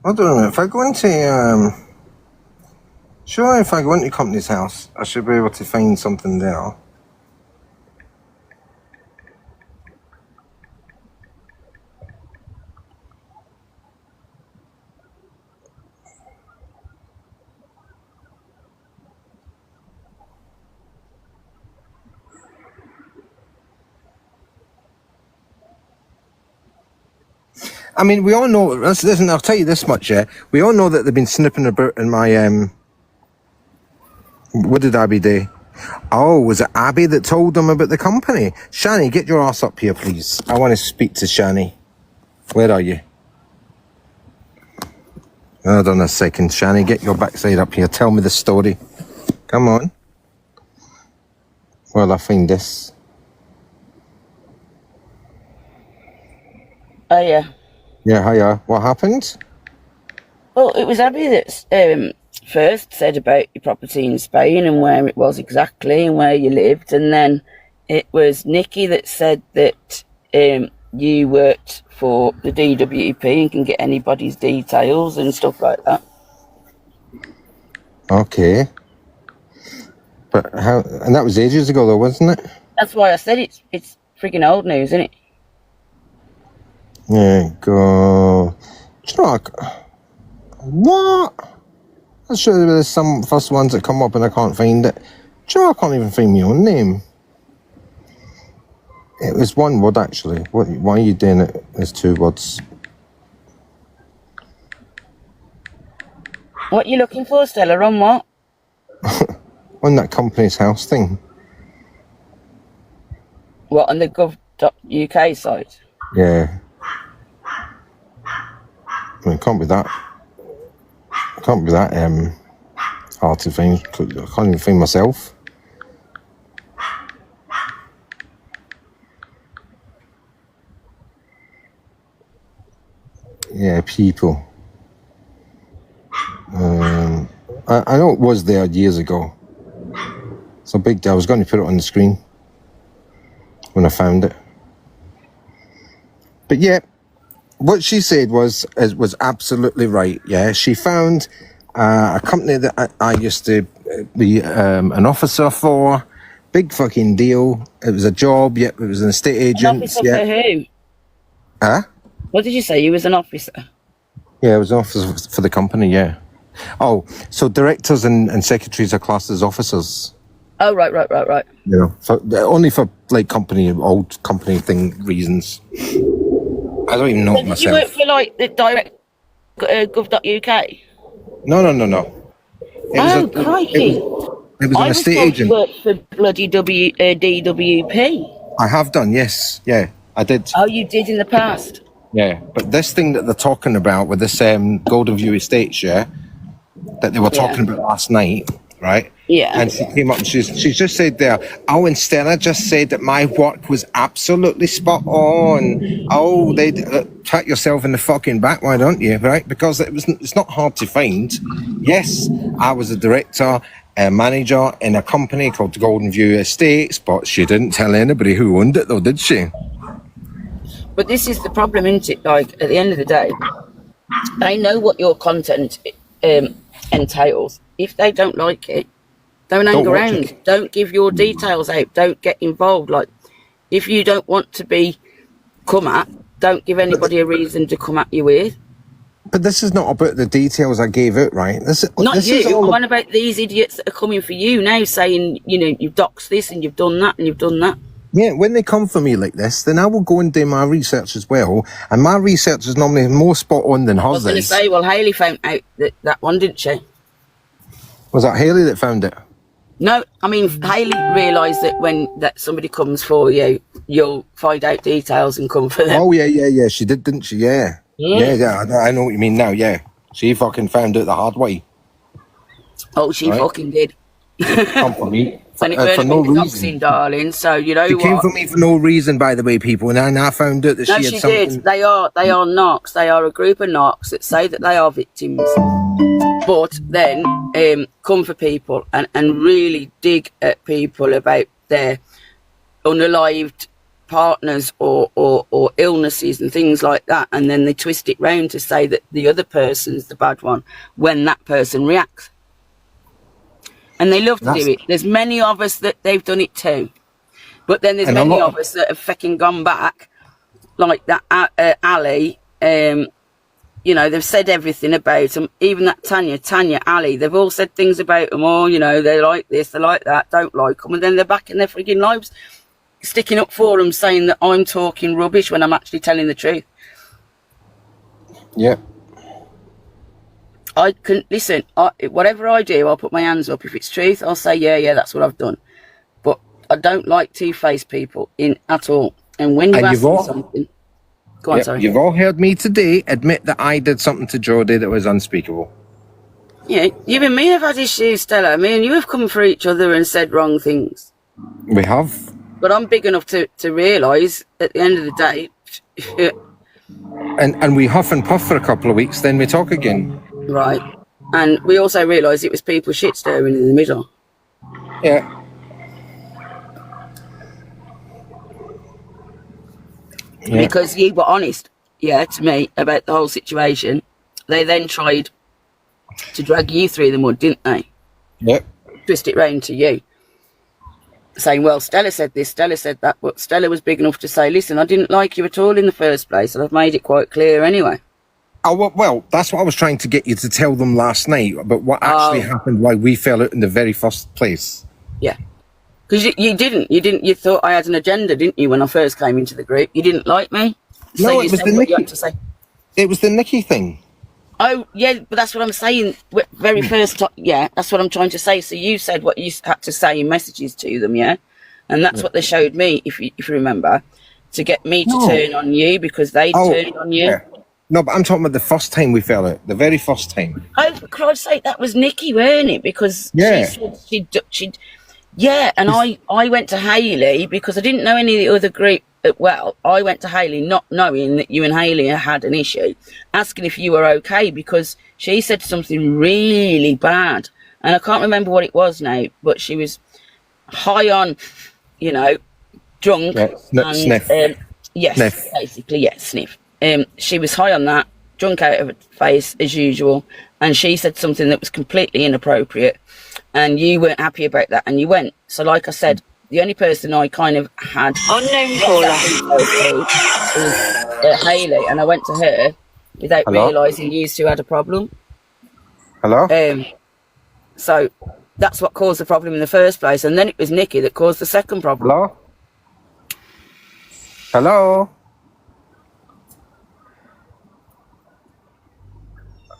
I don't know, if I go into, sure, if I go into company's house, I should be able to find something there. I mean, we all know, listen, I'll tell you this much, yeah? We all know that they've been snipping about in my, what did Abby do? Oh, was it Abby that told them about the company? Shani, get your ass up here, please. I want to speak to Shani. Where are you? Hold on a second, Shani, get your backside up here. Tell me the story. Come on. Well, I find this. Oh, yeah. Yeah, hiya. What happened? Well, it was Abby that first said about your property in Spain and where it was exactly and where you lived. And then it was Nikki that said that you worked for the DWP and can get anybody's details and stuff like that. Okay. But how? And that was ages ago, though, wasn't it? That's why I said it's freaking old news, isn't it? Yeah, go. Do you know what? I'm sure there's some first ones that come up and I can't find it. Do you know I can't even find my own name? It was one word, actually. Why are you doing it as 2 words? What you looking for, Stella? On what? On that company's house thing. What, on the gov.uk site? Yeah. I mean, it can't be that. It can't be that hard to find. I can't even find myself. Yeah, people. I know it was there years ago. It's a big deal. I was going to put it on the screen when I found it. But yeah, what she said was absolutely right. Yeah, she found a company that I used to be an officer for. Big fucking deal. It was a job. Yeah, it was an estate agent. An officer for who? Huh? What did you say? You was an officer? Yeah, I was an officer for the company. Yeah. Oh, so directors and secretaries are classed as officers. Oh, right. You know, only for like old company thing reasons. I don't even know it myself. Did you work for like the direct gov.uk? No. Crikey! It was an estate agent. I worked for bloody DWP. I have done, yes, yeah, I did. Oh, you did in the past. Yeah, but this thing that they're talking about with this Golden View Estates, yeah, that they were talking about last night, right? Yeah. And she came up and she just said there, oh, and Stella just said that my work was absolutely spot on. Oh, they pat yourself in the fucking back, why don't you, right? Because it's not hard to find. Yes, I was a director, a manager in a company called Golden View Estates, but she didn't tell anybody who owned it, though, did she? But this is the problem, isn't it? Like, at the end of the day, they know what your content entails. If they don't like it, don't hang around. Don't give your details out. Don't get involved. Like, if you don't want to be come at, don't give anybody a reason to come at you with. But this is not about the details I gave out, right? Not you. I'm on about these idiots that are coming for you now, saying, you know, you've doxed this and you've done that and you've done that. Yeah, when they come for me like this, then I will go and do my research as well. And my research is normally more spot on than hers. I was going to say, well, Hayley found out that one, didn't she? Was that Hayley that found it? No, I mean, Hayley realised that when somebody comes for you, you'll find out details and come for them. Oh, yeah. She did, didn't she? Yeah. Yeah. I know what you mean now, yeah. She fucking found it the hard way. Oh, she fucking did. Come for me. And it for no reason, darling. So you know she what? came for me for no reason, by the way, people. And I found out that she had something. Did. They are narcs. They are a group of narcs that say that they are victims, but then come for people and really dig at people about their unalived partners or illnesses and things like that, and then they twist it round to say that the other person's the bad one when that person reacts. And they love to do it. There's many of us that they've done it too. But then there's many of us that have fucking gone back, like that Ali. You know, they've said everything about them. Even that Tanya, Ali, they've all said things about them. Oh, you know, they're like this, they're like that, don't like them. And then they're back in their frigging lives, sticking up for them, saying that I'm talking rubbish when I'm actually telling the truth. Yeah. I can listen. Whatever I do, I'll put my hands up. If it's truth, I'll say yeah, that's what I've done. But I don't like two-faced people in at all. And when you ask me something, go on. Sorry. You've all heard me today admit that I did something to Jodie that was unspeakable. Yeah, you and me have had issues, Stella. Me and you have come for each other and said wrong things. We have. But I'm big enough to realise at the end of the day. and we huff and puff for a couple of weeks, then we talk again. Right. And we also realised it was people shit stirring in the middle. Yeah. Because you were honest, to me, about the whole situation. They then tried to drag you through the mud, didn't they? Yep. Twist it round to you. saying, well, Stella said this, Stella said that, but Stella was big enough to say, listen, I didn't like you at all in the first place, and I've made it quite clear anyway. Oh, well, that's what I was trying to get you to tell them last night, but what actually happened, why we fell out in the very first place. Yeah. Because you thought I had an agenda, didn't you, when I first came into the group? You didn't like me? So No, you it was said the what you Nikki. had to say. It was the Nikki thing. Oh, yeah, but that's what I'm saying. Very first time, yeah, that's what I'm trying to say. So you said what you had to say in messages to them, yeah? And that's what they showed me, if you remember, to get me to turn on you because they turned on you. Yeah. No, but I'm talking about the first time we fell out. The very first time. Oh, for Christ's sake, that was Nikki, weren't it? Because Yeah. she said she'd yeah, and I went to Hayley because I didn't know any of the other group. Well, I went to Hayley not knowing that you and Hayley had an issue, asking if you were okay because she said something really bad. And I can't remember what it was now, but she was high on, drunk. Yeah, sniff. Yes, Sniff. basically, yes, sniff. She was high on that, drunk out of her face as usual, and she said something that was completely inappropriate, and you weren't happy about that, and you went. So, like I said, the only person I kind of had unknown caller was Hayley, and I went to her without realising you two had a problem. Hello? So that's what caused the problem in the first place, and then it was Nikki that caused the second problem. Hello? Hello?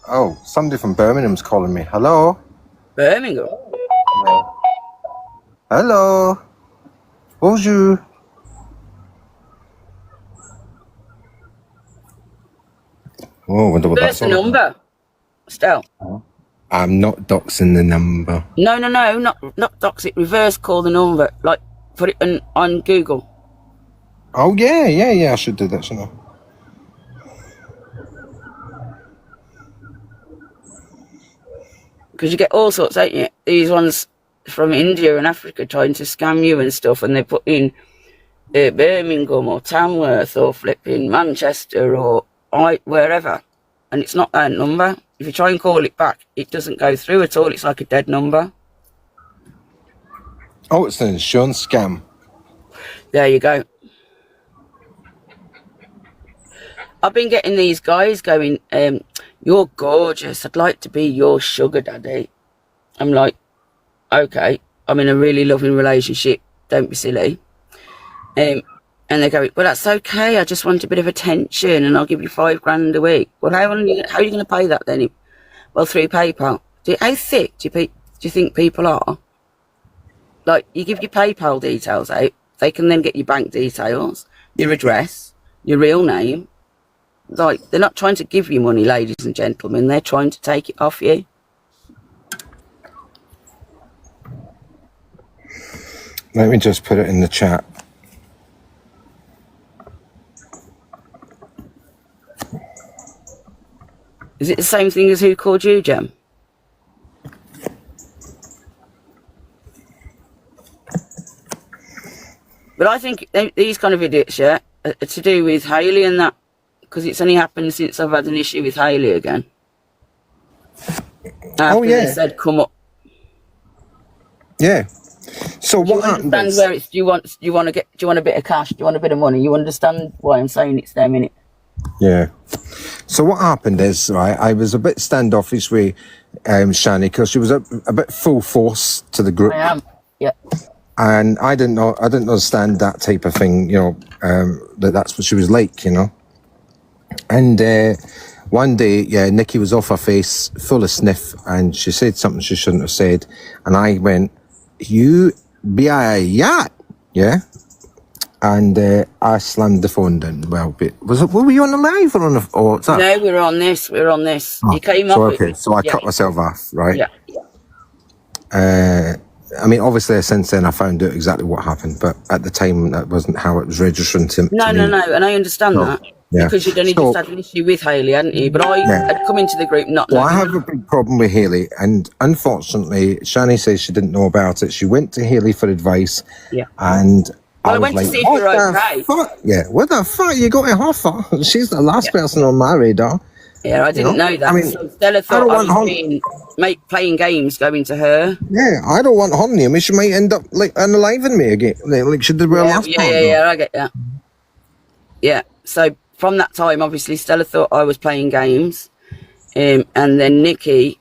Oh, somebody from Birmingham's calling me. Hello? Birmingham? Yeah. Hello? Bonjour. Oh, I wonder what Where's that's the all about. number? Still. I'm not doxing the number. No, not dox it. Reverse call the number. Like, put it on Google. Oh, yeah, I should do that, shouldn't I? Because you get all sorts, don't you? These ones from India and Africa trying to scam you and stuff, and they put in Birmingham or Tamworth or flipping Manchester or wherever, and it's not that number. If you try and call it back, it doesn't go through at all. It's like a dead number. Oh, it's an insurance scam. There you go. I've been getting these guys going, you're gorgeous, I'd like to be your sugar daddy. I'm like, okay, I'm in a really loving relationship, don't be silly. And they go, well, that's okay, I just want a bit of attention and I'll give you $5,000 a week. Well, how are you going to pay that then? Well, through PayPal. How thick do you think people are? Like, you give your PayPal details out, they can then get your bank details, your address, your real name. Like, they're not trying to give you money, ladies and gentlemen. They're trying to take it off you. Let me just put it in the chat. Is it the same thing as who called you, Jem? But I think these kind of idiots, yeah, are to do with Hayley and that. Because it's only happened since I've had an issue with Hayley again. After they said, come up. Yeah. So what happened? Where it's, do you want a bit of cash? Do you want a bit of money? You understand why I'm saying it's them, innit? Yeah. So what happened is, right, I was a bit standoffish with Shani because she was a bit full force to the group. I am. Yeah. And I didn't understand that type of thing, that's what she was like, And one day, Nikki was off her face, full of sniff, and she said something she shouldn't have said. And I went, you be a yacht, yeah? And I slammed the phone down. Well, were we on the live or on the... Or what's that? No, we're on this. Oh, You came so, up okay, with... so I cut myself off, right? Yeah. I mean, obviously, since then, I found out exactly what happened. But at the time, that wasn't how it was registering to me. No, and I understand that. Yeah. Because you'd only just had an issue with Hayley, hadn't you? But I had come into the group not knowing. Well, I have a big problem with Hayley, and unfortunately, Shani says she didn't know about it. She went to Hayley for advice, and I went to see if you're okay. Yeah, what the fuck you got to her for? She's the last person on my radar, Yeah, I didn't know that. I mean, So Stella I thought don't I want was playing games going to her. Yeah, I don't want her name. She might end up like unaliving me again, like she did with her last partner. Yeah, I get that. Yeah, so from that time, obviously, Stella thought I was playing games. And then Nikki,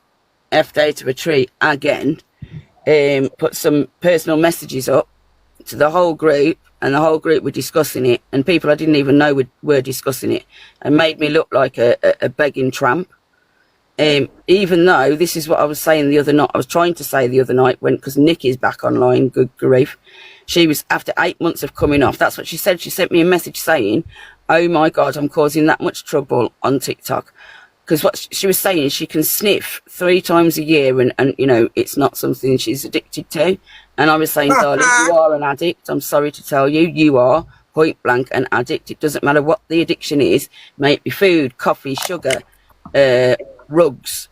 after out of a tree again, put some personal messages up to the whole group, and the whole group were discussing it, and people I didn't even know were discussing it, and made me look like a begging tramp. Even though this is what I was saying the other night, I was trying to say the other night because Nikki's back online, good grief. She was, after 8 months of coming off, that's what she said. She sent me a message saying, oh my God, I'm causing that much trouble on TikTok. Because what she was saying is she can sniff 3 times a year and you know, it's not something she's addicted to. And I was saying, darling, you are an addict. I'm sorry to tell you, you are point blank an addict. It doesn't matter what the addiction is. May it be food, coffee, sugar, rugs,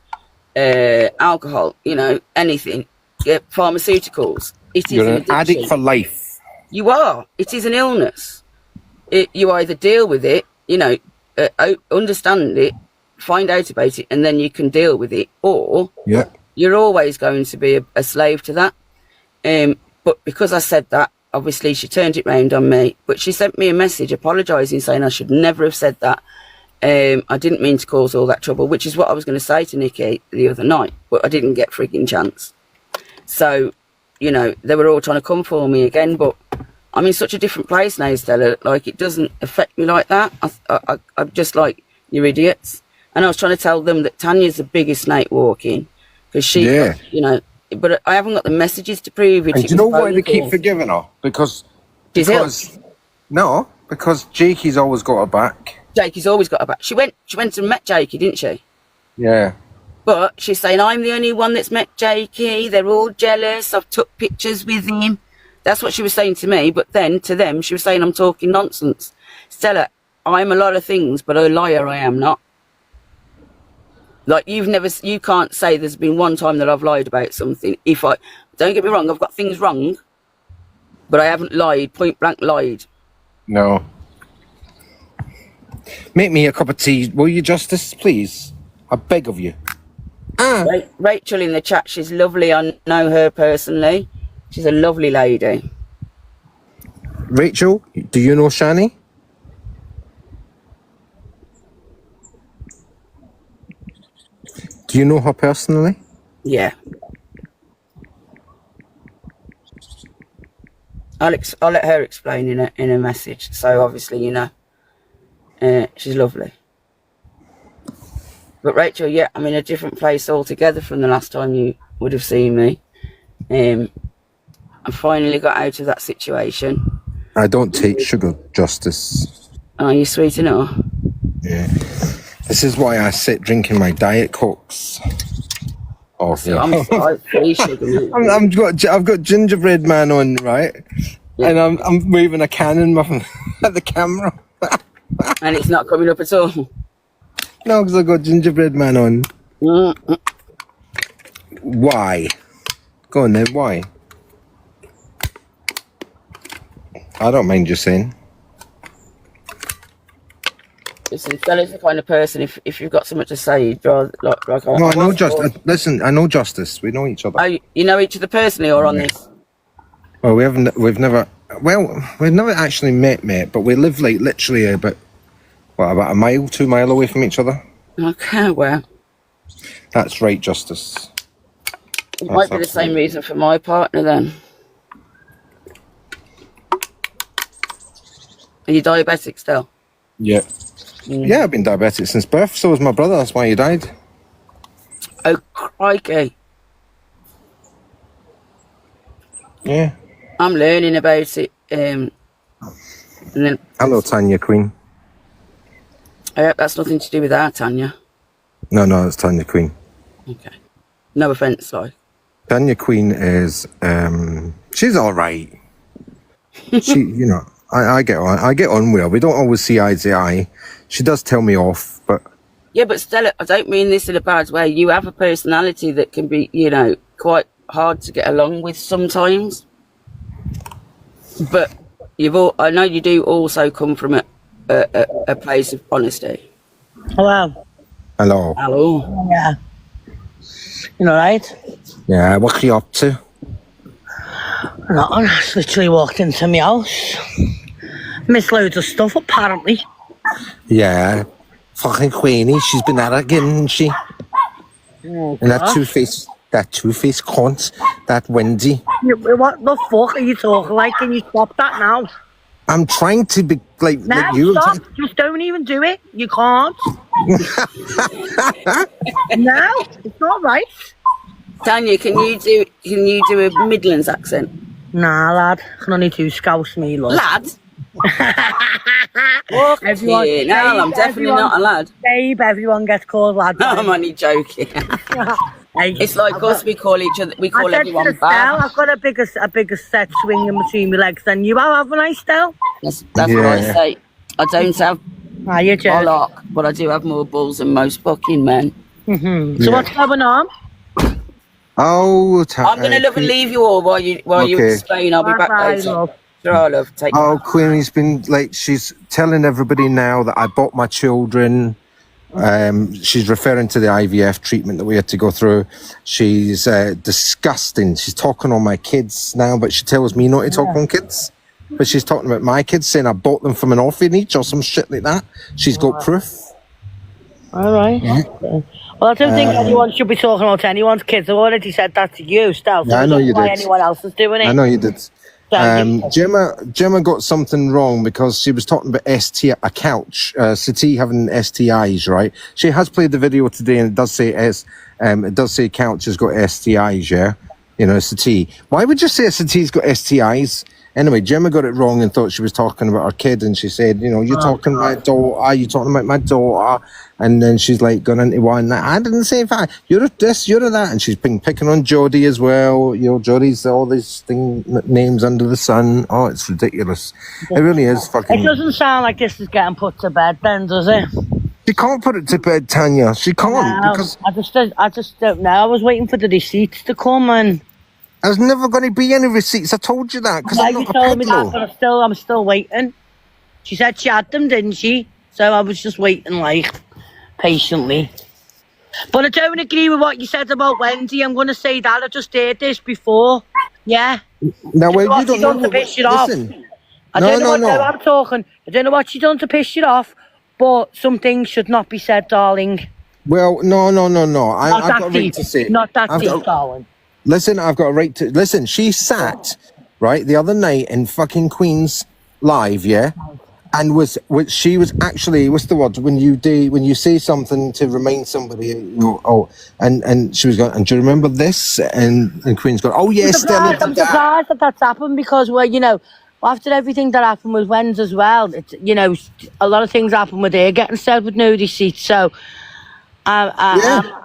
alcohol, you know, anything, pharmaceuticals. It is You're an addiction. addict for life. You are. It is an illness. You either deal with it, you know, understand it, find out about it, and then you can deal with it, or you're always going to be a slave to that. But because I said that, obviously she turned it round on me. But she sent me a message apologising, saying I should never have said that. I didn't mean to cause all that trouble, which is what I was going to say to Nikki the other night, but I didn't get frigging chance. So, you know, they were all trying to come for me again, but I'm in such a different place now, Stella. Like, it doesn't affect me like that. I'm just like, you're idiots. And I was trying to tell them that Tanya's the biggest snake walking, because she, you know, but I haven't got the messages to prove it. And do you know why they keep forgiving her? Because Jakey's always got her back. Jakey's always got her back. She went and met Jakey, didn't she? Yeah. But she's saying, I'm the only one that's met Jakey. They're all jealous. I've took pictures with him. That's what she was saying to me. But then to them, she was saying I'm talking nonsense. Stella, I'm a lot of things, but a liar I am not. Like, you can't say there's been one time that I've lied about something. Don't get me wrong, I've got things wrong, but I haven't lied, point blank lied. No. Make me a cup of tea, will you, Justice, please? I beg of you. Rachel in the chat, she's lovely. I know her personally. She's a lovely lady. Rachel, do you know Shani? Do you know her personally? Yeah. I'll let her explain in a message. So obviously, you know, she's lovely. But Rachel, yeah, I'm in a different place altogether from the last time you would have seen me. I finally got out of that situation. I don't take sugar, Justice. Are you sweet enough? Yeah. This is why I sit drinking my Diet Cokes. Oh, yeah. I've got gingerbread man on, right? Yeah. And I'm waving a cannon muffin at the camera. And it's not coming up at all. No, because I've got gingerbread man on. Why? Go on then, why? I don't mind you saying. Listen, Stella's the kind of person, if you've got something to say, you'd rather, like no, I know Justice. Listen, I know Justice. We know each other. Oh, you know each other personally or on this? Well, we've never actually met, but we live like literally about a mile, 2 miles away from each other. Okay, well. That's right, Justice. It might be the same reason for my partner then. Are you diabetic still? Yeah. Yeah, I've been diabetic since birth. So was my brother. That's why he died. Oh, crikey. Yeah. I'm learning about it. And then, hello, Tanya Queen. I hope that's nothing to do with our Tanya. No, it's Tanya Queen. Okay. No offence, like. Tanya Queen is, she's all right. She, you know, I get on with her. We don't always see eye to eye. She does tell me off, but... Yeah, but Stella, I don't mean this in a bad way. You have a personality that can be, you know, quite hard to get along with sometimes. But I know you do also come from a place of honesty. Oh, wow. Hello. Hello. Yeah. You know, right? Yeah, what are you up to? Nothing. Just literally walked into my house. Missed loads of stuff, apparently. Yeah. Fucking Queenie, she's been at it again, hasn't she? Oh, And that gosh. two-faced cunt, that Wendy. What the fuck are you talking like? Can you stop that now? I'm trying to be like No, you. stop. Just don't even do it. You can't. No, it's not right. Tanya, can you do a Midlands accent? Nah, lad. I can only do Scouse me, love. Lad? Everyone, Yeah, no, I'm definitely not a lad. Babe, everyone gets called lad. No, I'm only joking. It's like us, we call each other, we call everyone Estelle, bad. I've got a bigger set swinging between my legs than you have, haven't I, Stell? That's what I say. I don't have you bollock, but I do have more balls than most fucking men. Mm-hmm. So what's going on? Oh, I'm gonna love and leave you all while you're in Spain. I'll be back later. Love. Sure, love. Take care. Oh, Queenie's been like, she's telling everybody now that I bought my children. She's referring to the IVF treatment that we had to go through. She's disgusting. She's talking on my kids now, but she tells me not to talk on kids. But she's talking about my kids, saying I bought them from an orphanage or some shit like that. She's got proof. All right. Yeah. Well, I don't think anyone should be talking about anyone's kids. I've already said that to you, Stell. So Yeah, I know you why did. anyone else is doing it. I know you did. Gemma got something wrong because she was talking about a couch, Sati having STIs, right? She has played the video today, and it does say couch has got STIs, yeah. You know, Sati. Why would you say Sati's got STIs? Anyway, Gemma got it wrong and thought she was talking about her kid, and she said, you know, you're talking about my daughter, you're talking about my daughter, and then she's like gone into one. I didn't say that. You're a this, you're a that, and she's been picking on Jodie as well. You know, Jodie's all these names under the sun. Oh, it's ridiculous. It really is fucking. It doesn't sound like this is getting put to bed, then, does it? She can't put it to bed, Tanya. She can't No, because I just don't know. I was waiting for the receipts to come, and there's never going to be any receipts. I told you that because yeah, I'm you not a told me that, peddler. but I'm still waiting. She said she had them, didn't she? So I was just waiting, like, patiently. But I don't agree with what you said about Wendy. I'm going to say that. I just heard this before. Yeah. Now, well, you What don't she know. done to piss you off. Listen. I don't know what I'm talking. I don't know what she done to piss you off, but some things should not be said, darling. Well, no. I've got a right deep. to say it. Not that I've deep, got- darling. Listen, I've got a right to listen. She sat right the other night in fucking Queen's live, yeah, and she was actually, what's the word when you say something to remind somebody, you know, and she was going, and do you remember this? And Queen's going, oh yes, I'm surprised that that's happened because, well, you know, after everything that happened with Wen's as well, it's, you know, a lot of things happened with her getting said with no receipts. So I'm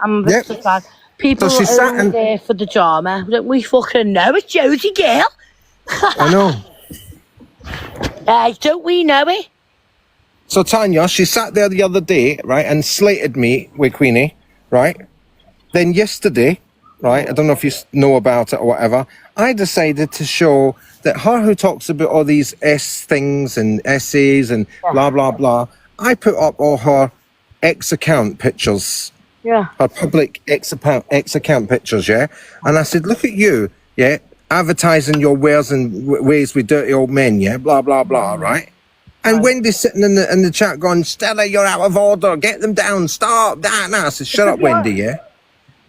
a bit surprised. People So she are sat only and- there for the drama. Don't we fucking know it's Josie girl? I know. Don't we know it? So Tanya, she sat there the other day, right, and slated me with Queenie, right? Then yesterday, right, I don't know if you know about it or whatever, I decided to show that her who talks about all these S things and essays and blah, blah, blah, I put up all her ex-account pictures. Yeah. Her public ex-account pictures, yeah? And I said, look at you, yeah, advertising your wares and ways with dirty old men, yeah, blah, blah, blah, right? And Wendy's sitting in the chat going, Stella, you're out of order, get them down, stop, that, I said, shut up, Wendy, yeah?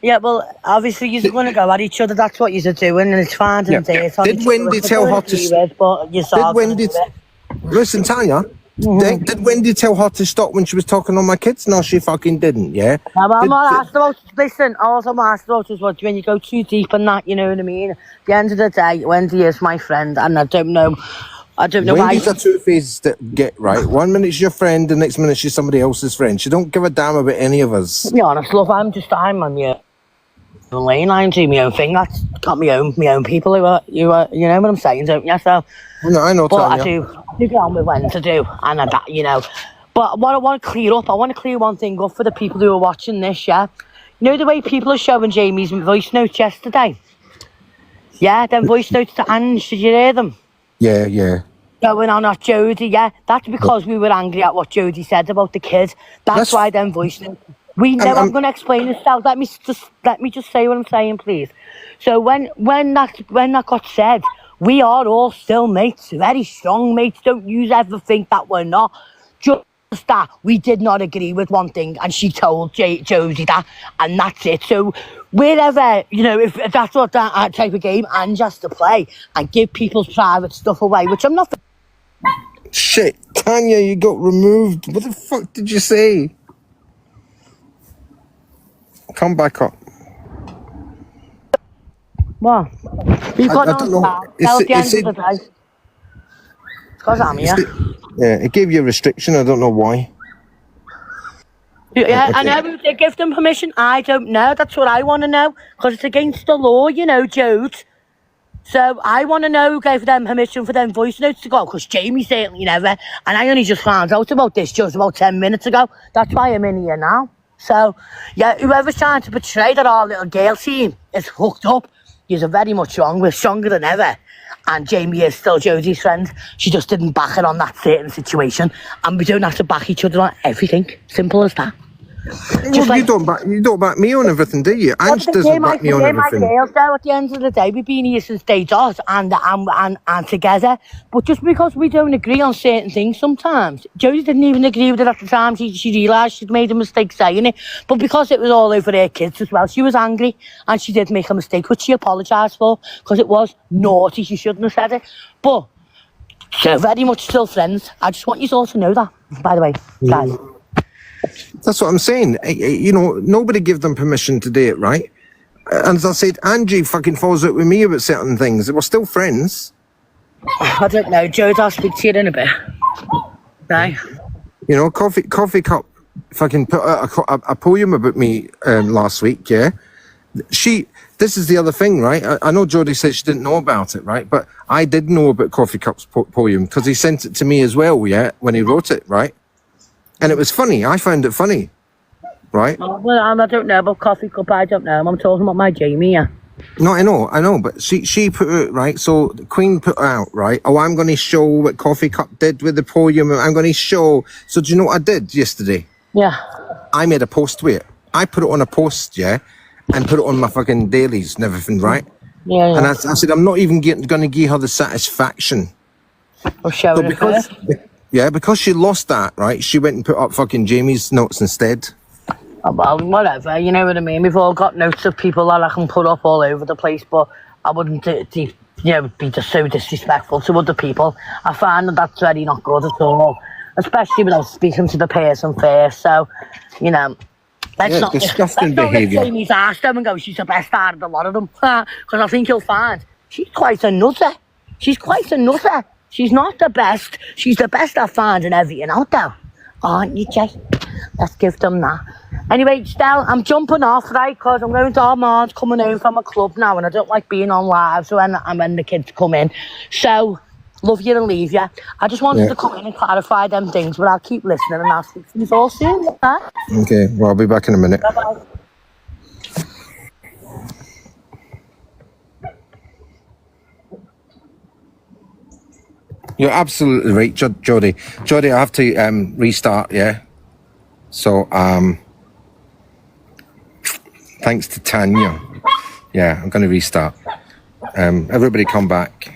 Yeah, well, obviously you're going to go at each other. That's what you're doing, and it's fine and it's on Did each Wendy other. tell I her don't to... agree with, but you're Did Wendy... Listen, Tanya, did Wendy tell her to stop when she was talking on my kids? No, she fucking didn't, yeah? No, I'm not asked about, listen, all I'm asked about is what, when you go too deep in that, you know what I mean? At the end of the day, Wendy is my friend, and I don't know Wendy's why. a two-faced get, right? 1 minute she's your friend, the next minute she's somebody else's friend. She don't give a damn about any of us. To be honest, love, I'm on your lane. I'm doing my own thing. That's got my own people who are, you know what I'm saying, don't you? So, I know, but I Tanya. do get on with when to do, and that, you know. But what I want to clear up, I want to clear one thing up for the people who are watching this, yeah? You know the way people are showing Jamie's voice notes yesterday? Yeah, them voice notes to Ange, did you hear them? Yeah. Going on at Jodie, yeah? That's because we were angry at what Jodie said about the kid. That's why them voice notes. I'm going to explain this now. Let me just say what I'm saying, please. So when that got said, we are all still mates, very strong mates. Don't you ever think that we're not. Just that we did not agree with one thing, and she told Josie that, and that's it. So wherever, if that's what that type of game Ange has to play and give people's private stuff away, which I'm not. Shit, Tanya, you got removed. What the fuck did you say? Come back up. What? We've got I don't know. It's because I'm here. Yeah, it gave you a restriction. I don't know why. Yeah, I know. They give them permission. I don't know. That's what I want to know. Because it's against the law, Jode. So I want to know who gave them permission for them voice notes to go. Because Jamie certainly never. And I only just found out about this just about 10 minutes ago. That's why I'm in here now. So, yeah, whoever's trying to portray that our little girl team is hooked up, you're very much wrong. We're stronger than ever. And Jamie is still Jodie's friend. She just didn't back her on that certain situation. And we don't have to back each other on everything. Simple as that. Well, you don't back me on everything, do you? Ange doesn't back me on everything. Girls, though, at the end of the day, we've been here since day dot and together. But just because we don't agree on certain things sometimes, Jodie didn't even agree with it at the time. She realised she'd made a mistake saying it. But because it was all over her kids as well, she was angry and she did make a mistake, which she apologised for because it was naughty. She shouldn't have said it. But they're very much still friends. I just want you all to know that, by the way, guys. That's what I'm saying. Nobody gave them permission to do it, right? And as I said, Angie fucking falls out with me about certain things. We're still friends. I don't know, Jode, I'll speak to you in a bit. No? Coffee Cup fucking put out a poem about me last week, yeah? This is the other thing, right? I know Jodie said she didn't know about it, right? But I did know about Coffee Cup's poem because he sent it to me as well, yeah? When he wrote it, right? And it was funny. I found it funny, right? Oh, well, I don't know about Coffee Cup. I don't know. I'm talking about my Jamie, yeah. No, I know. But she put it, right? So the Queen put it out, right? Oh, I'm going to show what Coffee Cup did with the poem. I'm going to show. So do you know what I did yesterday? Yeah. I made a post with it. I put it on a post, yeah? And put it on my fucking dailies and everything, right? Yeah. And I said, I'm not even going to give her the satisfaction. Of showing it first. Yeah, because she lost that, right? She went and put up fucking Jamie's notes instead. Oh, well, whatever, you know what I mean? We've all got notes of people that I can put up all over the place, but I wouldn't, be just so disrespectful to other people. I find that that's very not good at all, especially without speaking to the person first. So, let's not let Jamie's ask them and go, she's the best out of the lot of them. Because I think you'll find she's quite a nutter. She's not the best. She's the best at finding everything out there. Aren't you, Jay? Let's give them that. Anyway, Stell, I'm jumping off, right? Because I'm going to Armand coming home from a club now and I don't like being on live when the kids come in. So, love you and leave you. I just wanted to come in and clarify them things, but I'll keep listening and I'll speak to you all soon. Huh? Okay, well, I'll be back in a minute. Bye-bye. You're absolutely right, Jodie. Jodie, I have to restart, yeah? So, thanks to Tanya. Yeah, I'm going to restart. Everybody come back.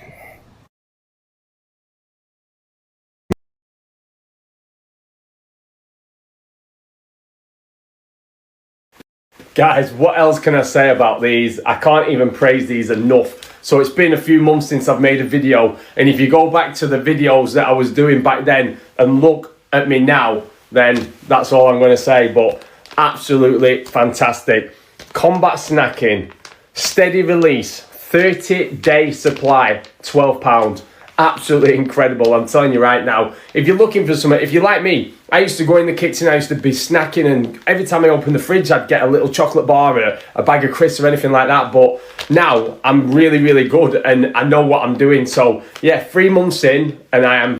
Guys, what else can I say about these? I can't even praise these enough. So it's been a few months since I've made a video, and if you go back to the videos that I was doing back then and look at me now, then that's all I'm going to say. But absolutely fantastic. Combat Snacking, steady release, 30-day supply, £12. Absolutely incredible. I'm telling you right now, if you're looking for something, if you're like me, I used to go in the kitchen, I used to be snacking, and every time I opened the fridge, I'd get a little chocolate bar or a bag of crisps or anything like that. But now I'm really, really good and I know what I'm doing. So yeah, 3 months in and I am